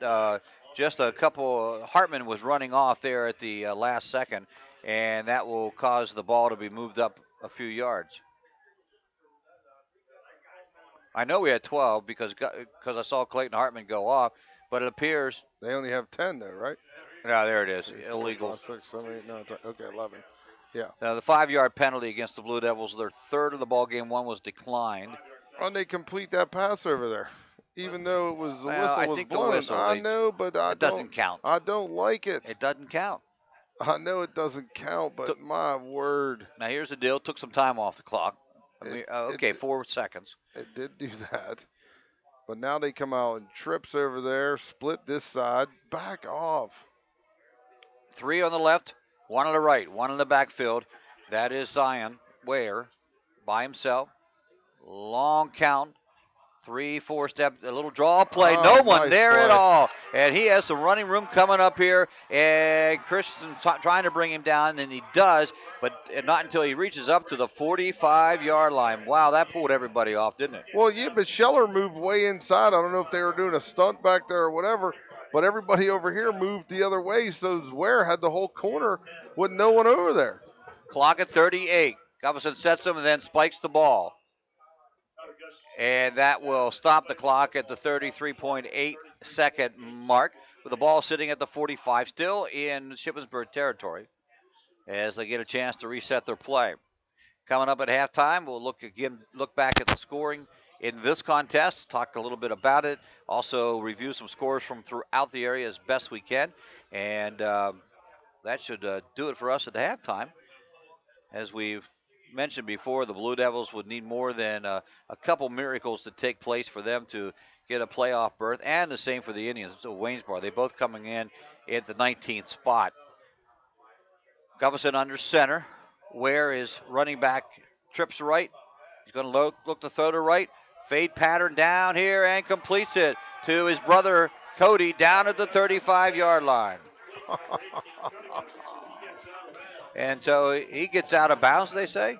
just a couple. Hartman was running off there at the last second. And that will cause the ball to be moved up a few yards. I know we had 12 because I saw Clayton Hartman go off. But it appears they only have 10 there, right? Yeah, there it is. Illegal. 5, 6, 7, 8, 9, 10. Okay, 11. Yeah. Now the 5-yard penalty against the Blue Devils, their third of the ball game. One was declined. And they complete that pass over there, even though it was the whistle was blown. I know, but it doesn't count. I don't like it. It doesn't count. I know it doesn't count, but my word. Now here's the deal. Took some time off the clock. 4 seconds. It did do that. But now they come out and trips over there, split this side, back off. 3 on the left, 1 on the right, 1 in the backfield. That is Zion Ware by himself. Long count. 3-4 step, a little draw play. No one nice there play. at all. And he has some running room coming up here. And Christian trying to bring him down, and he does, but not until he reaches up to the 45-yard line. Wow, that pulled everybody off, didn't it? Well, yeah, but Scheller moved way inside. I don't know if they were doing a stunt back there or whatever, but everybody over here moved the other way, so Ware had the whole corner with no one over there. Clock at 38. Gustafson sets him and then spikes the ball. And that will stop the clock at the 33.8 second mark, with the ball sitting at the 45, still in Shippensburg territory, as they get a chance to reset their play. Coming up at halftime, we'll look back at the scoring in this contest, talk a little bit about it, also review some scores from throughout the area as best we can, and that should do it for us at the halftime. As we've mentioned before, the Blue Devils would need more than a couple miracles to take place for them to get a playoff berth, and the same for the Indians. So Waynesboro, they both coming in at the 19th spot. Gustafson under center. Ware is running back, trips right. He's going to look to throw to right. Fade pattern down here and completes it to his brother Cody down at the 35-yard line. And so he gets out of bounds, they say.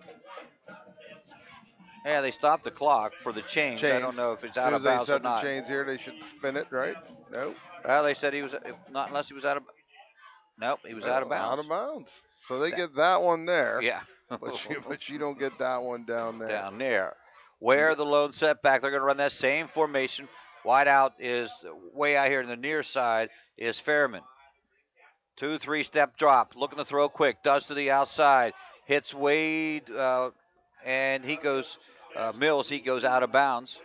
Yeah, they stopped the clock for the change. I don't know if it's out of bounds or not. As soon as they set the chains here, they should spin it, right? Nope. Well, they said he was, not unless he was out of. Nope, he was out of bounds. Out of bounds. So they get that one there. Yeah. but you don't get that one down there. Down there. Where the lone setback, they're going to run that same formation. Wide out is way out here in the near side is Fairman. 2-3 step drop, looking to throw quick, does to the outside, hits Wade, and he goes, Mills, he goes out of bounds.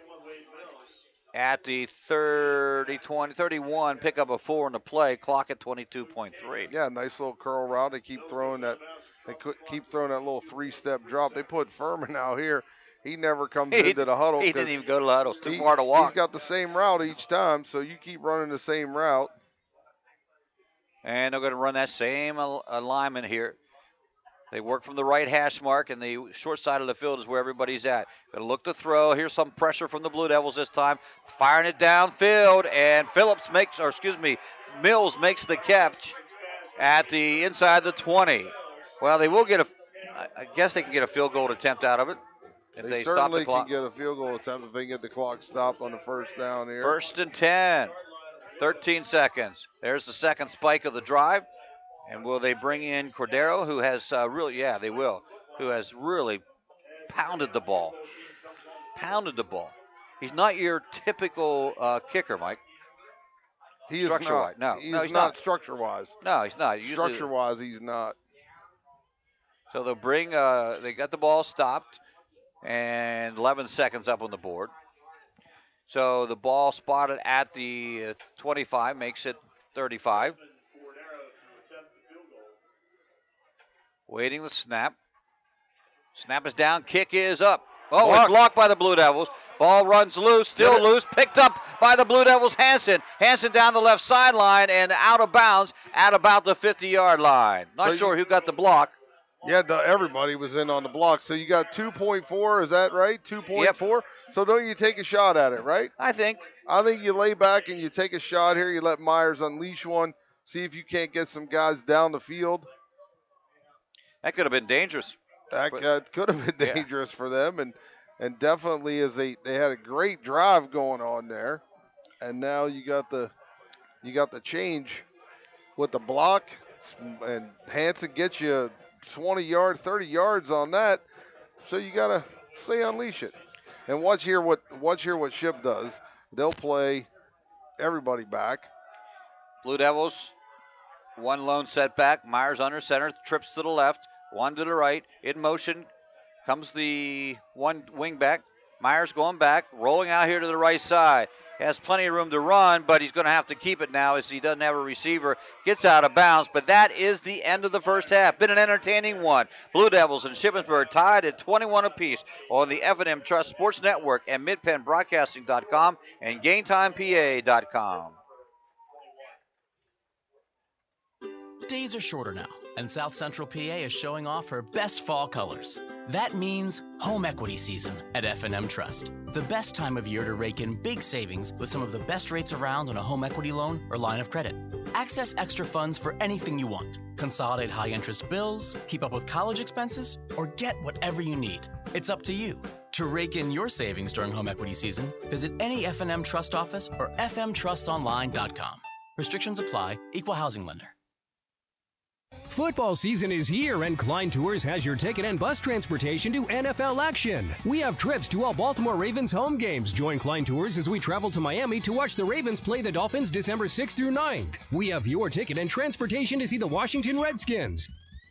At the 31, pick up a 4 in the play, clock at 22.3. Yeah, nice little curl route. They keep throwing that. They keep throwing that little 3-step drop. They put Furman out here. He never comes into the huddle. He didn't even go to the huddle. It's too far to walk. He's got the same route each time, so you keep running the same route. And they're going to run that same alignment here. They work from the right hash mark, and the short side of the field is where everybody's at. Going to look to throw. Here's some pressure from the Blue Devils this time. Firing it downfield, and Mills makes the catch at the inside the 20. Well, they will get I guess they can get a field goal attempt out of it. If they stop the clock. Certainly can get a field goal attempt if they can get the clock stopped on the first down here. 1st and 10. 13 seconds. There's the second spike of the drive. And will they bring in Cordero, who has they will, who has really pounded the ball. He's not your typical kicker, Mike. He is not. No, he's not structure-wise. No, he's not. Structure-wise, he's not. So they'll bring, they got the ball stopped, and 11 seconds up on the board. So the ball spotted at the 25 makes it 35. Waiting the snap. Snap is down, kick is up. Oh, it's blocked by the Blue Devils. Ball runs loose, still loose, picked up by the Blue Devils, Hansen. Hansen down the left sideline and out of bounds at about the 50-yard line. Not sure who got the block. Yeah, everybody was in on the block. So you got 2.4, is that right? 2.4? Yep. So don't you take a shot at it, right? I think you lay back and you take a shot here. You let Myers unleash one, see if you can't get some guys down the field. That could have been dangerous. That could have been dangerous for them, and definitely as they had a great drive going on there, and now you got the change with the block, and Hansen gets you 20 yards, 30 yards on that, so you gotta unleash it, and watch here what Ship does. They'll play everybody back. Blue Devils, one lone setback. Myers under center, trips to the left. One to the right. In motion comes the one wing back. Myers going back, rolling out here to the right side. Has plenty of room to run, but he's going to have to keep it now as he doesn't have a receiver. Gets out of bounds, but that is the end of the first half. Been an entertaining one. Blue Devils and Shippensburg tied at 21 apiece on the F&M Trust Sports Network and MidPennBroadcasting.com and GameTimePA.com. Days are shorter now, and South Central PA is showing off her best fall colors. That means home equity season at F&M Trust. The best time of year to rake in big savings with some of the best rates around on a home equity loan or line of credit. Access extra funds for anything you want. Consolidate high-interest bills, keep up with college expenses, or get whatever you need. It's up to you. To rake in your savings during home equity season, visit any F&M Trust office or fmtrustonline.com. Restrictions apply. Equal housing lender. Football season is here, and Klein Tours has your ticket and bus transportation to NFL action. We have trips to all Baltimore Ravens home games. Join Klein Tours as we travel to Miami to watch the Ravens play the Dolphins December 6th through 9th. We have your ticket and transportation to see the Washington Redskins.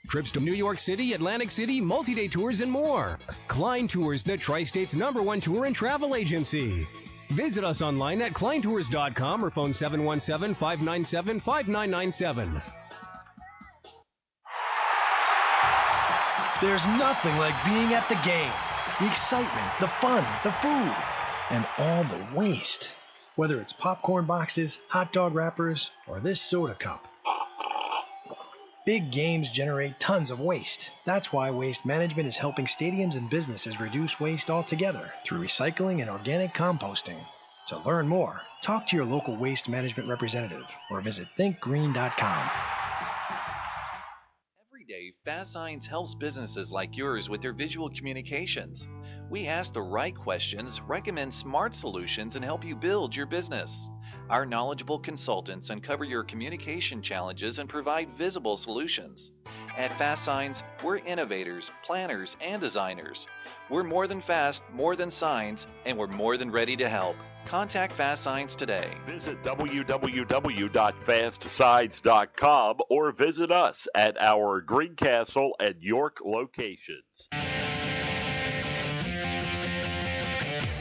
Trips to New York City, Atlantic City, multi-day tours, and more. Klein Tours, the Tri-State's #1 tour and travel agency. Visit us online at kleintours.com or phone 717-597-5997. There's nothing like being at the game. The excitement, the fun, the food, and all the waste. Whether it's popcorn boxes, hot dog wrappers, or this soda cup. Big games generate tons of waste. That's why Waste Management is helping stadiums and businesses reduce waste altogether through recycling and organic composting. To learn more, talk to your local Waste Management representative or visit thinkgreen.com. Every day, Fast Signs helps businesses like yours with their visual communications. We ask the right questions, recommend smart solutions, and help you build your business. Our knowledgeable consultants uncover your communication challenges and provide visible solutions. At Fast Signs, we're innovators, planners, and designers. We're more than fast, more than signs, and we're more than ready to help. Contact Fast Signs today. Visit www.fastsigns.com or visit us at our Greencastle and York locations.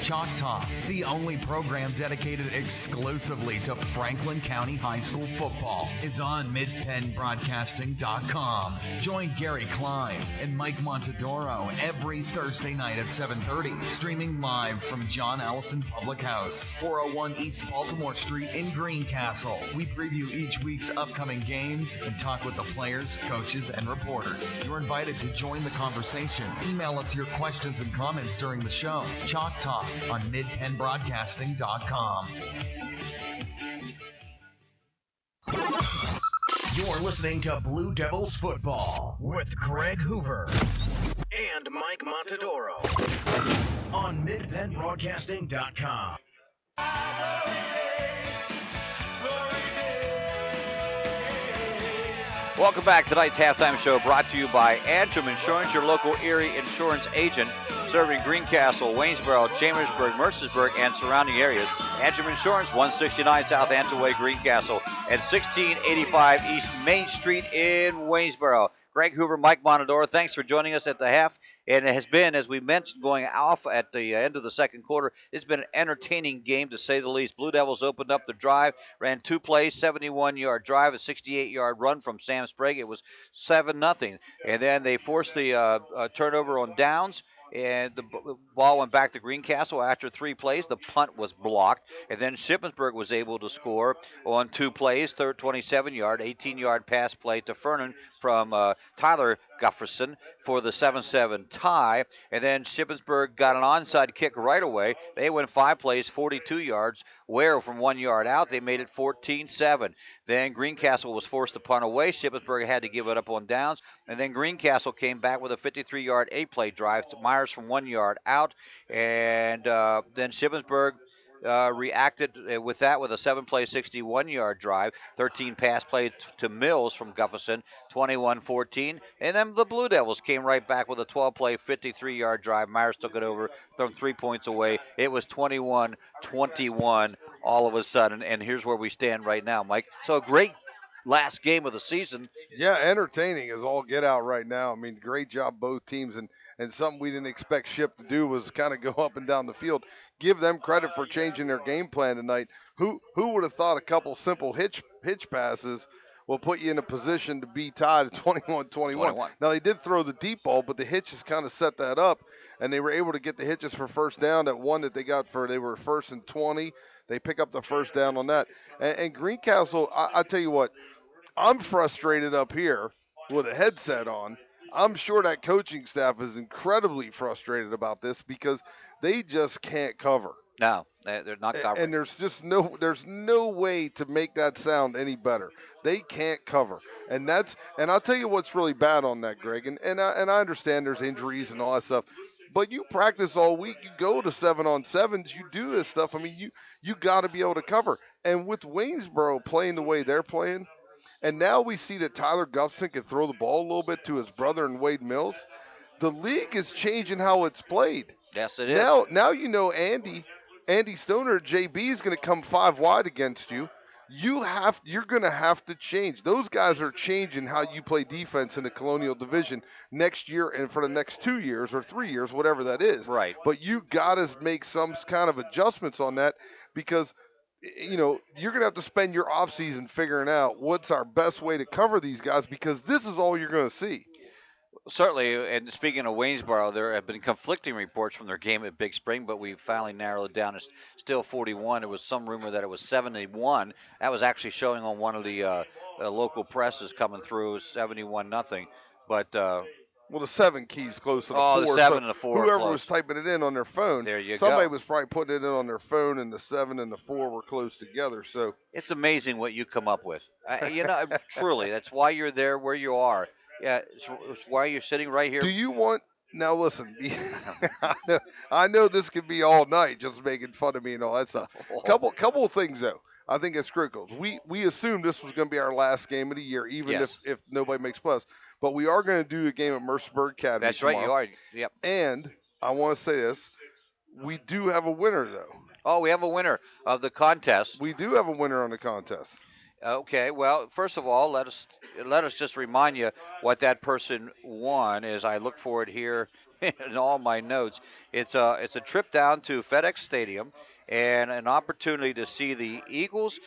Chalk Talk, the only program dedicated exclusively to Franklin County High School football, is on midpennbroadcasting.com. Join Gary Klein and Mike Montadoro every Thursday night at 7:30, streaming live from John Allison Public House, 401 East Baltimore Street in Greencastle. We preview each week's upcoming games and talk with the players, coaches, and reporters. You're invited to join the conversation. Email us your questions and comments during the show. Chalk Talk on midpennbroadcasting.com. You're listening to Blue Devils Football with Greg Hoover and Mike Montadoro on midpennbroadcasting.com. Welcome back. Tonight's halftime show brought to you by Antrim Insurance, your local Erie insurance agent, serving Greencastle, Waynesboro, Chambersburg, Mercersburg, and surrounding areas. Antrim Insurance, 169 South Ansel Way, Greencastle, and 1685 East Main Street in Waynesboro. Greg Hoover, Mike Montadoro, thanks for joining us at the half. And it has been, as we mentioned, going off at the end of the second quarter, it's been an entertaining game, to say the least. Blue Devils opened up the drive, ran two plays, 71-yard drive, a 68-yard run from Sam Sprague. It was 7-0. And then they forced the turnover on downs, and the ball went back to Greencastle after 3 plays. The punt was blocked, and then Shippensburg was able to score on 2 plays, 27-yard, 18-yard pass play to Fernan from Tyler Gufferson for the 7-7 tie, and then Shippensburg got an onside kick right away. They went 5 plays, 42 yards. Ware from 1 yard out, they made it 14-7. Then Greencastle was forced to punt away. Shippensburg had to give it up on downs, and then Greencastle came back with a 53-yard 8-play drive to Myers from 1 yard out, and then Shippensburg reacted with that with a 7-play, 61-yard drive, 13 pass plays to Mills from Gufferson, 21-14. And then the Blue Devils came right back with a 12-play, 53-yard drive. Myers took it over from 3 points away. It was 21-21 all of a sudden, and here's where we stand right now, Mike. So a great last game of the season. Yeah, entertaining is all get out right now. I mean, great job both teams, and something we didn't expect Ship to do was kind of go up and down the field. Give them credit for changing their game plan tonight. Who would have thought a couple simple hitch passes will put you in a position to be tied at 21-21. Now, they did throw the deep ball, but the hitches kind of set that up, and they were able to get the hitches for first down. That one that they got they were 1st and 20. They pick up the first down on that. And Greencastle, I tell you what, I'm frustrated up here with a headset on. I'm sure that coaching staff is incredibly frustrated about this because they just can't cover. No, they're not covering. And there's no way to make that sound any better. They can't cover. And I'll tell you what's really bad on that, Greg. And I understand there's injuries and all that stuff. But you practice all week, you go to 7-on-7s, you do this stuff. I mean, you got to be able to cover. And with Waynesboro playing the way they're playing, and now we see that Tyler Gupson can throw the ball a little bit to his brother and Wade Mills, the league is changing how it's played. Yes, it is. Now you know Andy Stoner, JB is going to come 5 wide against you. You're going to have to change. Those guys are changing how you play defense in the Colonial Division next year and for the next 2 years or 3 years, whatever that is. Right. But you got to make some kind of adjustments on that because you're going to have to spend your offseason figuring out what's our best way to cover these guys because this is all you're going to see. Certainly, and speaking of Waynesboro, there have been conflicting reports from their game at Big Spring, but we finally narrowed it down. It's still 41. There was some rumor that it was 71. That was actually showing on one of the local presses coming through, 71-0. But well, the 7 keys close to the 4. The 7 and the 4. Whoever close. was typing it in on their phone, there somebody was probably putting it in on their phone, and the 7 and the 4 were close together. So it's amazing what you come up with. Truly, that's why you're there where you are. Yeah, it's why you're sitting right here. Do you want? Now listen, I know this could be all night just making fun of me and all that stuff. Couple of things though. I think it's critical. We assumed this was going to be our last game of the year, even if nobody makes playoffs. But we are going to do a game at Mercersburg Academy. That's tomorrow. right, you are. Yep. And I want to say this: we do have a winner though. Oh, we have a winner of the contest. We do have a winner on the contest. Okay, well, first of all, let us just remind you what that person won. As I look for it here in all my notes, it's a trip down to FedEx Stadium and an opportunity to see the Eagles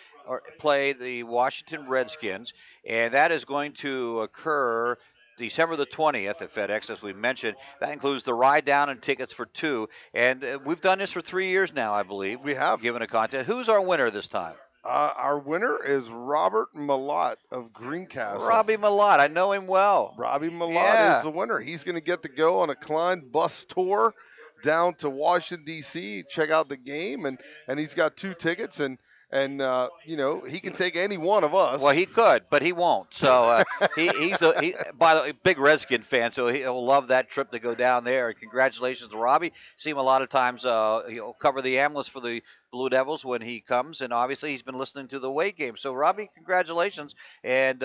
play the Washington Redskins, and that is going to occur December the 20th at FedEx, as we mentioned. That includes the ride down and tickets for 2, and we've done this for 3 years now, I believe. We have given a contest. Who's our winner this time? Our winner is Robert Malott of Greencastle. Robbie Malott, I know him well. Robbie Malott is the winner. He's going to get to go on a Klein bus tour down to Washington, D.C., check out the game, and he's got 2 tickets, and he can take any one of us. Well, he could, but he won't. So he's by the way, big Redskin fan, so he'll love that trip to go down there. Congratulations to Robbie. See him a lot of times. He'll cover the ambulance for the Blue Devils when he comes, and obviously he's been listening to the away game. So Robbie, congratulations. And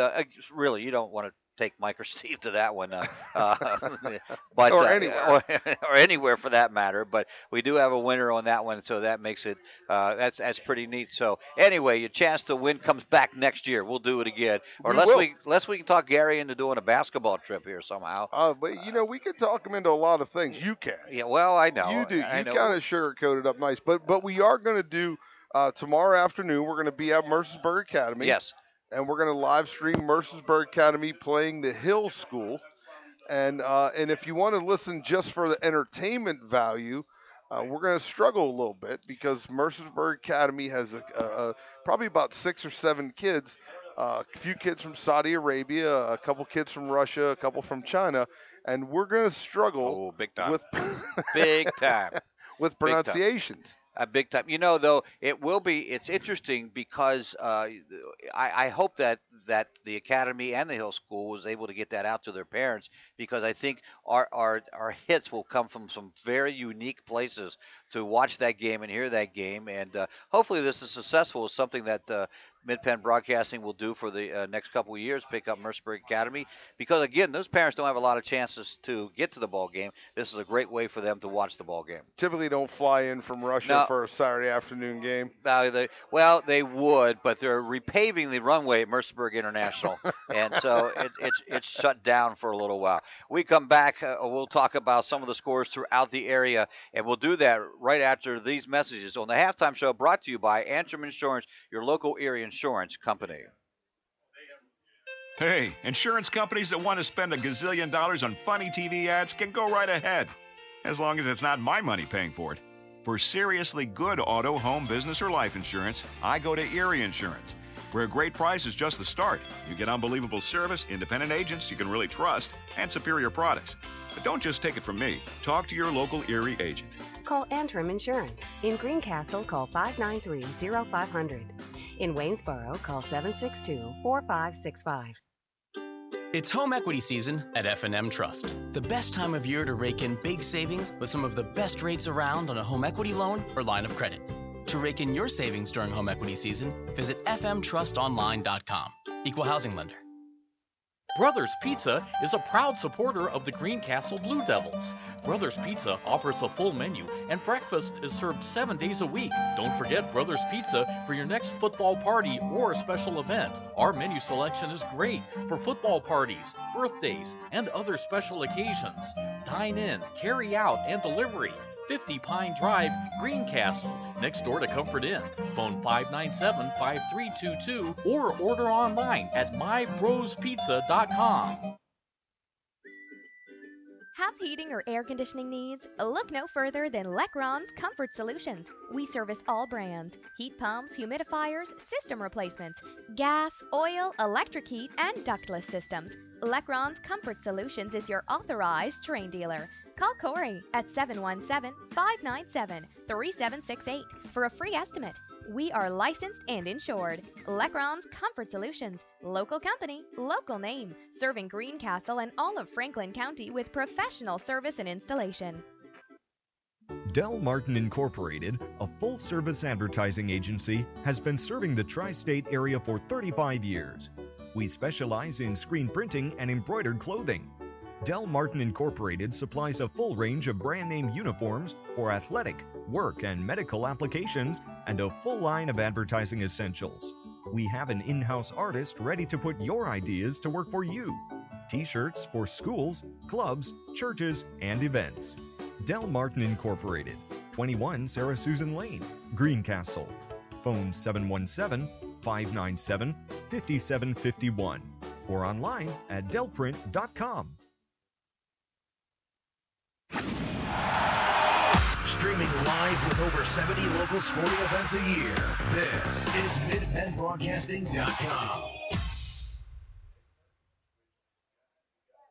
really, you don't want to take Mike or Steve to that one, but or anywhere, or anywhere for that matter. But we do have a winner on that one, so that makes it that's pretty neat. So anyway, your chance to win comes back next year. We'll do it again, or unless we can talk Gary into doing a basketball trip here somehow. But we can talk him into a lot of things. You can. Yeah, well, I know you do. You kind of sugarcoat it up nice, but we are going to do tomorrow afternoon. We're going to be at Mercersburg Academy. Yes. And we're going to live stream Mercersburg Academy playing the Hill School. And if you want to listen just for the entertainment value, we're going to struggle a little bit because Mercersburg Academy has probably about 6 or 7 kids, a few kids from Saudi Arabia, a couple kids from Russia, a couple from China, and we're going to struggle big time. with big time with pronunciations. Big time. Though, it's interesting because I hope that the Academy and the Hill School was able to get that out to their parents, because I think our hits will come from some very unique places to watch that game and hear that game. And hopefully this is successful. It's something that Mid-Penn Broadcasting will do for the next couple of years, pick up Mercersburg Academy, because, again, those parents don't have a lot of chances to get to the ball game. This is a great way for them to watch the ball game. Typically don't fly in from Russia for a Saturday afternoon game. They would, but they're repaving the runway at Mercersburg International, and so it's shut down for a little while. We come back, we'll talk about some of the scores throughout the area, and we'll do that right after these messages on the Halftime Show, brought to you by Antrim Insurance, your local area insurance company. Hey, insurance companies that want to spend $1 gazillion on funny TV ads can go right ahead, as long as it's not my money paying for it. For seriously good auto, home, business, or life insurance, I go to Erie Insurance. where a great price is just the start. You get unbelievable service, independent agents you can really trust, and superior products. But don't just take it from me. Talk to your local Erie agent. Call Antrim Insurance. In Greencastle, call 593-0500. In Waynesboro, call 762-4565. It's home equity season at F&M Trust. The best time of year to rake in big savings with some of the best rates around on a home equity loan or line of credit. To rake in your savings during home equity season, visit fmtrustonline.com. Equal housing lender. Brothers Pizza is a proud supporter of the Greencastle Blue Devils. Brothers Pizza offers a full menu, and breakfast is served 7 days a week. Don't forget Brothers Pizza for your next football party or special event. Our menu selection is great for football parties, birthdays, and other special occasions. Dine in, carry out, and delivery. 50 Pine Drive, Greencastle, next door to Comfort Inn. Phone 597-5322 or order online at mybrospizza.com. Have heating or air conditioning needs? Look no further than Lecron's Comfort Solutions. We service all brands: heat pumps, humidifiers, system replacements, gas, oil, electric heat, and ductless systems. Lecron's Comfort Solutions is your authorized Trane dealer. Call Corey at 717-597-3768 for a free estimate. We are licensed and insured. Lecron's Comfort Solutions. Local company, local name. Serving Greencastle and all of Franklin County with professional service and installation. Del Martin Incorporated, a full-service advertising agency, has been serving the tri-state area for 35 years. We specialize in screen printing and embroidered clothing. Del Martin Incorporated supplies a full range of brand-name uniforms for athletic, work, and medical applications, and a full line of advertising essentials. We have an in-house artist ready to put your ideas to work for you. T-shirts for schools, clubs, churches, and events. Del Martin Incorporated, 21 Sarah Susan Lane, Greencastle. Phone 717-597-5751 or online at delprint.com. Streaming live with over 70 local sporting events a year, this is MidPennBroadcasting.com.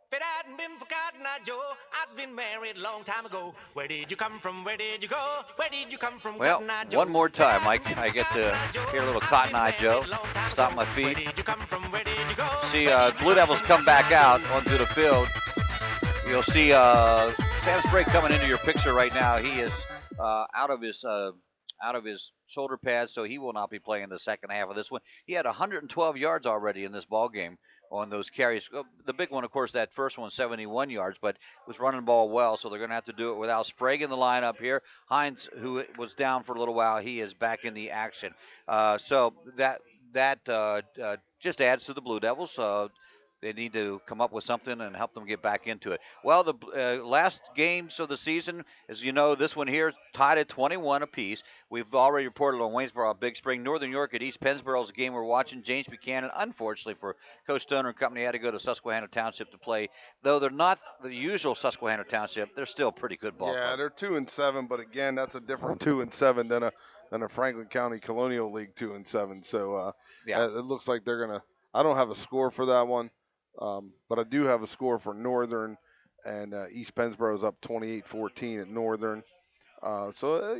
If it hadn't been for Cotton Eye Joe, I'd been married a long time ago. Where did you come from? Where did you go? Where did you come from? Well, Cotton Eye Joe? one more time, Mike. I get to hear a little Cotton Eye Joe. Stop my feet. See Blue Devils come back out onto the field. You'll see Sam Sprague coming into your picture right now. He is out of his shoulder pads, so he will not be playing the second half of this one. He had 112 yards already in this ball game on those carries. The big one, of course, that first one, 71 yards, but was running the ball well, so they're going to have to do it without Sprague in the lineup here. Hines, who was down for a little while, he is back in the action. So that just adds to the Blue Devils. They need to come up with something and help them get back into it. Well, the last games of the season, as you know, this one here tied at 21 apiece. We've already reported on Waynesboro, Big Spring, Northern York at East Pennsboro's a game we're watching. James Buchanan, unfortunately for Coach Stoner and company, had to go to Susquehanna Township to play. Though they're not the usual Susquehanna Township, they're still a pretty good ball club. Yeah, they're 2-7, but again, that's a different 2-7 than a Franklin County Colonial League 2-7. So yeah, it looks like they're gonna. I don't have a score for that one. But I do have a score for Northern, and East Pennsboro's up 28-14 at Northern. So,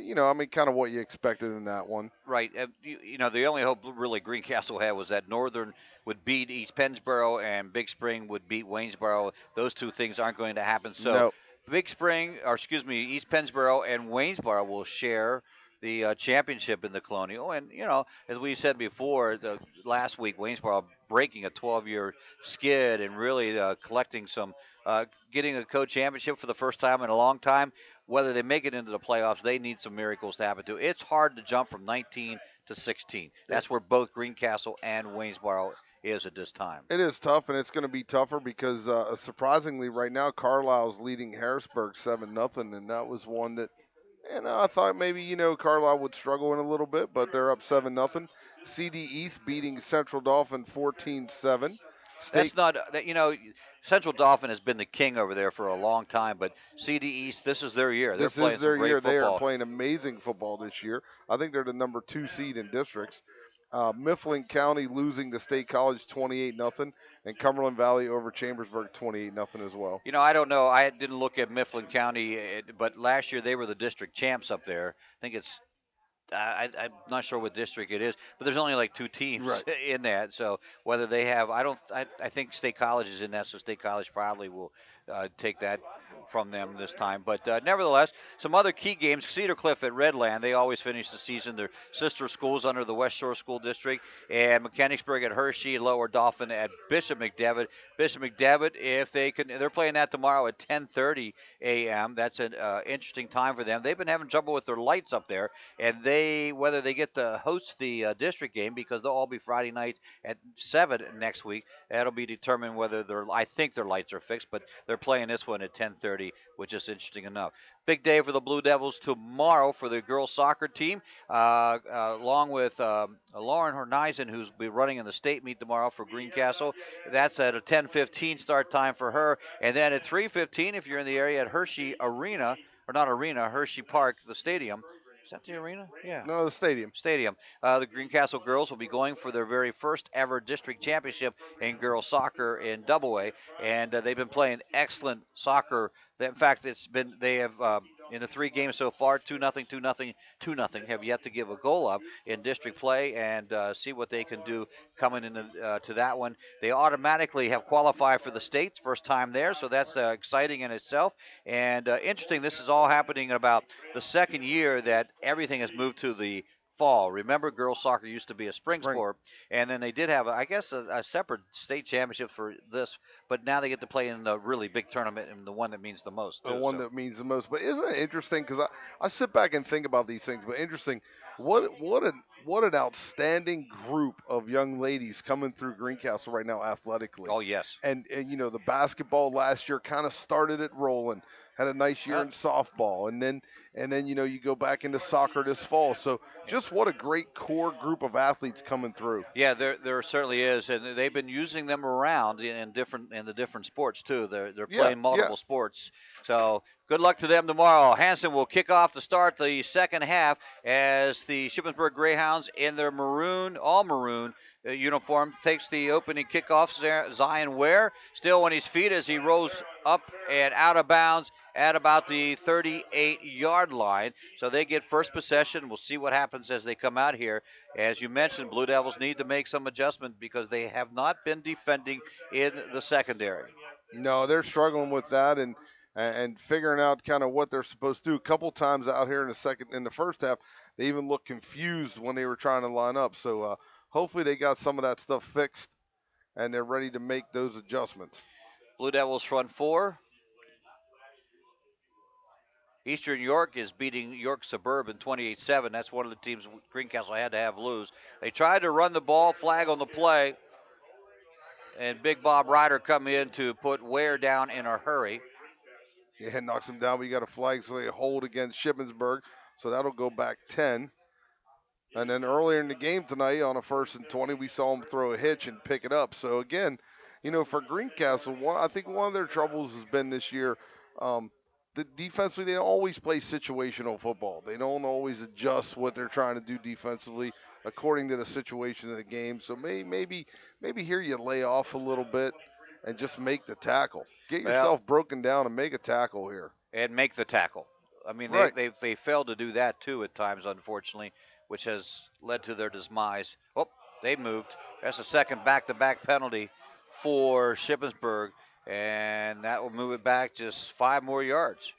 kind of what you expected in that one. Right. The only hope really Greencastle had was that Northern would beat East Pennsboro and Big Spring would beat Waynesboro. Those two things aren't going to happen. So East Pennsboro and Waynesboro will share the championship in the Colonial. And, as we said before, last week, Waynesboro breaking a 12-year skid and really collecting some, getting a co-championship for the first time in a long time. Whether they make it into the playoffs, they need some miracles to happen too. It's hard to jump from 19 to 16. That's where both Greencastle and Waynesboro is at this time. It is tough, and it's going to be tougher because, surprisingly, right now, Carlisle's leading Harrisburg 7-0, and that was one that, I thought maybe, Carlisle would struggle in a little bit, but they're up 7-0. CD East beating Central Dauphin 14-7. That's not, Central Dauphin has been the king over there for a long time, but CD East, this is their year. This is their year. They are playing amazing football this year. I think they're the number 2 seed in districts. Mifflin County losing to State College 28-0, and Cumberland Valley over Chambersburg 28-0 as well. I don't know. I didn't look at Mifflin County, but last year they were the district champs up there. I think it's I'm not sure what district it is, but there's only like 2 teams in that. So whether they have, I think State College is in that, so State College probably will take that from them this time. But nevertheless, some other key games. Cedar Cliff at Redland, they always finish the season. Their sister schools under the West Shore School District, and Mechanicsburg at Hershey, and Lower Dauphin at Bishop McDevitt. Bishop McDevitt, if they can, they're playing that tomorrow at 10:30 a.m. That's an interesting time for them. They've been having trouble with their lights up there, and whether they get to host the district game, because they'll all be Friday night at 7 next week. That'll be determined whether I think their lights are fixed, but they're playing this one at 10:30, which is interesting enough. Big day for the Blue Devils tomorrow for the girls soccer team, along with Lauren Hornizen, who's be running in the state meet tomorrow for Greencastle. That's at a 10:15 start time for her, and then at 3:15, if you're in the area, at Hershey Arena, or not Arena, Hershey Park, the stadium. Is that the arena? Yeah. No, the stadium. The Greencastle girls will be going for their very first ever district championship in girls soccer in Double A, and they've been playing excellent soccer. In fact, they have in the 3 games so far, 2-0, 2-0, 2-0, have yet to give a goal up in district play, and see what they can do coming into to that one. They automatically have qualified for the states, first time there, so that's exciting in itself. And interesting, this is all happening in about the second year that everything has moved to the fall. Remember, girls soccer used to be a spring sport, and then they did have, a separate state championship for this, but now they get to play in the really big tournament and the one that means the most. The one that means the most. But isn't it interesting? Because I sit back and think about these things, but interesting, what an outstanding group of young ladies coming through Greencastle right now athletically. Oh, yes. And the basketball last year kind of started it rolling. Had a nice year in softball, and then you go back into soccer this fall. So just what a great core group of athletes coming through. Yeah, there certainly is, and they've been using them around in the different sports too. They're playing multiple sports. So good luck to them tomorrow. Hanson will kick off to start the second half as the Shippensburg Greyhounds in their all maroon uniform takes the opening kickoff. Zion Ware still on his feet as he rolls up and out of bounds at about the 38-yard line. So they get first possession. We'll see what happens as they come out here. As you mentioned, Blue Devils need to make some adjustment because they have not been defending in the secondary. No, they're struggling with that and figuring out kind of what they're supposed to do. A couple times out here in the first half, they even looked confused when they were trying to line up. So hopefully they got some of that stuff fixed and they're ready to make those adjustments. Blue Devils front 4. Eastern York is beating York Suburban 28-7. That's one of the teams Greencastle had to have lose. They tried to run the ball, flag on the play, and Big Bob Ryder come in to put Ware down in a hurry. Yeah, knocks him down. We got a flag, so they hold against Shippensburg, so that'll go back 10. And then earlier in the game tonight, on a 1st and 20, we saw him throw a hitch and pick it up. So again, for Greencastle, I think one of their troubles has been this year. Defensively, they don't always play situational football. They don't always adjust what they're trying to do defensively according to the situation of the game. So maybe here you lay off a little bit and just make the tackle. Get yourself broken down and make a tackle here. And make the tackle. I mean, they failed to do that too at times, unfortunately, which has led to their demise. Oh, they moved. That's a second back-to-back penalty for Shippensburg. And that will move it back just 5 more yards.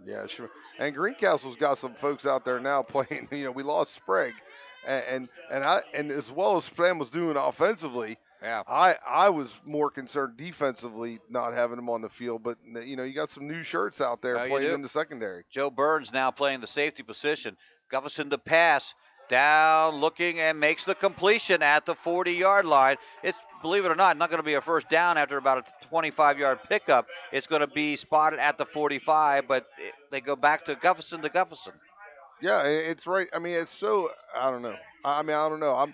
Yeah, sure. And Greencastle's got some folks out there now playing. We lost Sprague, and as well as Sam was doing offensively, I was more concerned defensively not having him on the field. But you got some new shirts out there playing in the secondary. Joe Burns now playing the safety position. Gufferson to pass. Down, looking, and makes the completion at the 40-yard line. It's, believe it or not going to be a first down after about a 25-yard pickup. It's going to be spotted at the 45, but they go back to Gufferson. Yeah, it's right. I mean, it's so, I don't know. I don't know.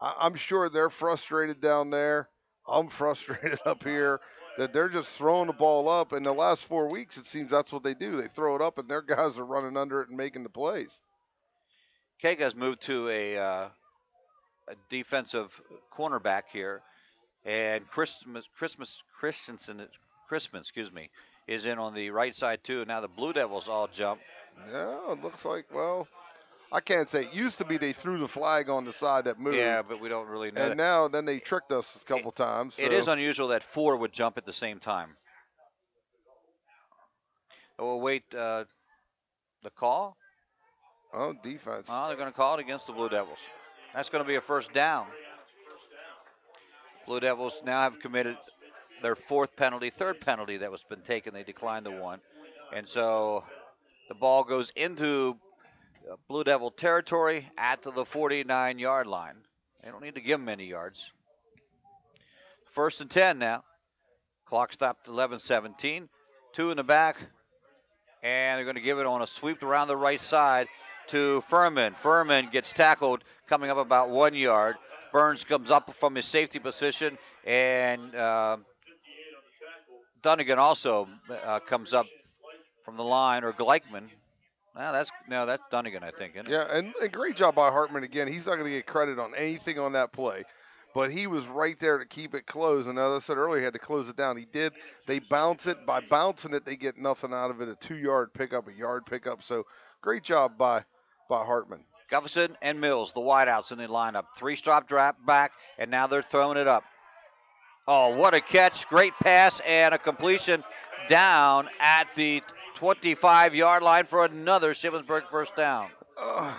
I'm sure they're frustrated down there. I'm frustrated up here that they're just throwing the ball up. In the last 4 weeks, it seems that's what they do. They throw it up, and their guys are running under it and making the plays. Kega's moved to a defensive cornerback here, and Christensen, excuse me, is in on the right side too. Now the Blue Devils all jump. Yeah, it looks like, well, I can't say. It used to be they threw the flag on the side that moved. Yeah, but we don't really know. And now, then they tricked us a couple times. So. It is unusual that 4 would jump at the same time. We'll wait the call. Oh, defense. Oh, they're going to call it against the Blue Devils. That's going to be a first down. Blue Devils now have committed their third penalty that was been taken. They declined the one. And so the ball goes into Blue Devil territory at the 49-yard line. They don't need to give them any yards. 1st and 10 now. Clock stopped 11:17. 2 in the back. And they're going to give it on a sweep around the right side to Furman. Furman gets tackled coming up about 1 yard. Burns comes up from his safety position, and Dunnigan also comes up from the line, or Gleichman. That's Dunnigan, I think, isn't it? Yeah, and great job by Hartman again. He's not going to get credit on anything on that play, but he was right there to keep it closed. And as I said earlier, he had to close it down. He did. They bounce it. By bouncing it, they get nothing out of it. A 2-yard pickup, a yard pickup. So great job by Hartman. Gufferson and Mills, the wideouts in the lineup. 3-stop drop back, and now they're throwing it up. Oh, what a catch. Great pass and a completion down at the 25-yard line for another Shippensburg first down. I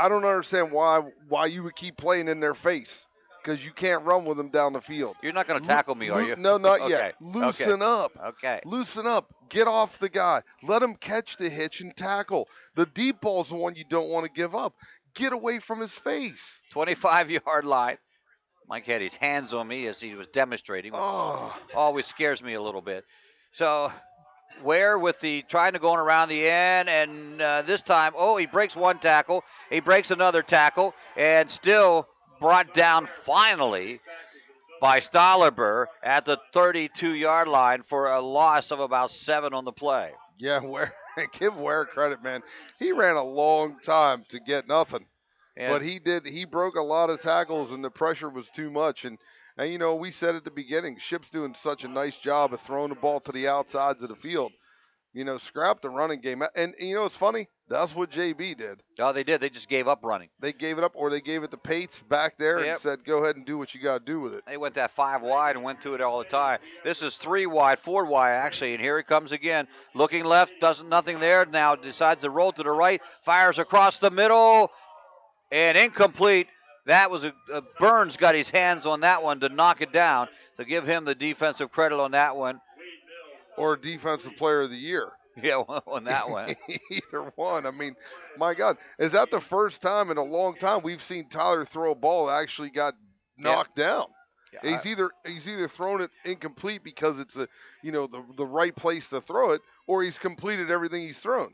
don't understand why you would keep playing in their face, because you can't run with them down the field. You're not going to tackle me, are you? No, not okay. yet. Loosen up. Okay. Loosen up. Get off the guy. Let him catch the hitch and tackle. The deep ball's the one you don't want to give up. Get away from his face. 25-yard line. Mike had his hands on me as he was demonstrating, which always scares me a little bit. So Ware with the trying to go around the end, and this time, he breaks one tackle. He breaks another tackle, and still brought down finally by Stolliber at the 32-yard line for a loss of about 7 on the play. Yeah, give Ware credit, man. He ran a long time to get nothing. And but he broke a lot of tackles, and the pressure was too much. And we said at the beginning, Ship's doing such a nice job of throwing the ball to the outsides of the field. Scrap the running game. And it's funny, that's what JB did. Oh, they did. They just gave up running. They gave it up, or they gave it to Pates back there and said, go ahead and do what you got to do with it. They went that 5 wide and went to it all the time. This is 3 wide, 4 wide actually, and here he comes again. Looking left, nothing there. Now decides to roll to the right, fires across the middle, and incomplete. That was Burns got his hands on that one to knock it down, to give him the defensive credit on that one. Or Defensive Player of the Year. Yeah, on that one. Either one. I mean, my God. Is that the first time in a long time we've seen Tyler throw a ball that actually got knocked down? Yeah, he's either thrown it incomplete because it's the right place to throw it, or he's completed everything he's thrown.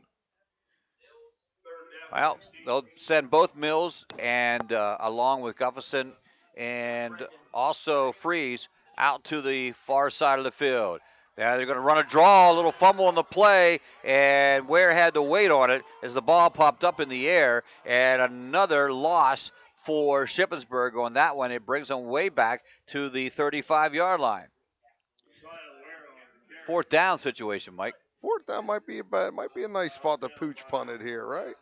Well, they'll send both Mills and along with Gufferson and also Freeze out to the far side of the field. Now they're going to run a draw, a little fumble on the play, and Ware had to wait on it as the ball popped up in the air, and another loss for Shippensburg on that one. It brings them way back to the 35-yard line. 4th down situation, Mike. 4th down might be a nice spot to pooch punt it here, right?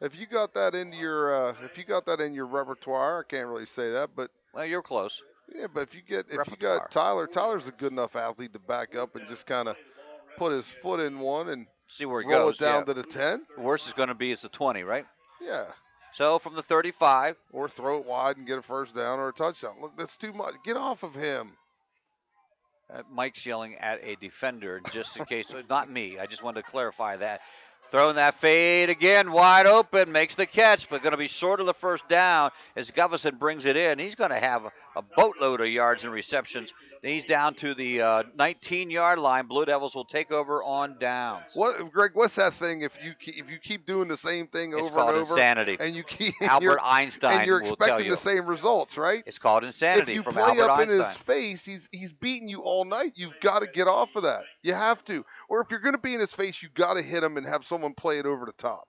If you got that in your repertoire, I can't really say that, but you're close. Yeah, but if you got Tyler's a good enough athlete to back up and just kind of put his foot in one and see where he roll goes. It down to the 10. The worst is going to be is the 20, right? Yeah. So from the 35, or throw it wide and get a first down or a touchdown. Look, that's too much. Get off of him. Mike's yelling at a defender just in case. Not me. I just wanted to clarify that. Throwing that fade again, wide open, makes the catch, but going to be short of the first down as Gufferson brings it in. He's going to have a boatload of yards and receptions. He's down to the 19-yard line. Blue Devils will take over on downs. Greg, what's that thing if you keep doing the same thing over and over? It's called insanity. And you keep Albert Einstein and you're will expecting tell you the same results, right? It's called insanity from Albert Einstein. If you play up in his face, he's beating you all night. You've got to get off of that. You have to. Or if you're going to be in his face, you've got to hit him and have someone play it over the top.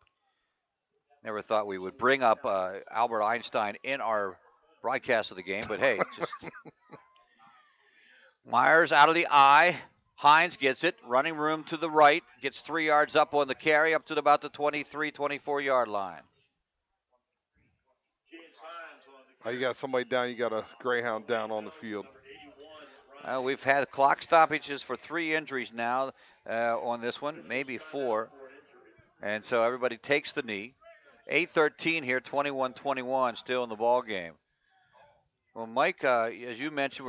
Never thought we would bring up Albert Einstein in our broadcast of the game, but hey, just Myers out of the eye. Hines gets it, running room to the right, gets 3 yards up on the carry, up to about the 23, 24-yard line. You got somebody down, you got a Greyhound down on the field. We've had clock stoppages for 3 injuries now on this one, maybe 4. And so everybody takes the knee. 8:13 here, 21-21, still in the ball game. Well, Mike, as you mentioned,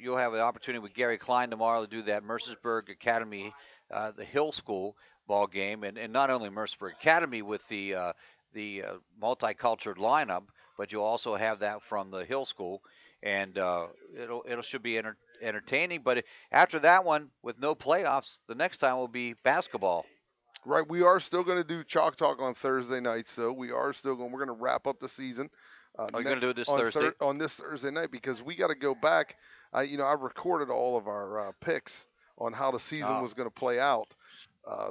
you'll have an opportunity with Gary Klein tomorrow to do that Mercersburg Academy, the Hill School ball game, and not only Mercersburg Academy with the multicultural lineup, but you'll also have that from the Hill School, and it should be entertaining. But after that one, with no playoffs, the next time will be basketball. Right, we are still going to do Chalk Talk on Thursday night, so we are still going. We're going to wrap up the season. Are you going to do it this Thursday? On this Thursday night, because we got to go back. I recorded all of our picks on how the season was going to play out.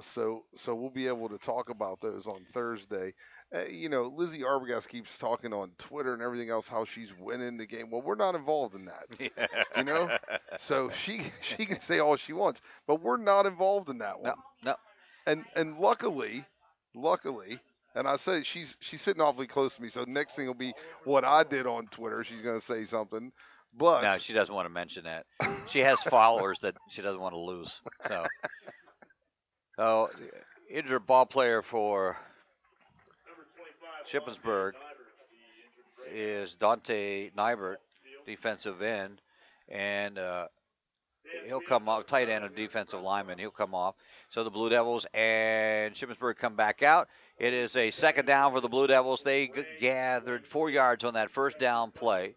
So we'll be able to talk about those on Thursday. Lizzie Arbogast keeps talking on Twitter and everything else how she's winning the game. Well, we're not involved in that. So she can say all she wants, but we're not involved in that one. No. And luckily, and I say she's sitting awfully close to me. So next thing will be what I did on Twitter. She's going to say something, but no, she doesn't want to mention that. She has followers that she doesn't want to lose. So, injured ball player for Shippensburg is Dante Nybert, defensive end, and he'll come off, tight end and defensive lineman. He'll come off. So the Blue Devils and Shippensburg come back out. It is a second down for the Blue Devils. They gathered 4 yards on that first down play.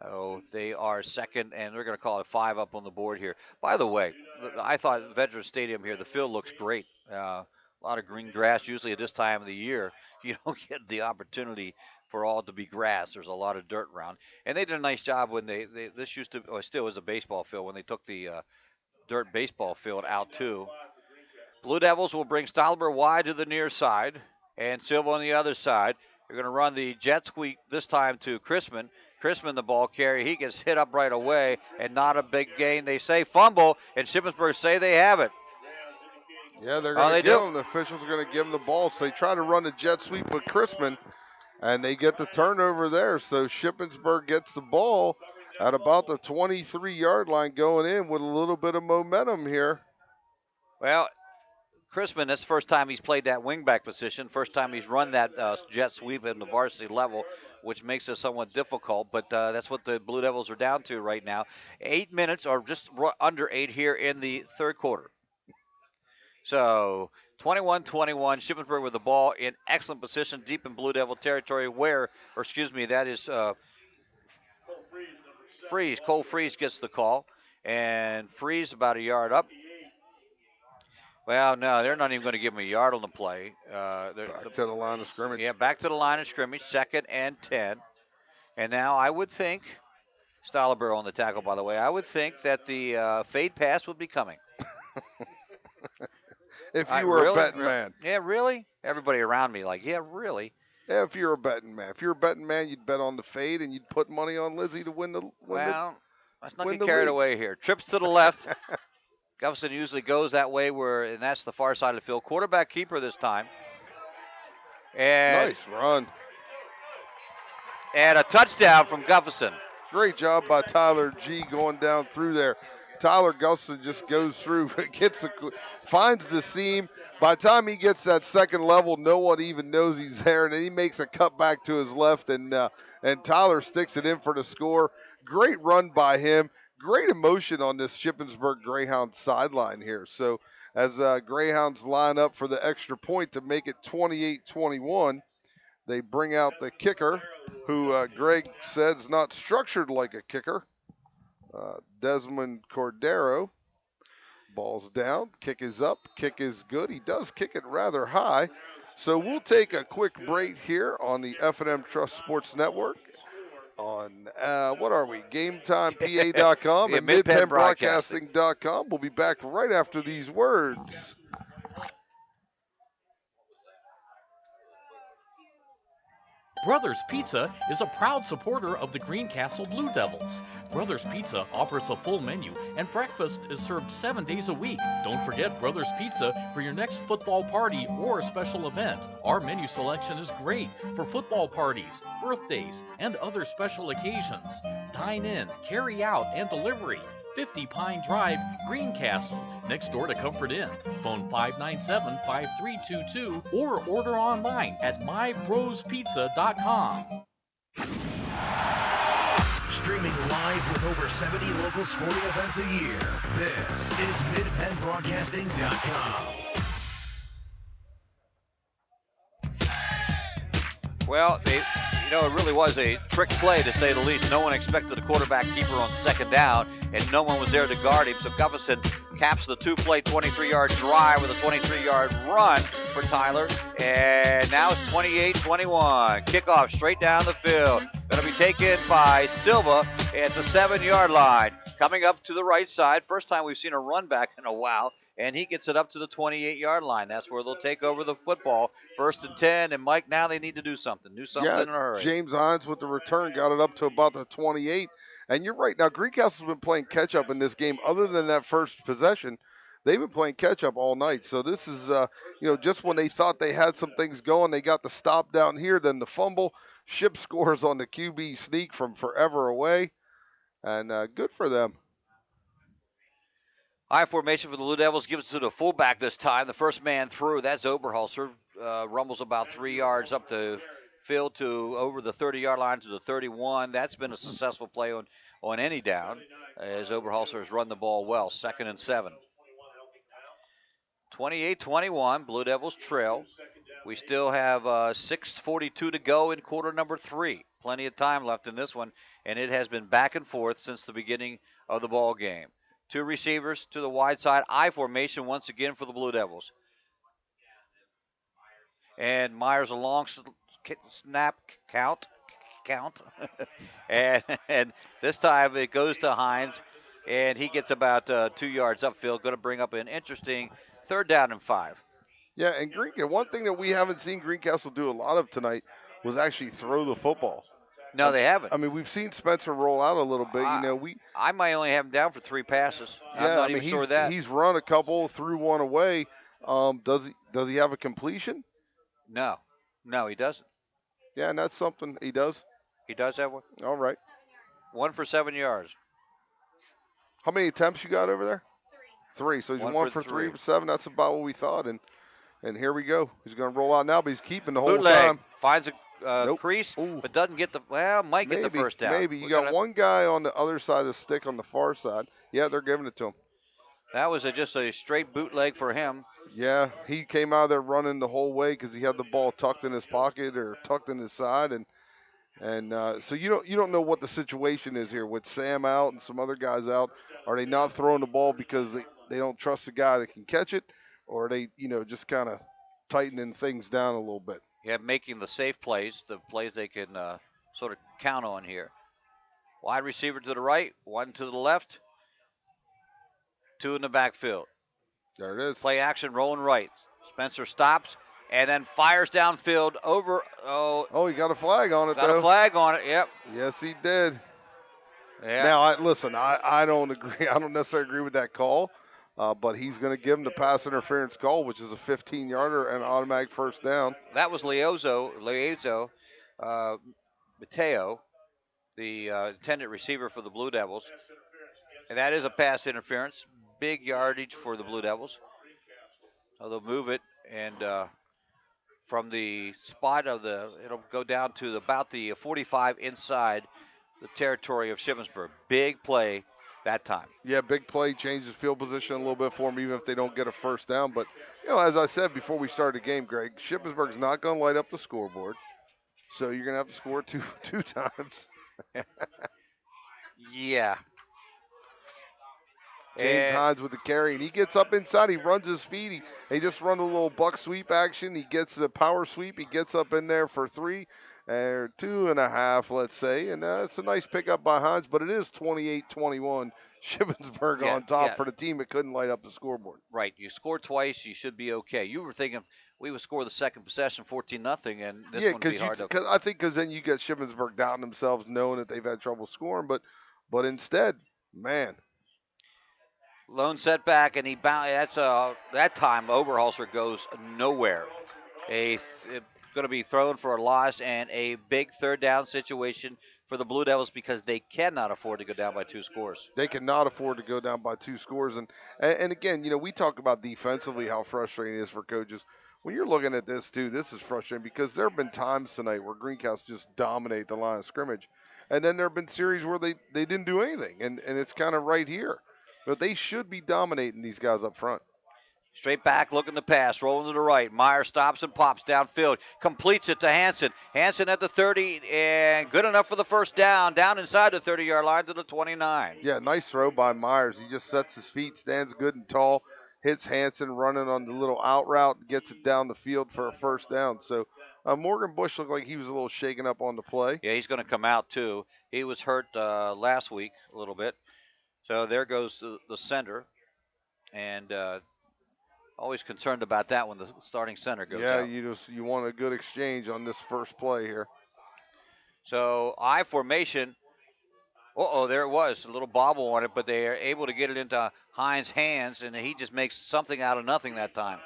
Oh, they are second, and they're going to call it 5 up on the board here. By the way, I thought Veterans Stadium here, the field looks great. A lot of green grass. Usually at this time of the year, you don't get the opportunity for all to be grass. There's a lot of dirt around. And they did a nice job when this used to, or still is a baseball field, when they took the dirt baseball field out too. Blue Devils will bring Stolber wide to the near side and Silva on the other side. They're going to run the jet sweep this time to Chrisman. Chrisman, the ball carrier, he gets hit up right away and not a big gain. They say fumble, and Shippensburg say they have it. Yeah, they're going to give him. The officials are going to give him the ball. So they try to run a jet sweep with Chrisman, and they get the turnover there. So Shippensburg gets the ball at about the 23-yard line going in with a little bit of momentum here. Well, Chrisman, that's the first time he's played that wingback position, first time he's run that jet sweep at the varsity level, which makes it somewhat difficult, but that's what the Blue Devils are down to right now. 8 minutes, or just under 8 here in the third quarter. So 21-21, Shippensburg with the ball in excellent position, deep in Blue Devil territory that is Freeze. Cole Freeze gets the call, and Freeze about a yard up. Well, no, they're not even going to give him a yard on the play. Back to the line of scrimmage. Yeah, back to the line of scrimmage, 2nd and 10. And now I would think, Stolber on the tackle, by the way, I would think that the fade pass would be coming. If you were a betting man. Yeah, really? Everybody around me like, yeah, really? Yeah, if you're a betting man. If you're a betting man, you'd bet on the fade and you'd put money on Lizzie to win the let's not get carried away here. Trips to the left. Gufferson usually goes that way, and that's the far side of the field. Quarterback keeper this time. And nice run. And a touchdown from Gufferson. Great job by Tyler G going down through there. Tyler Gufferson just goes through, finds the seam. By the time he gets that second level, no one even knows he's there, and then he makes a cut back to his left, and Tyler sticks it in for the score. Great run by him. Great emotion on this Shippensburg Greyhounds sideline here. So as Greyhounds line up for the extra point to make it 28-21, they bring out the kicker, who Greg said is not structured like a kicker. Desmond Cordero. Ball's down, kick is up, kick is good. He does kick it rather high. So we'll take a quick break here on the F&M Trust Sports Network on, GameTimePA.com and MidPennBroadcasting.com. We'll be back right after these words. Brothers Pizza is a proud supporter of the Greencastle Blue Devils. Brothers Pizza offers a full menu, and breakfast is served 7 days a week. Don't forget Brothers Pizza for your next football party or special event. Our menu selection is great for football parties, birthdays, and other special occasions. Dine in, carry out, and delivery. 50 Pine Drive, Greencastle, next door to Comfort Inn. Phone 597-5322 or order online at mybrospizza.com. Streaming live with over 70 local sporting events a year, this is MidPennBroadcasting.com. Well, it really was a trick play, to say the least. No one expected the quarterback keeper on second down, and no one was there to guard him. So Gufferson caps the two-play 23-yard drive with a 23-yard run for Tyler. And now it's 28-21. Kickoff straight down the field. Going to be taken by Silva at the 7-yard line. Coming up to the right side. First time we've seen a run back in a while. And he gets it up to the 28-yard line. That's where they'll take over the football. 1st and 10. And, Mike, now they need to do something. Do something in a hurry. James Hines with the return got it up to about the 28. And you're right. Now, Greencastle's been playing catch-up in this game. Other than that first possession, they've been playing catch-up all night. So this is, just when they thought they had some things going, they got the stop down here, then the fumble. Ship scores on the QB sneak from forever away. And good for them. High formation for the Blue Devils, gives it to the fullback this time. The first man through, that's Oberholzer. Rumbles about 3 yards up the field to over the 30-yard line to the 31. That's been a successful play on any down, as Oberholzer has run the ball well. 2nd and 7. 28-21, Blue Devils trail. We still have 6:42 to go in quarter number 3. Plenty of time left in this one, and it has been back and forth since the beginning of the ball game. 2 receivers to the wide side. I formation once again for the Blue Devils. And Myers a long snap count. and this time it goes to Hines, and he gets about 2 yards upfield. Going to bring up an interesting 3rd down and 5. Yeah, and one thing that we haven't seen Greencastle do a lot of tonight was actually throw the football. No, they haven't. I mean, we've seen Spencer roll out a little bit. I might only have him down for 3 passes. I'm not even sure of that. He's run a couple, threw one away. Does he have a completion? No, he doesn't. Yeah, and that's something he does. He does have one. All right. 1 for 7 yards. How many attempts you got over there? 3. So he's 1 for 3 for 7. That's about what we thought. And here we go. He's going to roll out now, but he's keeping the whole time. Finds a crease, but doesn't get get the first down. Maybe. You got one guy on the other side of the stick on the far side. Yeah, they're giving it to him. That was just a straight bootleg for him. Yeah, he came out of there running the whole way because he had the ball tucked in his pocket or tucked in his side, and so you don't know what the situation is here with Sam out and some other guys out. Are they not throwing the ball because they don't trust the guy that can catch it, or are they just kind of tightening things down a little bit? Yeah, making the safe plays, the plays they can sort of count on here. Wide receiver to the right, 1 to the left, 2 in the backfield. There it is. Play action, rolling right. Spencer stops and then fires downfield over. Oh, he got a flag on it, Got a flag on it, yep. Yes, he did. Yeah. Now, I don't agree. I don't necessarily agree with that call. But he's going to give him the pass interference call, which is a 15-yarder and automatic first down. That was Mateo, the intended receiver for the Blue Devils. And that is a pass interference. Big yardage for the Blue Devils. So they'll move it, and from the spot it'll go down to about the 45 inside the territory of Shippensburg. Big play that time. Yeah, big play, changes field position a little bit for them, even if they don't get a first down. But, as I said before we started the game, Greg, Shippensburg's not going to light up the scoreboard. So you're going to have to score two times. Yeah. James Hines with the carry, and he gets up inside. He runs his feet. He just run a little buck sweep action. He gets the power sweep. He gets up in there for 3 or 2.5, let's say. And it's a nice pickup by Hines, but it is 28-21 Shippensburg on top for the team that couldn't light up the scoreboard. Right. You score twice, you should be okay. You were thinking we would score the second possession 14-0, and this one would be hard to. I think because then you get Shippensburg doubting themselves, knowing that they've had trouble scoring, but instead, man. Lone setback, and he bound. That time Oberholzer goes nowhere. Going to be thrown for a loss and a big third down situation for the Blue Devils because they cannot afford to go down by 2 scores. They cannot afford to go down by 2 scores. And again, we talk about defensively how frustrating it is for coaches. When you're looking at this, too, this is frustrating because there have been times tonight where Greencastle just dominate the line of scrimmage. And then there have been series where they didn't do anything, and it's kind of right here. But they should be dominating these guys up front. Straight back, looking to pass, rolling to the right. Meyer stops and pops downfield, completes it to Hansen. Hansen at the 30, and good enough for the first down inside the 30-yard line to the 29. Yeah, nice throw by Myers. He just sets his feet, stands good and tall, hits Hansen running on the little out route, gets it down the field for a first down. So Morgan Bush looked like he was a little shaken up on the play. Yeah, he's going to come out too. He was hurt last week a little bit. So there goes the center, and always concerned about that when the starting center goes out. Yeah, you want a good exchange on this first play here. So I formation. There it was. A little bobble on it, but they are able to get it into Hines' hands, and he just makes something out of nothing that time.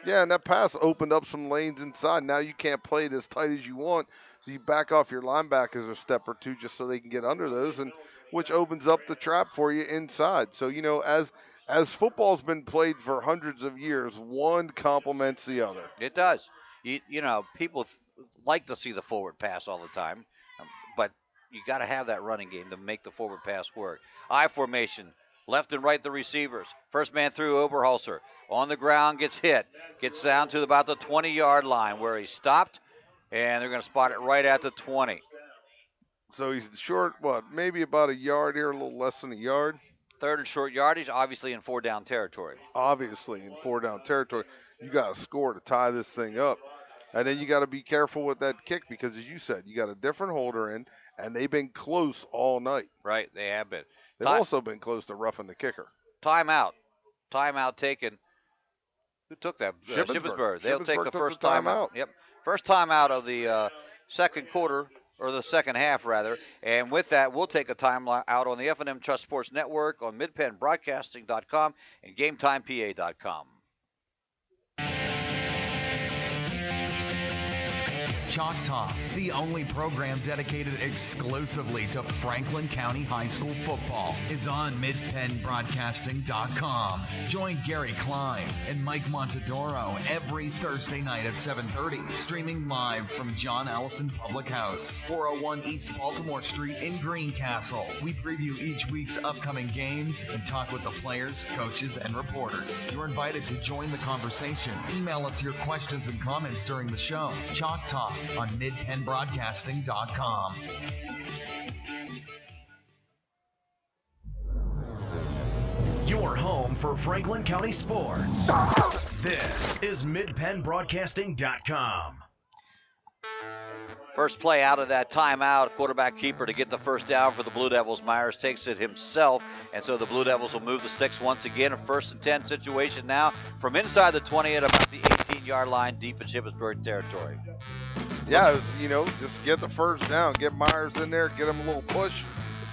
Yeah, and that pass opened up some lanes inside. Now you can't play it as tight as you want, so you back off your linebackers a step or two just so they can get under those, and which opens up the trap for you inside. So, as football's been played for hundreds of years, one complements the other. It does. People like to see the forward pass all the time, but you got to have that running game to make the forward pass work. I formation, left and right the receivers. First man through, Oberholzer. On the ground, gets hit. Gets down to about the 20-yard line where he stopped, and they're going to spot it right at the 20. So he's short, maybe about a yard here, a little less than a yard. Third and short yardage, obviously in 4-down territory. Obviously in 4-down territory. You got to score to tie this thing up. And then you got to be careful with that kick because, as you said, you got a different holder in, and they've been close all night. Right, they have been. They've also been close to roughing the kicker. Timeout. Timeout taken. Who took that? Shippensburg. They'll take the first timeout. Yep. First timeout of the second quarter, or the second half, rather. And with that, we'll take a timeout on the F&M Trust Sports Network on midpenbroadcasting.com and GameTimePA.com. Chalk Talk, the only program dedicated exclusively to Franklin County High School football, is on midpenbroadcasting.com. Join Gary Klein and Mike Montadoro every Thursday night at 7:30, streaming live from John Allison Public House, 401 East Baltimore Street in Greencastle. We preview each week's upcoming games and talk with the players, coaches, and reporters. You're invited to join the conversation. Email us your questions and comments during the show. Chalk Talk on midpenbroadcasting.com. Your home for Franklin County sports. This is midpenbroadcasting.com. First play out of that timeout, quarterback keeper to get the first down for the Blue Devils. Myers takes it himself, and so the Blue Devils will move the sticks once again. A 1st and 10 situation now from inside the 20 at about the 18-yard line deep in Shippensburg territory. Yeah, just get the first down, get Myers in there, get him a little push,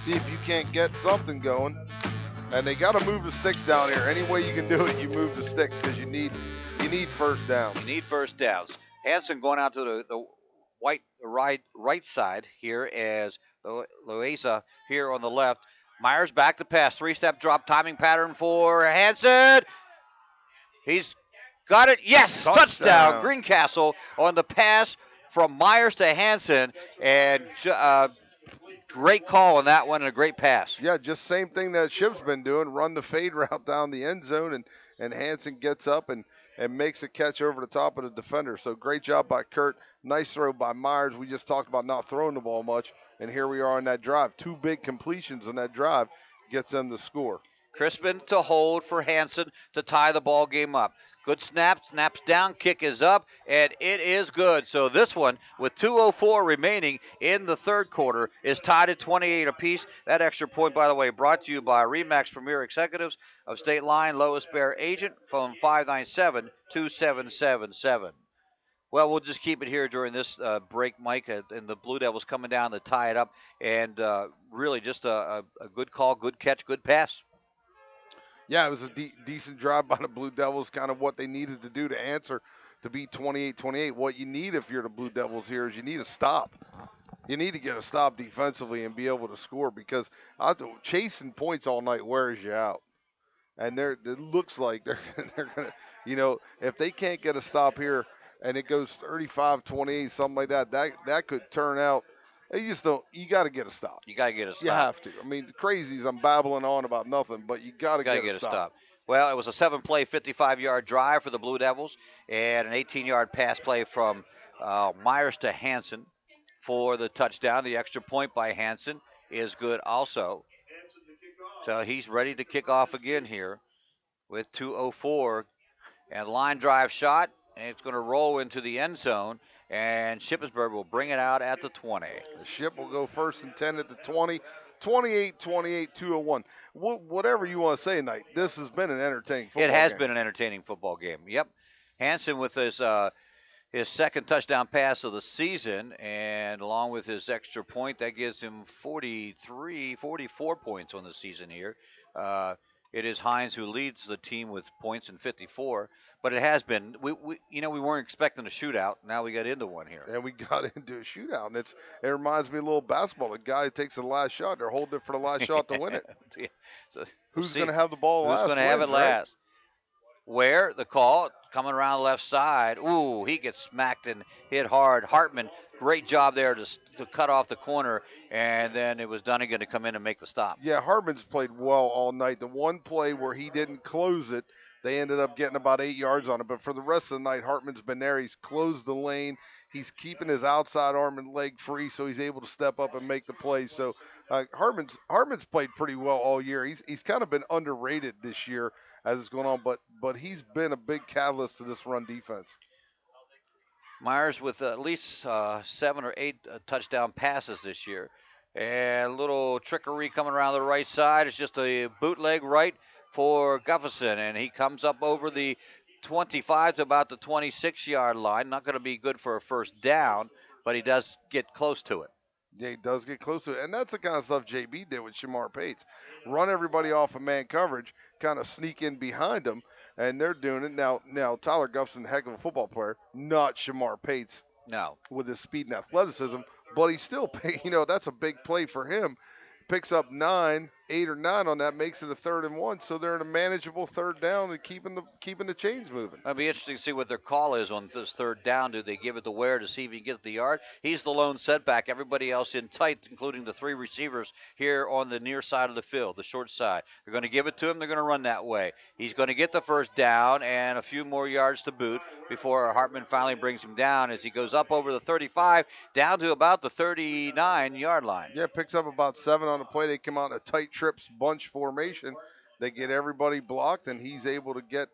see if you can't get something going. And they got to move the sticks down here. Any way you can do it, you move the sticks because you need first downs. You need first downs. Hansen going out to the right side here as Loaiza here on the left. Myers back to pass, 3-step drop timing pattern for Hansen. He's got it. Yes, touchdown. Greencastle on the pass from Myers to Hansen, and great call on that one and a great pass. Yeah, just same thing that Ship's been doing, run the fade route down the end zone, and Hansen gets up and makes a catch over the top of the defender. So great job by Kurt. Nice throw by Myers. We just talked about not throwing the ball much, and here we are on that drive. 2 big completions on that drive gets them the score. Crispin to hold for Hansen to tie the ball game up. Good snap, snaps down, kick is up, and it is good. So this one, with 2:04 remaining in the third quarter, is tied at 28 apiece. That extra point, by the way, brought to you by Remax Premier Executives of State Line, lowest bear agent, phone 597-2777. Well, we'll just keep it here during this break, Mike, and the Blue Devils coming down to tie it up, and really just a good call, good catch, good pass. Yeah, it was a decent drive by the Blue Devils, kind of what they needed to do to answer to beat 28-28. What you need if you're the Blue Devils here is you need a stop. You need to get a stop defensively and be able to score because chasing points all night wears you out. And it looks like they're going to, if they can't get a stop here and it goes 35-28, something like that, that could turn out. You got to get a stop. You got to get a stop. You have to. I mean, the crazies, I'm babbling on about nothing, but you got to get a stop. Well, it was a 7-play, 55-yard drive for the Blue Devils and an 18-yard pass play from Myers to Hansen for the touchdown. The extra point by Hansen is good also. So he's ready to kick off again here with 2:04. And line drive shot, and it's going to roll into the end zone. And Shippensburg will bring it out at the 20. The Ship will go 1st and 10 at the 20. 28-28, 2:01. Whatever you want to say tonight, this has been an entertaining football game. It has been an entertaining football game. Yep. Hansen with his second touchdown pass of the season, and along with his extra point, that gives him 44 points on the season here. It is Hines who leads the team with points in 54, but it has been. We weren't expecting a shootout. Now we got into one here. And we got into a shootout, and it reminds me a little basketball. The guy takes the last shot, they're holding it for the last shot to win it. Yeah. So who's going to have the ball last? Who's going to have it last? Right? Where the call coming around the left side. Ooh, he gets smacked and hit hard. Hartman, great job there to cut off the corner, and then it was Dunnigan to come in and make the stop. Yeah, Hartman's played well all night. The one play where he didn't close it, they ended up getting about 8 yards on it. But for the rest of the night, Hartman's been there. He's closed the lane. He's keeping his outside arm and leg free, so he's able to step up and make the play. So Hartman's played pretty well all year. He's kind of been underrated this year as it's going on, but he's been a big catalyst to this run defense. Myers with at least 7 or 8 touchdown passes this year. And a little trickery coming around the right side. It's just a bootleg right for Gufferson, and he comes up over the 25 to about the 26-yard line. Not going to be good for a first down, but he does get close to it. Yeah, he does get close to it. And that's the kind of stuff JB did with Shamar Pates. Run everybody off of man coverage, kind of sneak in behind them, and they're doing it. Now Tyler Gufferson, heck of a football player, not Shamar Pates. No. With his speed and athleticism, but he still that's a big play for him. Picks up 8 or 9 on that, makes it a 3rd and 1, so they're in a manageable 3rd down and keeping the chains moving. It'll be interesting to see what their call is on this 3rd down. Do they give it to Ware to see if he can get the yard? He's the lone setback. Everybody else in tight, including the 3 receivers here on the near side of the field, the short side. They're going to give it to him. They're going to run that way. He's going to get the first down and a few more yards to boot before Hartman finally brings him down as he goes up over the 35, down to about the 39-yard line. Yeah, picks up about 7 on the play. They come out in a tight trips bunch formation. They get everybody blocked, and he's able to get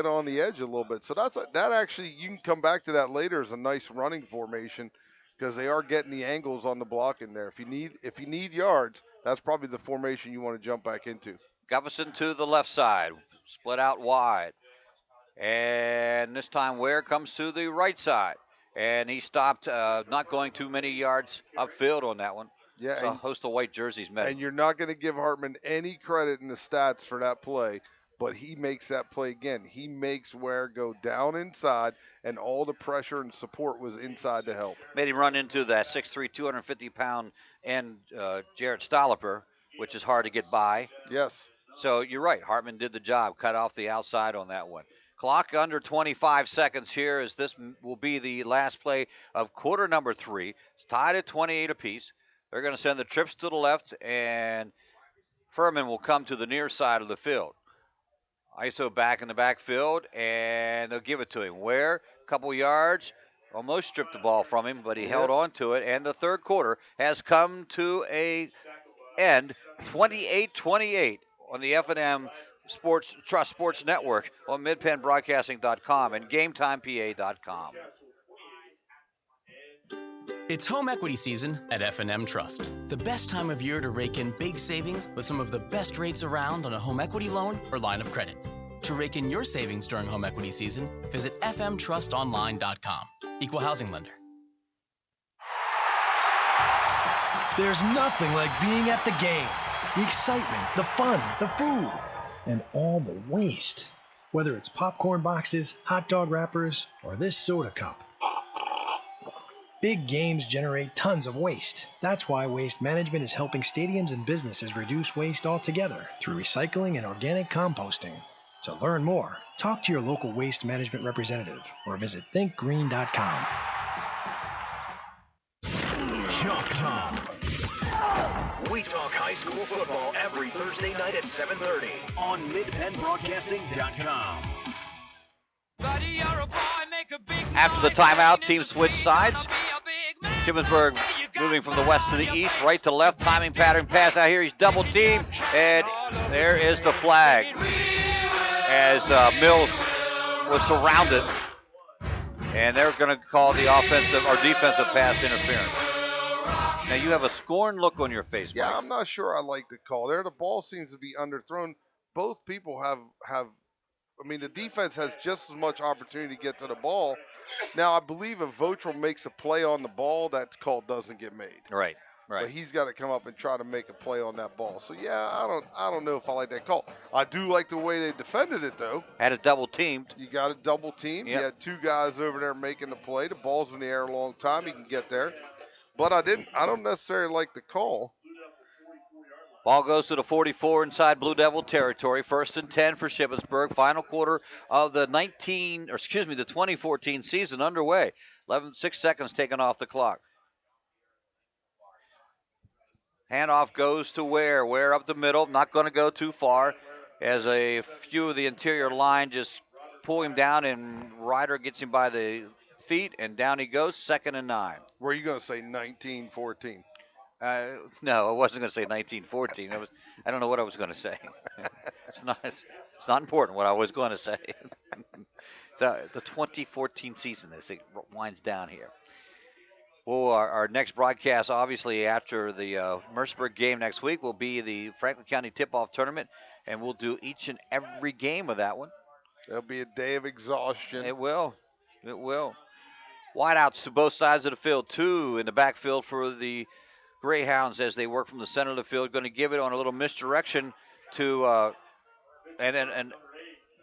on the edge a little bit. So that actually, you can come back to that later, as a nice running formation because they are getting the angles on the block in there. If you need yards, that's probably the formation you want to jump back into. Gufferson to the left side, split out wide. And this time Ware comes to the right side. And he stopped, not going too many yards upfield on that one. Yeah, so a host of white jerseys met. And you're not going to give Hartman any credit in the stats for that play, but he makes that play again. He makes Ware go down inside, and all the pressure and support was inside to help. Made him run into that 6'3", 250-pound end Jarrett Stolliper, which is hard to get by. Yes. So you're right. Hartman did the job, cut off the outside on that one. Clock under 25 seconds here as this will be the last play of quarter number 3. It's tied at 28 apiece. They're going to send the trips to the left, and Furman will come to the near side of the field. ISO back in the backfield, and they'll give it to him. Ware, a couple yards, almost stripped the ball from him, but he held on to it, and the third quarter has come to a end, 28-28 on the F&M Sports Trust Sports Network on midpenbroadcasting.com and GameTimePA.com. It's home equity season at F&M Trust. The best time of year to rake in big savings with some of the best rates around on a home equity loan or line of credit. To rake in your savings during home equity season, visit fmtrustonline.com. Equal housing lender. There's nothing like being at the game. The excitement, the fun, the food, and all the waste. Whether it's popcorn boxes, hot dog wrappers, or this soda cup. Big games generate tons of waste. That's why Waste Management is helping stadiums and businesses reduce waste altogether through recycling and organic composting. To learn more, talk to your local waste management representative or visit thinkgreen.com. Chalk Talk. We talk high school football every Thursday night at 7:30 on midpenbroadcasting.com. After the timeout, team switch sides. Shippensburg moving from the west to the east, right to left, timing pattern pass out here. He's double teamed, and there is the flag as Mills was surrounded, and they're going to call the offensive or defensive pass interference. Now you have a scorned look on your face, Mike. Yeah, I'm not sure I like the call there. The ball seems to be underthrown. Both people have. I mean, the defense has just as much opportunity to get to the ball. Now, I believe if Votral makes a play on the ball, that call doesn't get made. Right. But he's got to come up and try to make a play on that ball. So yeah, I don't know if I like that call. I do like the way they defended it though. Had it double teamed. You got it double teamed. Yep. You had two guys over there making the play. The ball's in the air a long time. He can get there. But I don't necessarily like the call. Ball goes to the 44 inside Blue Devil territory. 1st and 10 for Shippensburg. Final quarter of the 2014 season underway. 6 seconds taken off the clock. Handoff goes to Ware. Ware up the middle. Not going to go too far as a few of the interior line just pull him down, and Ryder gets him by the feet, and down he goes. 2nd and 9. Were you going to say 19-14? No, I wasn't going to say 1914. I don't know what I was going to say. It's not important what I was going to say. the 2014 season as it winds down here. Well, our next broadcast, obviously after the Mercersburg game next week, will be the Franklin County Tip-Off Tournament, and we'll do each and every game of that one. There'll be a day of exhaustion. It will. Wideouts to both sides of the field. 2 in the backfield for the Greyhounds as they work from the center of the field. Going to give it on a little misdirection to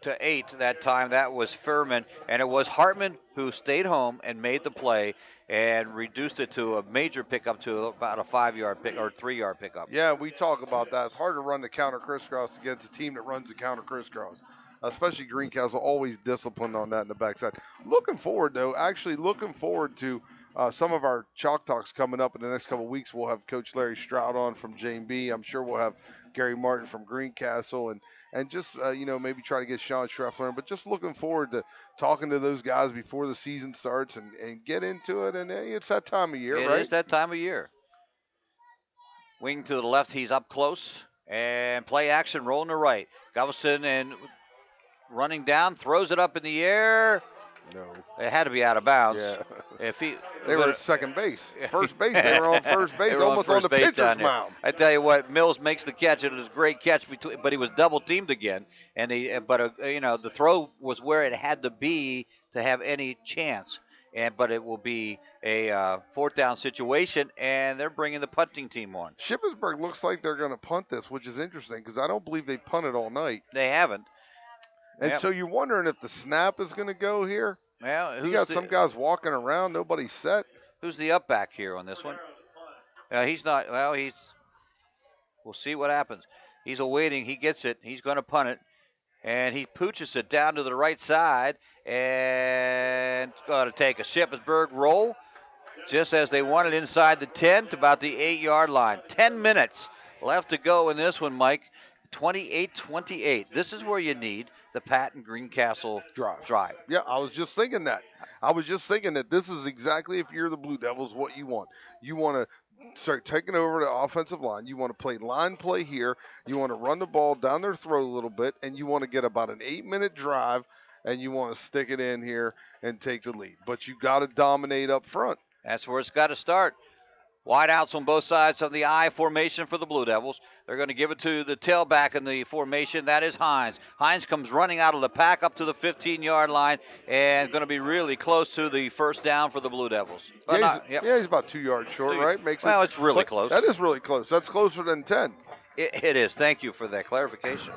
to 8 that time. That was Furman, and it was Hartman who stayed home and made the play and reduced it to a major pickup to about a 5-yard pick or 3-yard pickup. Yeah, we talk about that. It's hard to run the counter crisscross against a team that runs the counter crisscross. Especially Greencastle, always disciplined on that in the backside. Looking forward to some of our Chalk Talks coming up in the next couple of weeks. We'll have Coach Larry Stroud on from J&B. I'm sure we'll have Gary Martin from Greencastle and just, maybe try to get Sean Schreffler in. But just looking forward to talking to those guys before the season starts and get into it. And it's that time of year, right? It is that time of year. Wing to the left, he's up close. And play action, rolling to right. Galveston and running down, throws it up in the air. No. It had to be out of bounds. Yeah. They were at second base. First base. They were on first base, almost on the pitcher's mound. I tell you what, Mills makes the catch. It was a great catch, but he was double teamed again. And the throw was where it had to be to have any chance. But it will be a 4th down situation, and they're bringing the punting team on. Shippensburg looks like they're going to punt this, which is interesting because I don't believe they punted all night. They haven't. And so you're wondering if the snap is going to go here? Well, you got some guys walking around, nobody's set. Who's the up back here on this one? He's not. Well, we'll see what happens. He's awaiting. He gets it. He's going to punt it. And he pooches it down to the right side and going to take a Shippensburg roll just as they want it inside the 10 to about the 8-yard line. 10 minutes left to go in this one, Mike. 28-28. This is where you need the Patton Greencastle drive. Yeah, I was just thinking that. I was just thinking that this is exactly, if you're the Blue Devils, what you want. You want to start taking over the offensive line. You want to play line play here. You want to run the ball down their throat a little bit, and you want to get about an 8-minute drive, and you want to stick it in here and take the lead. But you got to dominate up front. That's where it's got to start. Wide outs on both sides of the I formation for the Blue Devils. They're going to give it to the tailback in the formation. That is Hines. Hines comes running out of the pack up to the 15-yard line and going to be really close to the first down for the Blue Devils. He's about 2 yards short, right? It's really close. That is really close. That's closer than 10. It is. Thank you for that clarification.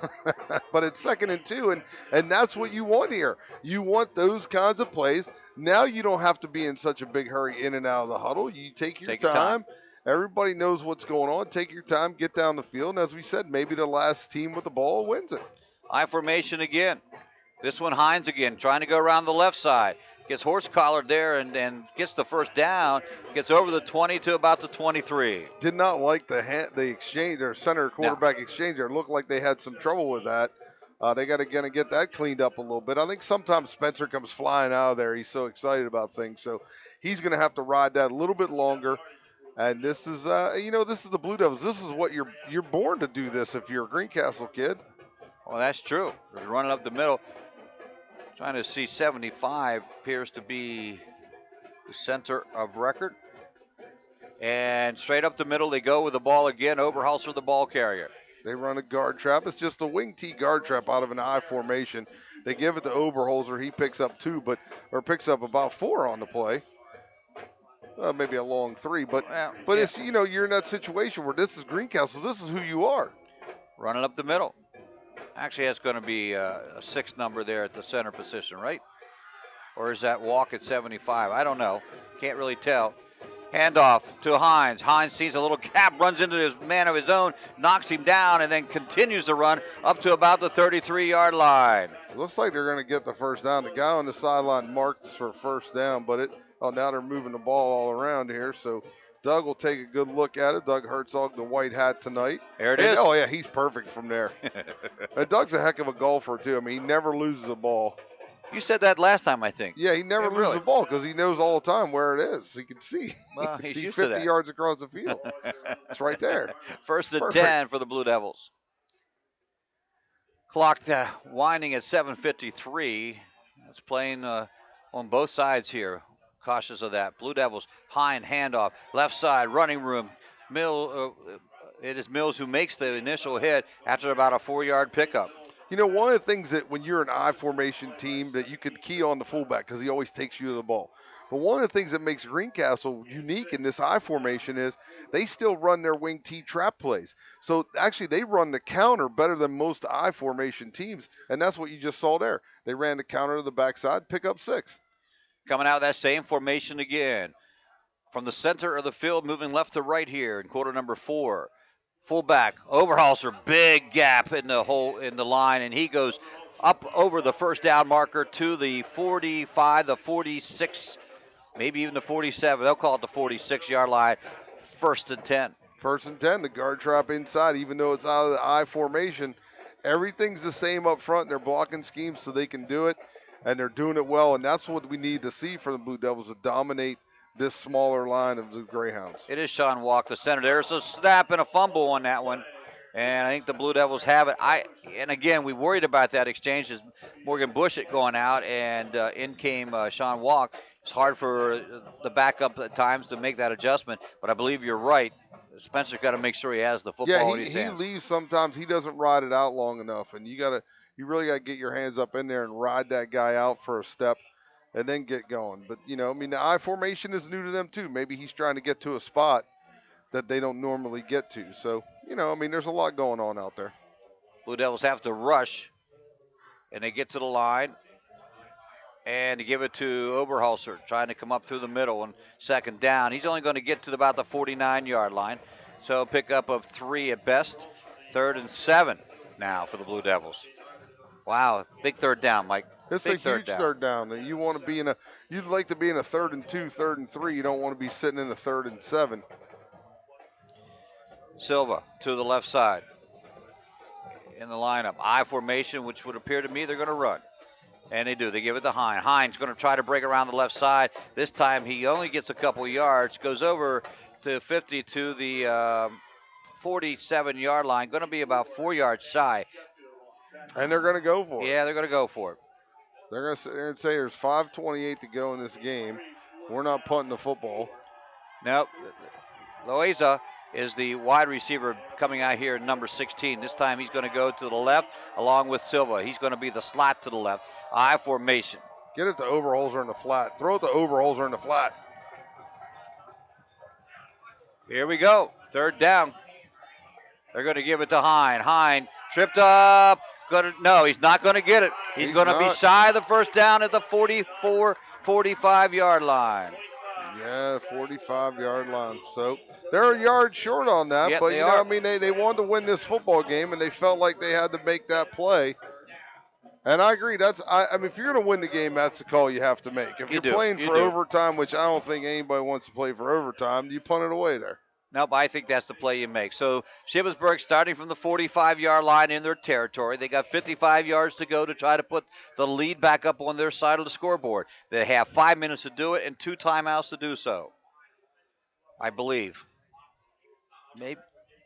But it's 2nd and 2, and that's what you want here. You want those kinds of plays. Now you don't have to be in such a big hurry in and out of the huddle. You take your time. Everybody knows what's going on. Take your time, get down the field, and as we said, maybe the last team with the ball wins it. I formation again. This one Hines again, trying to go around the left side. Gets horse collared there and gets the first down. Gets over the 20 to about the 23. Did not like the exchange, their center quarterback exchange there. Looked like they had some trouble with that. They got to get that cleaned up a little bit. I think sometimes Spencer comes flying out of there. He's so excited about things. So he's going to have to ride that a little bit longer. And this is, this is the Blue Devils. This is what you're born to do this if you're a Greencastle kid. Well, that's true. They're running up the middle. Trying to see 75 appears to be the center of record. And straight up the middle they go with the ball again. Oberholzer, the ball carrier. They run a guard trap. It's just a wing T guard trap out of an I formation. They give it to Oberholzer. He picks up picks up about 4 on the play. Maybe a long 3, but it's, you're in that situation where this is Greencastle. This is who you are. Running up the middle. Actually, that's going to be a 6 number there at the center position, right? Or is that walk at 75? I don't know. Can't really tell. Handoff to Hines. Hines sees a little gap, runs into his man of his own, knocks him down, and then continues to run up to about the 33-yard line. It looks like they're going to get the first down. The guy on the sideline marked for first down, but now they're moving the ball all around here, so Doug will take a good look at it. Doug Herzog, the white hat tonight. There it is. Oh, yeah, he's perfect from there. And Doug's a heck of a golfer, too. I mean, he never loses a ball. You said that last time, I think. Yeah, he never loses a ball because he knows all the time where it is. He can see. Well, he he's can see used 50 to that. yards across the field. It's right there. First and 10 for the Blue Devils. Clock winding at 7:53. It's playing on both sides here. Cautious of that. Blue Devils, Hine, handoff, left side, running room. It is Mills who makes the initial hit after about a 4-yard pickup. One of the things that when you're an I formation team that you could key on the fullback because he always takes you to the ball. But one of the things that makes Greencastle unique in this I formation is they still run their wing T trap plays. So actually they run the counter better than most I formation teams, and that's what you just saw there. They ran the counter to the backside, pick up 6. Coming out of that same formation again. From the center of the field, moving left to right here in quarter number 4. Fullback, Oberholzer, big gap in the hole in the line, and he goes up over the first down marker to the 45, the 46, maybe even the 47. They'll call it the 46-yard line. 1st and 10. 1st and 10, the guard trap inside, even though it's out of the I formation. Everything's the same up front. They're blocking schemes so they can do it, and they're doing it well, and that's what we need to see from the Blue Devils, to dominate this smaller line of the Greyhounds. It is Sean Walk, the center. There's a snap and a fumble on that one, and I think the Blue Devils have it. And again, we worried about that exchange as Morgan Bushett going out, and in came Sean Walk. It's hard for the backup at times to make that adjustment, but I believe you're right. Spencer's got to make sure he has the football in his hands. He leaves sometimes. He doesn't ride it out long enough, and you really got to get your hands up in there and ride that guy out for a step and then get going. But, the I formation is new to them too. Maybe he's trying to get to a spot that they don't normally get to. So, there's a lot going on out there. Blue Devils have to rush, and they get to the line, and to give it to Oberholzer, trying to come up through the middle on 2nd down. He's only going to get to about the 49-yard line, so pickup of 3 at best. 3rd and 7 now for the Blue Devils. Wow, big 3rd down, Mike. It's a huge third down. You want to be you'd like to be in a 3rd and 2, 3rd and 3. You don't want to be sitting in a 3rd and 7. Silva to the left side in the lineup. I formation, which would appear to me they're going to run. And they do. They give it to Hine. Hine's going to try to break around the left side. This time he only gets a couple yards, goes over to 50 to the 47-yard line. Going to be about 4 yards shy. And they're going to go for it. Yeah, they're going to go for it. They're going to sit there and say there's 5:28 to go in this game. We're not punting the football. Nope. Loaiza is the wide receiver coming out here, number 16. This time he's going to go to the left along with Silva. He's going to be the slot to the left. I formation. Get it to Overholzer in the flat. Throw it to Overholzer in the flat. Here we go. 3rd down. They're going to give it to Hine. Hine tripped up. No, he's not going to get it. He's going to be shy of the 1st down at the 44, 45-yard line. Yeah, 45-yard line. So they're a yard short on that. Yep, but, I mean, they wanted to win this football game, and they felt like they had to make that play. And I agree. I mean, if you're going to win the game, that's the call you have to make. If you're playing for overtime, which I don't think anybody wants to play for overtime, you punt it away there. Nope, I think that's the play you make. So Shippensburg starting from the 45-yard line in their territory. They got 55 yards to go to try to put the lead back up on their side of the scoreboard. They have 5 minutes to do it and 2 timeouts to do so, I believe.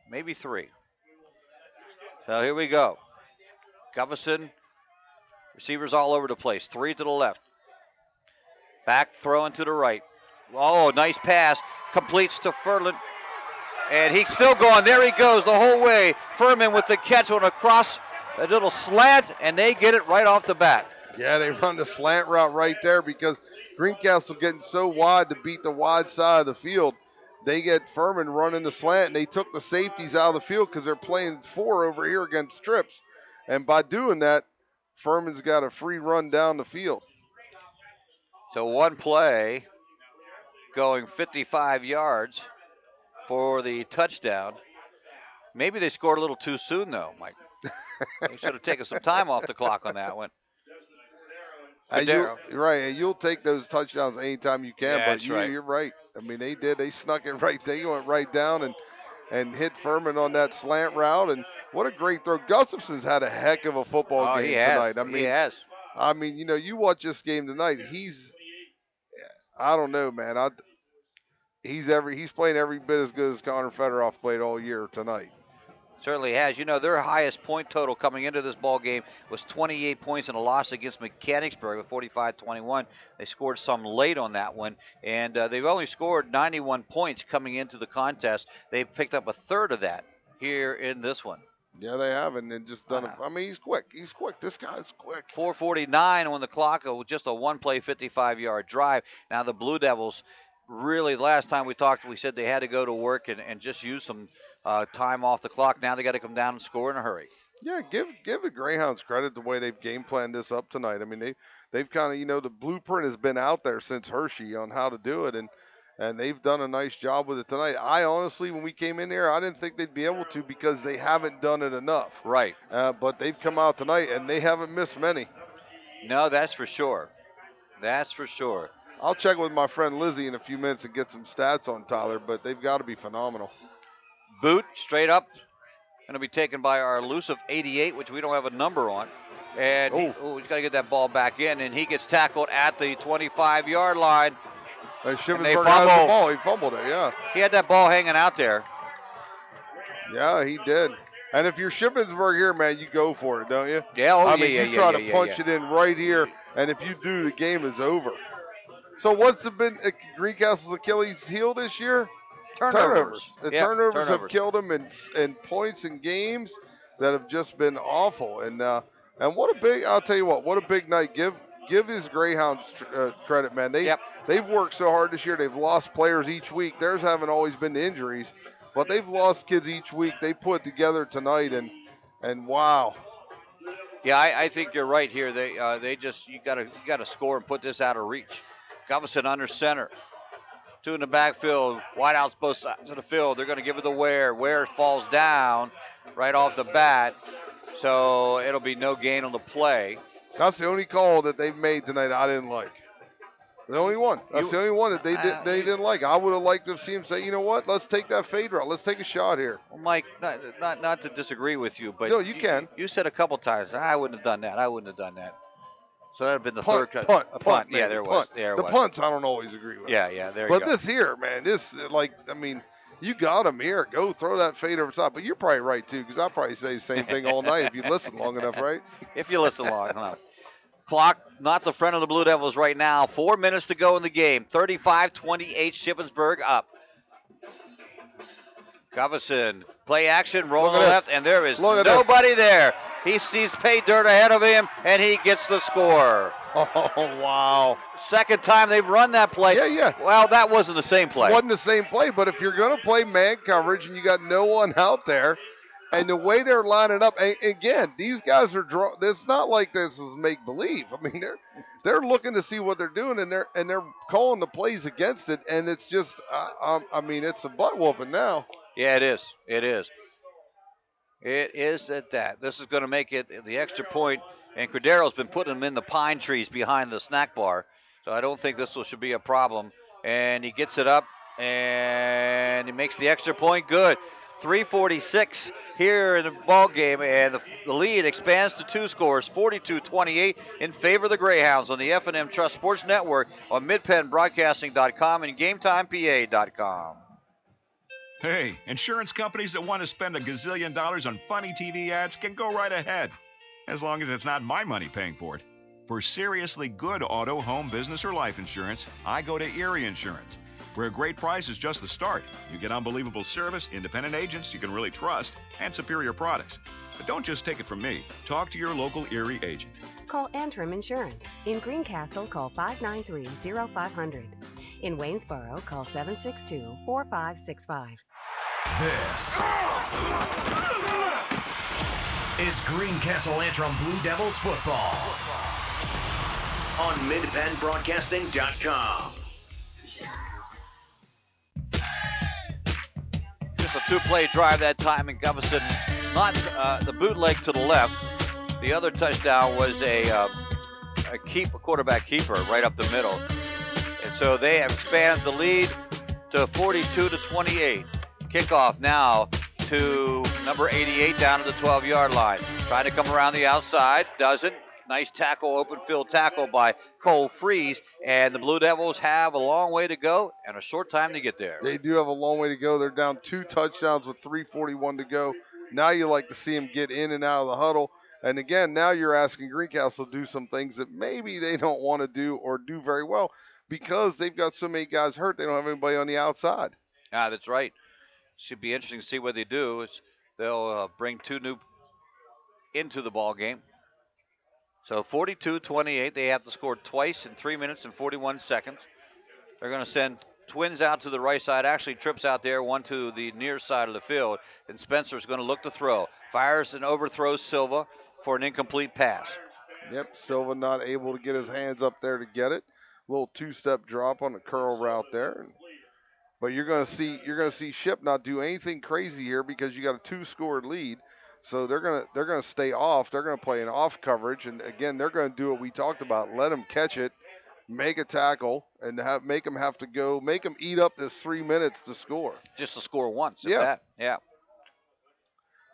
Maybe 3. So here we go. Guvison, receivers all over the place. 3 to the left. Back throwing to the right. Oh, nice pass. Completes to Furlan. And he's still going. There he goes the whole way. Furman with the catch on across a little slant, and they get it right off the bat. Yeah, they run the slant route right there because Greencastle getting so wide to beat the wide side of the field. They get Furman running the slant, and they took the safeties out of the field because they're playing 4 over here against trips. And by doing that, Furman's got a free run down the field. So one play going 55 yards for the touchdown. Maybe they scored a little too soon, though, Mike. They should have taken some time off the clock on that one. You'll take those touchdowns anytime you can, Yeah, but you're right. I mean, they did. They snuck it right. They went right down and hit Furman on that slant route. And what a great throw. Gustafson's had a heck of a football game tonight. He has. I mean, you watch this game tonight. I don't know, man. He's playing every bit as good as Connor Federoff played all year tonight. Certainly has. Their highest point total coming into this ball game was 28 points in a loss against Mechanicsburg with 45-21. They scored some late on that one, and they've only scored 91 points coming into the contest. They picked up a third of that here in this one. Yeah, they have, and just done it. I mean, he's quick. He's quick. This guy's quick. 4:49 on the clock, just a one-play 55-yard drive. Now the Blue Devils, really, last time we talked, we said they had to go to work and just use some time off the clock. Now they got to come down and score in a hurry. Yeah, give the Greyhounds credit the way they've game planned this up tonight. I mean, they've kind of, the blueprint has been out there since Hershey on how to do it, and they've done a nice job with it tonight. I honestly, when we came in here, I didn't think they'd be able to because they haven't done it enough. Right. But they've come out tonight, and they haven't missed many. No, that's for sure. That's for sure. I'll check with my friend Lizzie in a few minutes and get some stats on Tyler, but they've got to be phenomenal. Boot straight up. Going to be taken by our elusive 88, which we don't have a number on. And he's got to get that ball back in, and he gets tackled at the 25-yard line. Shippensburg has the ball. He fumbled it, yeah. He had that ball hanging out there. Yeah, he did. And if you're Shippensburg here, man, you go for it, don't you? Yeah, you try to punch it in right here, and if you do, the game is over. So what's been Greencastle's Achilles heel this year? Turnovers. The turnovers have killed him in points and games that have just been awful. And what a big, I'll tell you what a big night. Give his Greyhounds credit, man. They've worked so hard this year. They've lost players each week. Theirs haven't always been the injuries, but they've lost kids each week. They put together tonight, and wow. Yeah, I think you're right here. They just you gotta score and put this out of reach. Guvison under center. 2 in the backfield. Wideouts both sides of the field. They're going to give it to Ware. Ware falls down right off the bat, so it'll be no gain on the play. That's the only call that they've made tonight I didn't like. The only one. That's the only one that they didn't like. I would have liked to see him say, you know what, let's take that fade route. Let's take a shot here. Well, Mike, not to disagree with you, but no, you can. You said a couple times, I wouldn't have done that. I wouldn't have done that. So that would have been the punt, third punt. Yeah, there was. The punts I don't always agree with. Yeah, there you go. But this here, man, you got him here. Go throw that fade over the top. But you're probably right, too, because I'll probably say the same thing all night if you listen long enough, right? If you listen long enough. Clock not the friend of the Blue Devils right now. 4 minutes to go in the game. 35-28, Shippensburg up. Guvison, play action, roll to the left, and there is nobody there. He sees pay dirt ahead of him, and he gets the score. Oh, wow. Second time they've run that play. Yeah. Well, that wasn't the same play. It wasn't the same play, but if you're going to play man coverage and you got no one out there, and the way they're lining up, again, these guys are it's not like this is make believe. I mean, they're looking to see what they're doing, and they're calling the plays against it, and it's just, it's a butt whooping now. Yeah, it is. It is at that. This is going to make it the extra point, and Cordero's been putting them in the pine trees behind the snack bar, so I don't think this should be a problem. And he gets it up, and he makes the extra point. Good. 3:46 here in the ball game, and the lead expands to 2 scores, 42-28 in favor of the Greyhounds on the F&M Trust Sports Network on midpennbroadcasting.com and GameTimePA.com. Hey, insurance companies that want to spend $1 gazillion on funny TV ads can go right ahead, as long as it's not my money paying for it. For seriously good auto, home, business, or life insurance, I go to Erie Insurance, where a great price is just the start. You get unbelievable service, independent agents you can really trust, and superior products. But don't just take it from me. Talk to your local Erie agent. Call Antrim Insurance. In Greencastle, call 593-0500. In Waynesboro, call 762-4565. This is Greencastle Antrim Blue Devils football on midpennbroadcasting.com. Just a 2-play drive that time, and Guvison, not the bootleg to the left. The other touchdown was a quarterback keeper right up the middle. And so they have expanded the lead to 42-28. Kickoff now to number 88 down to the 12-yard line. Trying to come around the outside, doesn't. Nice tackle, open field tackle by Cole Freeze, and the Blue Devils have a long way to go and a short time to get there. They do have a long way to go. They're down 2 touchdowns with 3:41 to go. Now you like to see them get in and out of the huddle. And again, now you're asking Greencastle to do some things that maybe they don't want to do or do very well because they've got so many guys hurt, they don't have anybody on the outside. Ah, that's right. Should be interesting to see what they do. They'll bring 2 new into the ball game. So 42-28, they have to score twice in 3 minutes and 41 seconds. They're going to send Twins out to the right side, actually trips out there, one to the near side of the field. And Spencer's going to look to throw. Fires and overthrows Silva for an incomplete pass. Yep, Silva not able to get his hands up there to get it. Little 2-step drop on the curl route there. But you're going to see Ship not do anything crazy here because you got a 2-score lead. So they're going to stay off. They're going to play an off coverage, and again, they're going to do what we talked about. Let them catch it, make a tackle, and make them have to go. Make them eat up this 3 minutes to score. Just to score once. Yeah. Yeah.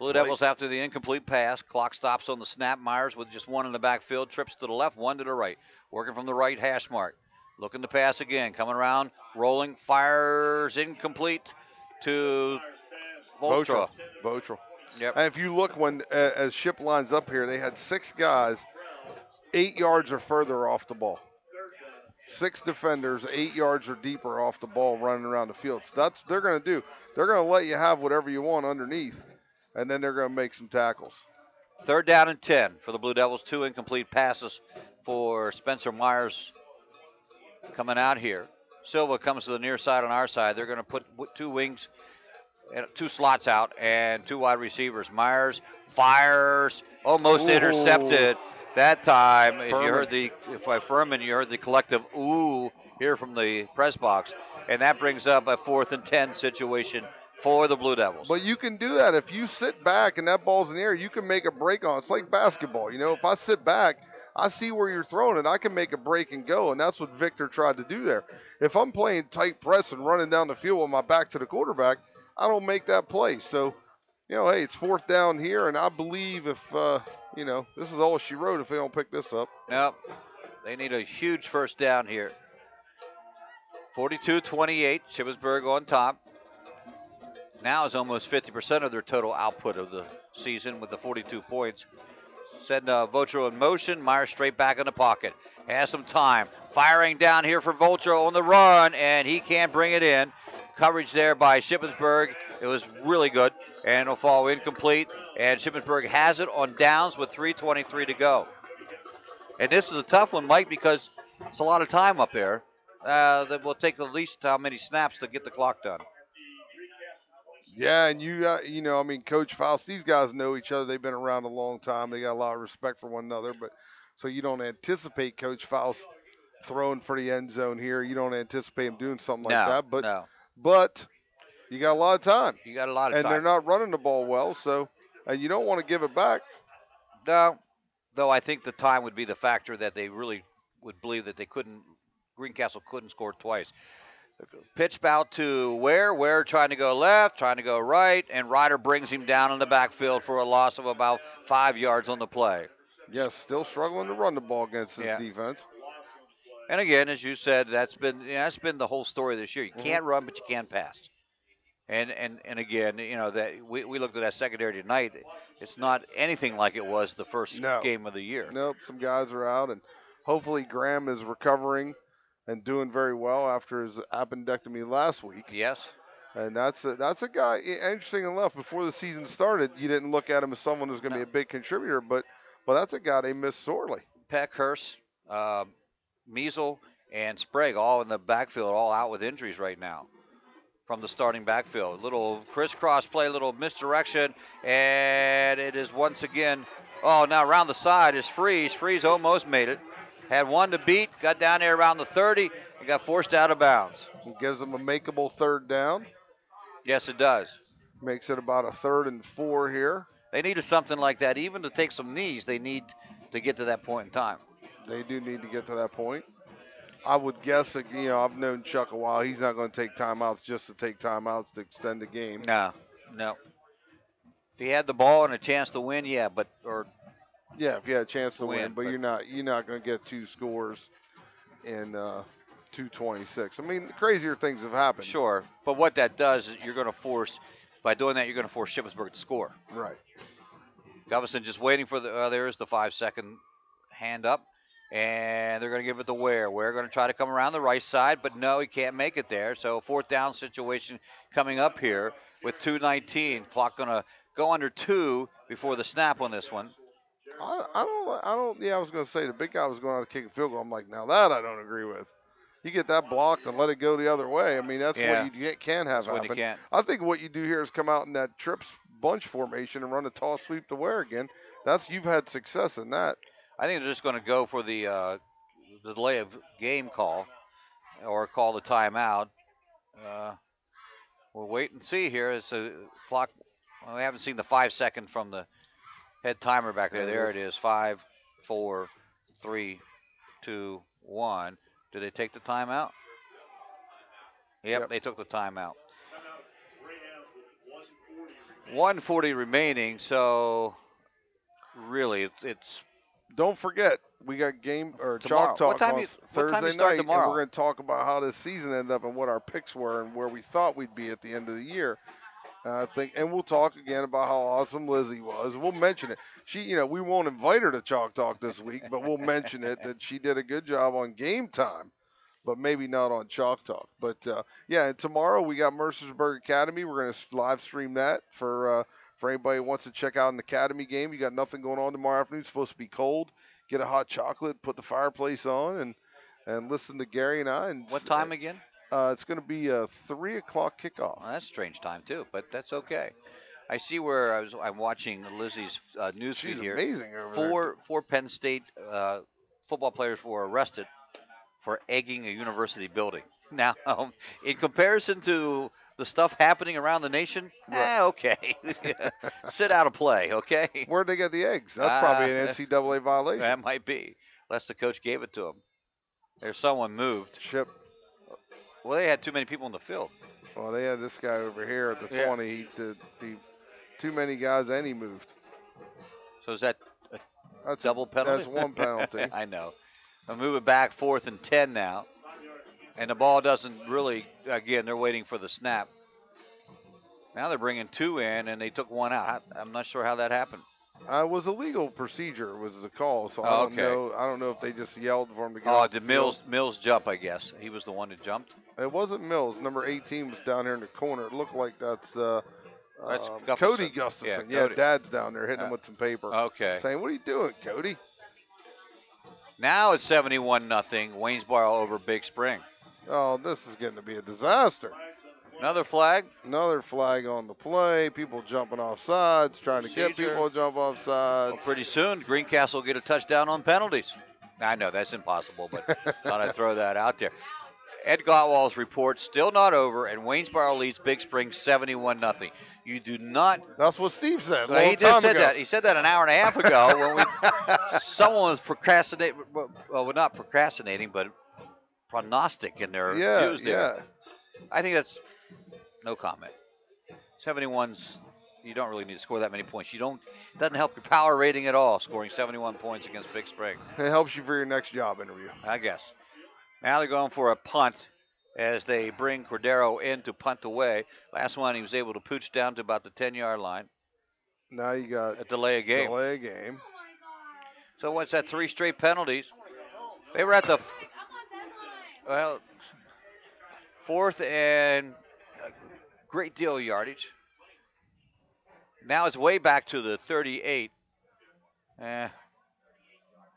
Blue Devils after the incomplete pass. Clock stops on the snap. Myers with just 1 in the backfield. Trips to the left, 1 to the right. Working from the right hash mark. Looking to pass again. Coming around, rolling, fires incomplete to Votra. Yep. And if you look as Ship lines up here, they had 6 guys 8 yards or further off the ball. 6 defenders 8 yards or deeper off the ball running around the field. So that's what they're going to do. They're going to let you have whatever you want underneath, and then they're going to make some tackles. 3rd down and 10 for the Blue Devils. 2 incomplete passes for Spencer Myers coming out here. Silva comes to the near side on our side. They're going to put 2 wings, 2 slots out, and 2 wide receivers. Myers fires, almost intercepted that time. And you heard Furman, you heard the collective ooh here from the press box, and that brings up a 4th and 10 situation for the Blue Devils. But you can do that if you sit back and that ball's in the air. You can make a break on it. It's like basketball. You know, if I sit back, I see where you're throwing it. I can make a break and go, and that's what Victor tried to do there. If I'm playing tight press and running down the field with my back to the quarterback, I don't make that play. So, hey, it's 4th down here, and I believe if, this is all she wrote if they don't pick this up. Yep. They need a huge first down here. 42-28, Shippensburg on top. Now is almost 50% of their total output of the season with the 42 points. Send Votro in motion. Myers straight back in the pocket. Has some time. Firing down here for Votro on the run, and he can't bring it in. Coverage there by Shippensburg. It was really good, and it'll fall incomplete. And Shippensburg has it on downs with 3:23 to go. And this is a tough one, Mike, because it's a lot of time up there. That will take at least how many snaps to get the clock done. Yeah, and I mean, Coach Faust, these guys know each other. They've been around a long time. They got a lot of respect for one another. But so you don't anticipate Coach Faust throwing for the end zone here. You don't anticipate him doing something like that. But you got a lot of time. You got a lot of time. And they're not running the ball well, so and you don't want to give it back. No, though I think the time would be the factor that they really would believe that Greencastle couldn't score twice. Pitch out to Ware trying to go left, trying to go right, and Ryder brings him down in the backfield for a loss of about 5 yards on the play. Yes, still struggling to run the ball against this defense. And again, as you said, that's been the whole story this year. You can't run, but you can pass. And again, that we looked at that secondary tonight. It's not anything like it was the first game of the year. Nope, some guys are out, and hopefully Graham is recovering and doing very well after his appendectomy last week. Yes. And that's a guy, interesting enough, before the season started, you didn't look at him as someone who's going to be a big contributor, but that's a guy they miss sorely. Peckhurst, Measle, and Sprague all in the backfield, all out with injuries right now from the starting backfield. Little crisscross play, little misdirection, and it is once again, now around the side is Freeze. Freeze almost made it. Had one to beat, got down there around the 30, and got forced out of bounds. It gives them a makeable third down. Yes, it does. Makes it about a 3rd and 4 here. They needed something like that. Even to take some knees, they need to get to that point in time. They do need to get to that point. I would guess that, I've known Chuck a while. He's not going to take timeouts just to take timeouts to extend the game. No. If he had the ball and a chance to win, yeah, if you had a chance to win, but you're not going to get 2 scores in 2:26. I mean, crazier things have happened. Sure, but what that does is by doing that, you're going to force Shippensburg to score. Right. Govison just waiting for there's the 5-second hand up, and they're going to give it to Ware. Ware going to try to come around the right side, but no, he can't make it there. So 4th down situation coming up here with 2:19. Clock going to go under 2 before the snap on this one. I was going to say the big guy was going out to kick a field goal. I'm like, now that I don't agree with. You get that blocked and let it go the other way. I mean, that's what you can have happen. I think what you do here is come out in that trips bunch formation and run a toss sweep to Ware again. You've had success in that. I think they're just going to go for the delay of game call or call the timeout. We'll wait and see here. It's a clock. Well, we haven't seen the 5-second from the head timer back there. There it is. 5, 4, 3, 2, 1. Did they take the timeout? Yep, they took the timeout. 1:40 remaining, so really it's. Don't forget, we got game or tomorrow. Chalk Talk on Thursday night, tomorrow? And we're going to talk about how this season ended up and what our picks were and where we thought we'd be at the end of the year. I think, and we'll talk again about how awesome Lizzie was. We'll mention it. She, we won't invite her to Chalk Talk this week, but we'll mention it that she did a good job on Game Time, but maybe not on Chalk Talk. But and tomorrow we got Mercersburg Academy. We're going to live stream that for anybody who wants to check out an Academy game. You got nothing going on tomorrow afternoon. It's supposed to be cold. Get a hot chocolate, put the fireplace on, and listen to Gary and I. And what time again? It's going to be a 3 o'clock kickoff. Well, that's a strange time too, but that's okay. I see where I'm watching Lizzie's news feed here. She's amazing over there. Four Penn State football players were arrested for egging a university building. Now, in comparison to the stuff happening around the nation, okay. Sit out of play, okay? Where'd they get the eggs? That's probably an NCAA violation. That might be, unless the coach gave it to them. There's someone moved. Well, they had too many people in the field. Well, they had this guy over here at the 20. He did too many guys, and he moved. So is that a double penalty? That's one penalty. I know. They'll move it back 4th and 10 now. And the ball doesn't really, again, they're waiting for the snap. Now they're bringing 2 in, and they took 1 out. I'm not sure how that happened. It was a legal procedure, was the call. So I don't know. I don't know if they just yelled for him to get off the did field. Mills jump? I guess he was the one that jumped. It wasn't Mills. Number 18 was down here in the corner. It looked like that's Gustafson. Cody Gustafson. Yeah, Cody. Dad's down there hitting him with some paper. Okay. Saying, "What are you doing, Cody?" Now it's 71-0. Waynesboro over Big Spring. Oh, this is getting to be a disaster. Another flag? Another flag on the play. People jumping off sides, trying to get people to jump off sides. Well, pretty soon, Greencastle will get a touchdown on penalties. I know that's impossible, but thought I'd throw that out there. Ed Gottwall's report still not over, and Waynesboro leads Big Spring 71-0. You do not. That's what Steve said. He just said that. He said that an hour and a half ago when someone was procrastinating. Well, not procrastinating, but prognostic in their views there. Yeah. I think that's no comment. 71's. You don't really need to score that many points. It doesn't help your power rating at all, scoring 71 points against Big Spring. It helps you for your next job interview. I guess. Now they're going for a punt as they bring Cordero in to punt away. Last one, he was able to pooch down to about the 10-yard line. Now you got a delay of game. Delay of game. So what's that? 3 straight penalties. They were at the 4th and a great deal of yardage. Now it's way back to the 38.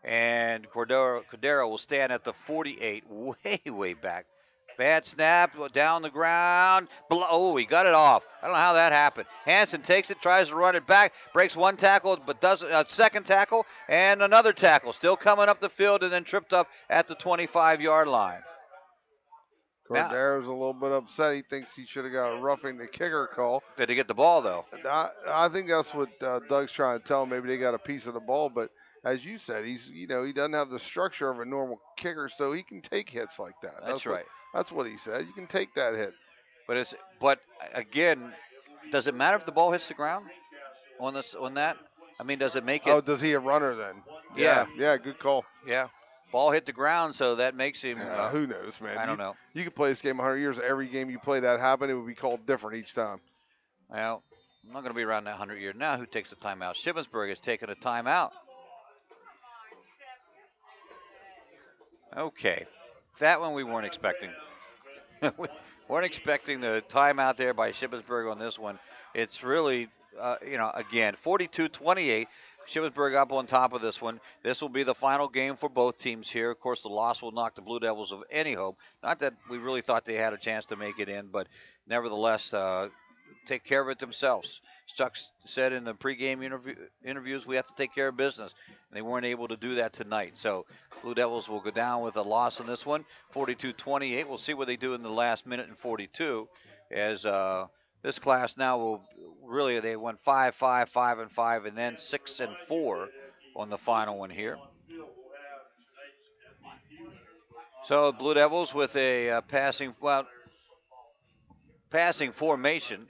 And Cordero will stand at the 48, way back. Bad snap, down the ground. He got it off. I don't know how that happened. Hansen takes it, tries to run it back, breaks 1 tackle, but doesn't. Second tackle, and another tackle. Still coming up the field, and then tripped up at the 25-yard line. Cordero's a little bit upset. He thinks he should have got a roughing the kicker call. Did he get the ball, though? I think that's what Doug's trying to tell him. Maybe they got a piece of the ball, but as you said, he doesn't have the structure of a normal kicker, so he can take hits like that. That's right. That's what he said. You can take that hit. But again, does it matter if the ball hits the ground on that? I mean, does it make it? Oh, does he a runner then? Yeah. Yeah, good call. Yeah. Ball hit the ground, so that makes him. Who knows, man? I don't know. You could play this game 100 years. Every game you play that happen, it would be called different each time. Well, I'm not going to be around that 100 years. Now, who takes the timeout? Shippensburg has taken a timeout. Okay. That one we weren't expecting. We weren't expecting the timeout there by Shippensburg on this one. It's really, again, 42-28. Shippensburg up on top of this one. This will be the final game for both teams here. Of course, the loss will knock the Blue Devils of any hope. Not that we really thought they had a chance to make it in, but nevertheless, take care of it themselves. Chuck said in the pregame interviews, we have to take care of business, and they weren't able to do that tonight. So Blue Devils will go down with a loss in this one, 42-28. We'll see what they do in the last minute and 42 as this class now will really, they went 5-5, 5-5, and then 6-4 on the final one here. So Blue Devils with a passing formation.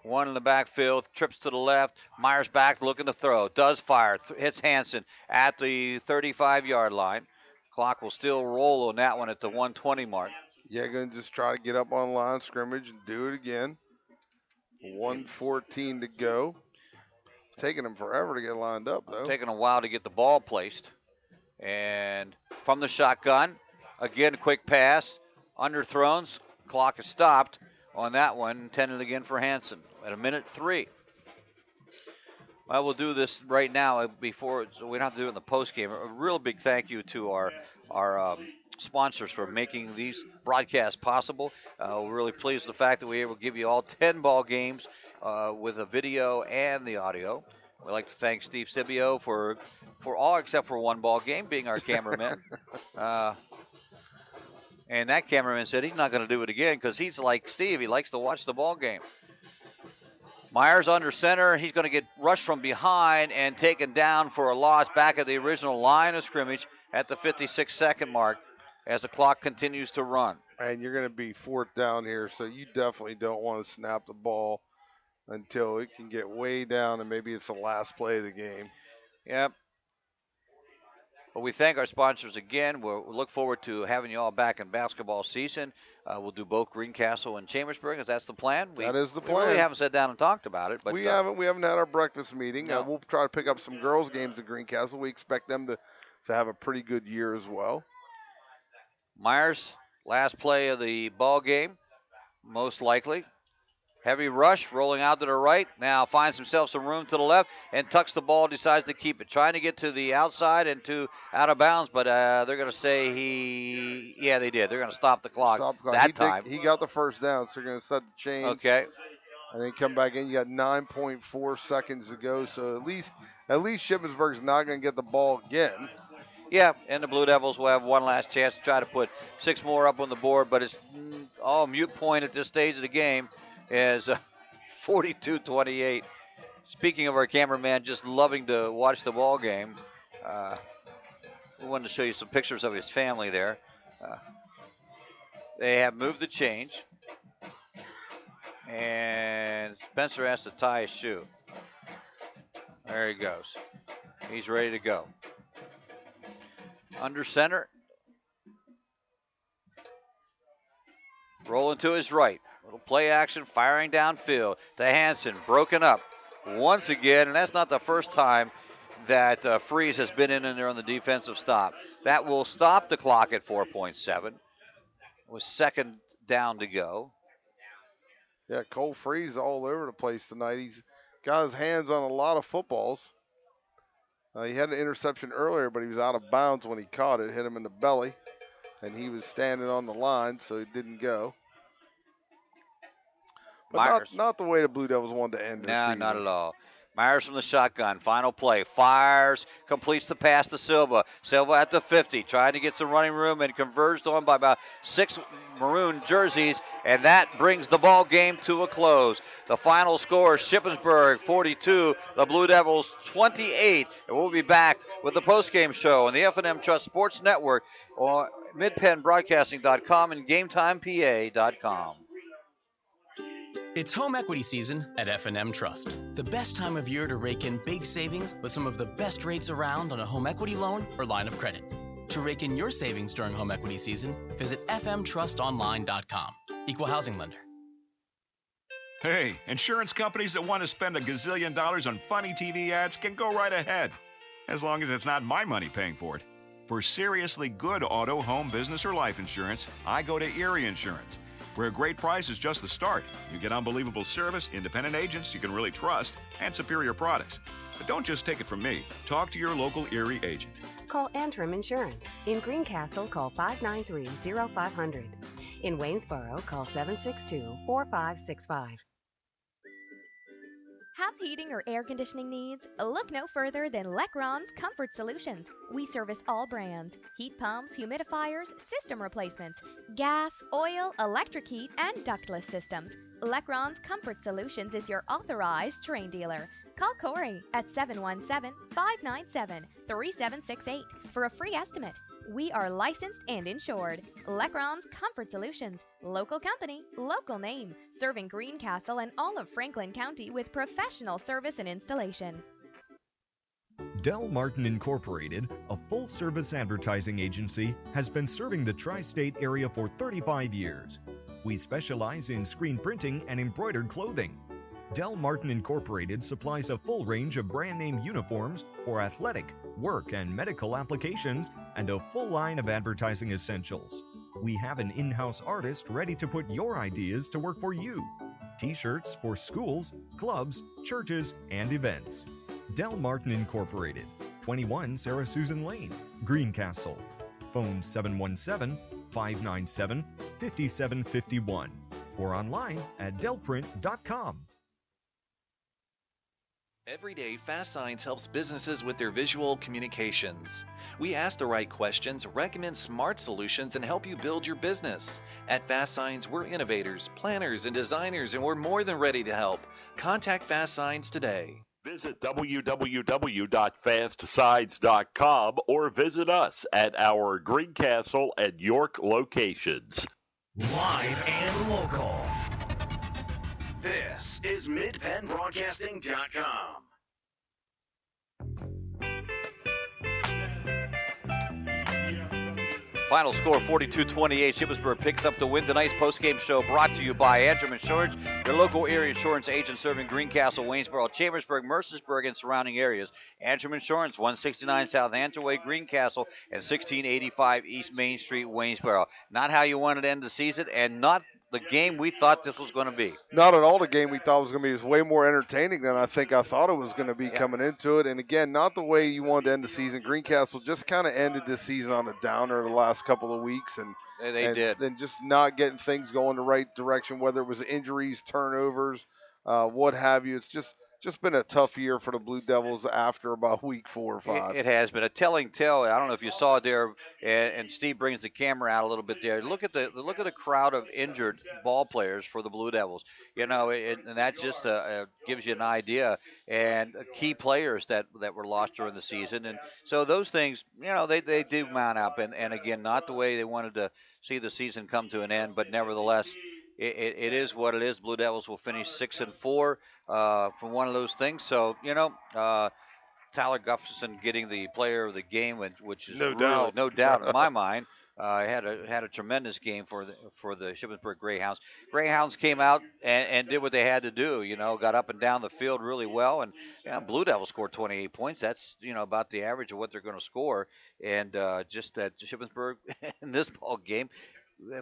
One in the backfield, trips to the left. Myers back looking to throw. Does fire, hits Hansen at the 35-yard line. Clock will still roll on that one at the 120 mark. Yeah, going to just try to get up on line scrimmage and do it again. 1:14 to go. Taking them forever to get lined up, though. Taking a while to get the ball placed. And from the shotgun, again, a quick pass. Underthrown. Clock is stopped on that one. Intended again for Hansen at 1:03. Well, we'll do this right now before, so we don't have to do it in the post game. A real big thank you to our sponsors for making these broadcasts possible. We're really pleased with the fact that we're able to give you all 10 ball games with the video and the audio. We'd like to thank Steve Sibio for all except for one ball game being our cameraman. And that cameraman said he's not going to do it again because he's like Steve. He likes to watch the ball game. Myers under center. He's going to get rushed from behind and taken down for a loss back at the original line of scrimmage at the 56-second mark as the clock continues to run. And you're going to be 4th down here, so you definitely don't want to snap the ball until it can get way down and maybe it's the last play of the game. Yep. But we thank our sponsors again. We'll look forward to having you all back in basketball season. We'll do both Greencastle and Chambersburg, if that's the plan. That is the We plan. really haven't sat down and talked about it. But we haven't had our breakfast meeting. No. We'll try to pick up some girls' games at Greencastle. We expect them to have a pretty good year as well. Myers, last play of the ball game, most likely. Heavy rush, rolling out to the right. Now finds himself some room to the left and tucks the ball, decides to keep it. Trying to get to the outside and to out of bounds, but they're going to say they did. They're going to stop the clock that time. He got the first down, so they're going to set the change. Okay. And then come back in. You got 9.4 seconds to go, so at least Shippensburg's not going to get the ball again. Yeah, and the Blue Devils will have one last chance to try to put 6 more up on the board, but it's all moot point at this stage of the game. Is 42-28. Speaking of our cameraman just loving to watch the ball game, we wanted to show you some pictures of his family there. They have moved the change, and Spencer has to tie his shoe. There he goes. He's ready to go. Under center. Rolling to his right. Little play action, firing downfield to Hansen, broken up once again, and that's not the first time that Freeze has been in there on the defensive stop. That will stop the clock at 4.7. With second down to go. Yeah, Cole Freeze all over the place tonight. He's got his hands on a lot of footballs. He had an interception earlier, but he was out of bounds when he caught it, hit him in the belly, and he was standing on the line, so it didn't go. But not the way the Blue Devils wanted to end their season. No, not at all. Myers from the shotgun. Final play. Fires. Completes the pass to Silva. Silva at the 50. Trying to get some running room and converged on by about 6 maroon jerseys. And that brings the ball game to a close. The final score, Shippensburg 42. The Blue Devils 28. And we'll be back with the postgame show on the F&M Trust Sports Network or midpenbroadcasting.com and GameTimePA.com. It's home equity season at F&M Trust. The best time of year to rake in big savings with some of the best rates around on a home equity loan or line of credit. To rake in your savings during home equity season, visit fmtrustonline.com. Equal housing lender. Hey, insurance companies that want to spend $1 gazillion on funny TV ads can go right ahead, as long as it's not my money paying for it. For seriously good auto, home, business, or life insurance, I go to Erie Insurance, where a great price is just the start. You get unbelievable service, independent agents you can really trust, and superior products. But don't just take it from me. Talk to your local Erie agent. Call Antrim Insurance. In Greencastle, call 593-0500. In Waynesboro, call 762-4565. Have heating or air conditioning needs? Look no further than Lecron's Comfort Solutions. We service all brands: heat pumps, humidifiers, system replacements, gas, oil, electric heat, and ductless systems. Lecron's Comfort Solutions is your authorized Trane dealer. Call Corey at 717-597-3768 for a free estimate. We are licensed and insured. Lecron's Comfort Solutions. Local company, local name. Serving Greencastle and all of Franklin County with professional service and installation. Del Martin Incorporated, a full-service advertising agency, has been serving the tri-state area for 35 years. We specialize in screen printing and embroidered clothing. Del Martin Incorporated supplies a full range of brand-name uniforms for athletic, work, and medical applications, and a full line of advertising essentials. We have an in-house artist ready to put your ideas to work for you. T-shirts for schools, clubs, churches, and events. Del Martin Incorporated, 21 Sarah Susan Lane, Greencastle. Phone 717-597-5751 or online at delprint.com. Every day, Fast Signs helps businesses with their visual communications. We ask the right questions, recommend smart solutions, and help you build your business. At Fast Signs, we're innovators, planners, and designers, and we're more than ready to help. Contact Fast Signs today. Visit www.fastsigns.com or visit us at our Greencastle and York locations. Live and local. This is MidPennBroadcasting.com. Final score 42-28. Shippensburg picks up the win. Tonight's postgame show brought to you by Antrim Insurance, your local area insurance agent serving Greencastle, Waynesboro, Chambersburg, Mercersburg, and surrounding areas. Antrim Insurance, 169 South Antrim, Greencastle, and 1685 East Main Street, Waynesboro. Not how you wanted to end the season, and not the game we thought this was going to be. Not at all the game we thought was going to be. It was way more entertaining than I thought it was going to be coming into it. And again, not the way you wanted to end the season. Greencastle just kind of ended this season on a downer the last couple of weeks. And they did. And just not getting things going the right direction, whether it was injuries, turnovers, what have you. It's just been a tough year for the Blue Devils after about week 4 or 5. It has been a telling tale. I don't know if you saw it there, and Steve brings the camera out a little bit there. Look at the crowd of injured ball players for the Blue Devils. You know, and that just gives you an idea. And key players that were lost during the season, and so those things, you know, they do mount up. And again, not the way they wanted to see the season come to an end, but nevertheless, it is what it is. Blue Devils will finish 6-4 from one of those things. So, you know, Tyler Gustafson getting the player of the game, which is no doubt in my mind. Had a tremendous game for the Shippensburg Greyhounds. Greyhounds came out and did what they had to do. You know, got up and down the field really well, and Blue Devils scored 28 points. That's, you know, about the average of what they're going to score. And just that Shippensburg in this ball game,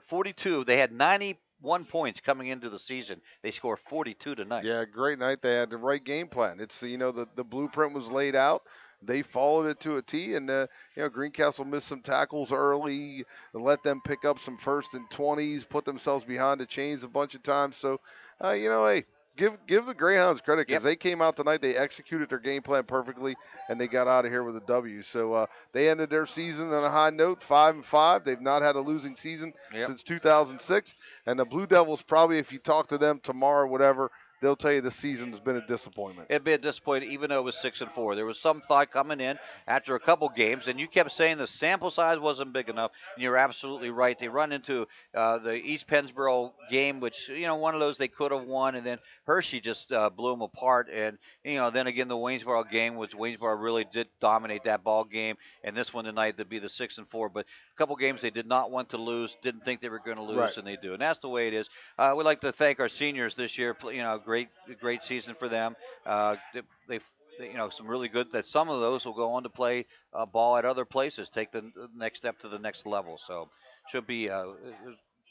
42. They had 91 points coming into the season. They scored 42 tonight. Yeah, great night. They had the right game plan. It's, you know, the blueprint was laid out. They followed it to a T, and you know, Greencastle missed some tackles early, let them pick up some 1st and 20s, put themselves behind the chains a bunch of times. So, you know, hey, give the Greyhounds credit, because they came out tonight, they executed their game plan perfectly, and they got out of here with a W. So they ended their season on a high note, 5-5. They've not had a losing season since 2006. And the Blue Devils, probably, if you talk to them tomorrow, whatever, they'll tell you the season's been a disappointment. It'd be a disappointment, even though it was 6-4. There was some thought coming in after a couple games, and you kept saying the sample size wasn't big enough, and you're absolutely right. They run into the East Pennsboro game, which, you know, one of those they could have won, and then Hershey just blew them apart. And, you know, then again, the Waynesboro game, which Waynesboro really did dominate that ball game, and this one tonight to be the 6-4. But a couple games they did not want to lose, didn't think they were going to lose, and they do. And that's the way it is. We'd like to thank our seniors this year. You know, great season for them. They you know, some really good, that some of those will go on to play ball at other places, take the next step to the next level. So should be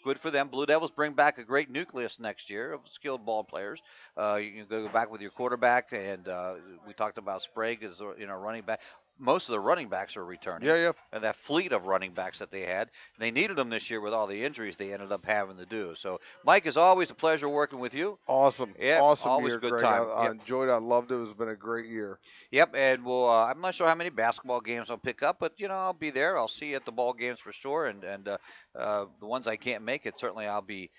good for them. Blue Devils bring back a great nucleus next year of skilled ball players. You can go back with your quarterback, and we talked about Sprague as, you know, running back. Most of the running backs are returning. And that fleet of running backs that they had, they needed them this year with all the injuries they ended up having to do. So, Mike, it's always a pleasure working with you. Awesome. Yeah, awesome always year, good Greg. time. I enjoyed it. I loved it. It's been a great year. Yep, and we'll, I'm not sure how many basketball games I'll pick up, but, you know, I'll be there. I'll see you at the ball games for sure. And the ones I can't make it, certainly I'll be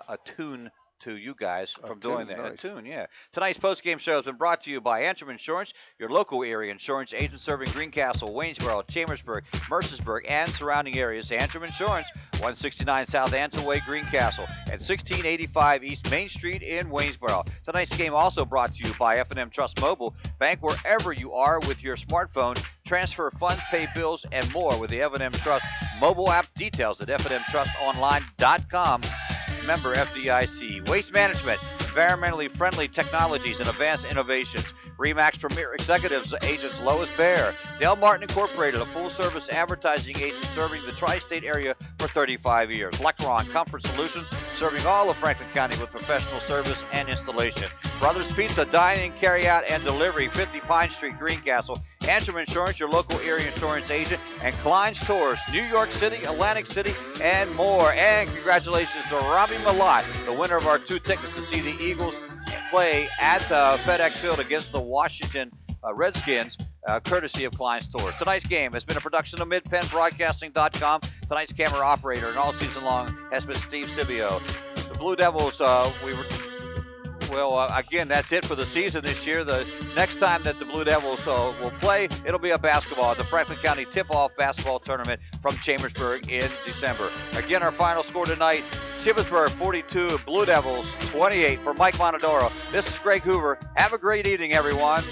attuned to you guys from doing that. Nice. Yeah. Tonight's post-game show has been brought to you by Antrim Insurance, your local area insurance agent serving Greencastle, Waynesboro, Chambersburg, Mercersburg, and surrounding areas. Antrim Insurance, 169 South Antrim Way, Greencastle, and 1685 East Main Street in Waynesboro. Tonight's game also brought to you by F&M Trust Mobile. Bank wherever you are with your smartphone. Transfer funds, pay bills, and more with the F&M Trust mobile app. Details at fnmtrustonline.com. Member FDIC. Waste Management, environmentally friendly technologies and advanced innovations. RE/MAX Premier Executives agents Lois Bear. Del Martin Incorporated, a full-service advertising agent serving the tri-state area for 35 years. Lecron Comfort Solutions, serving all of Franklin County with professional service and installation. Brothers Pizza, dining, carry-out, and delivery, 50 Pine Street, Greencastle. Antrim Insurance, your local area insurance agent. And Klein's Tours, New York City, Atlantic City, and more. And congratulations to Robbie Malott, the winner of our 2 tickets to see the Eagles play at the FedEx Field against the Washington Redskins, courtesy of Klein's Tours. Tonight's game has been a production of MidPennBroadcasting.com. Tonight's camera operator and all season long has been Steve Sibio. The Blue Devils, again, that's it for the season this year. The next time that the Blue Devils will play, it'll be a basketball at the Franklin County Tip-Off Basketball Tournament from Chambersburg in December. Again, our final score tonight, Shippensburg 42, Blue Devils 28. For Mike Montadoro, this is Greg Hoover. Have a great evening, everyone.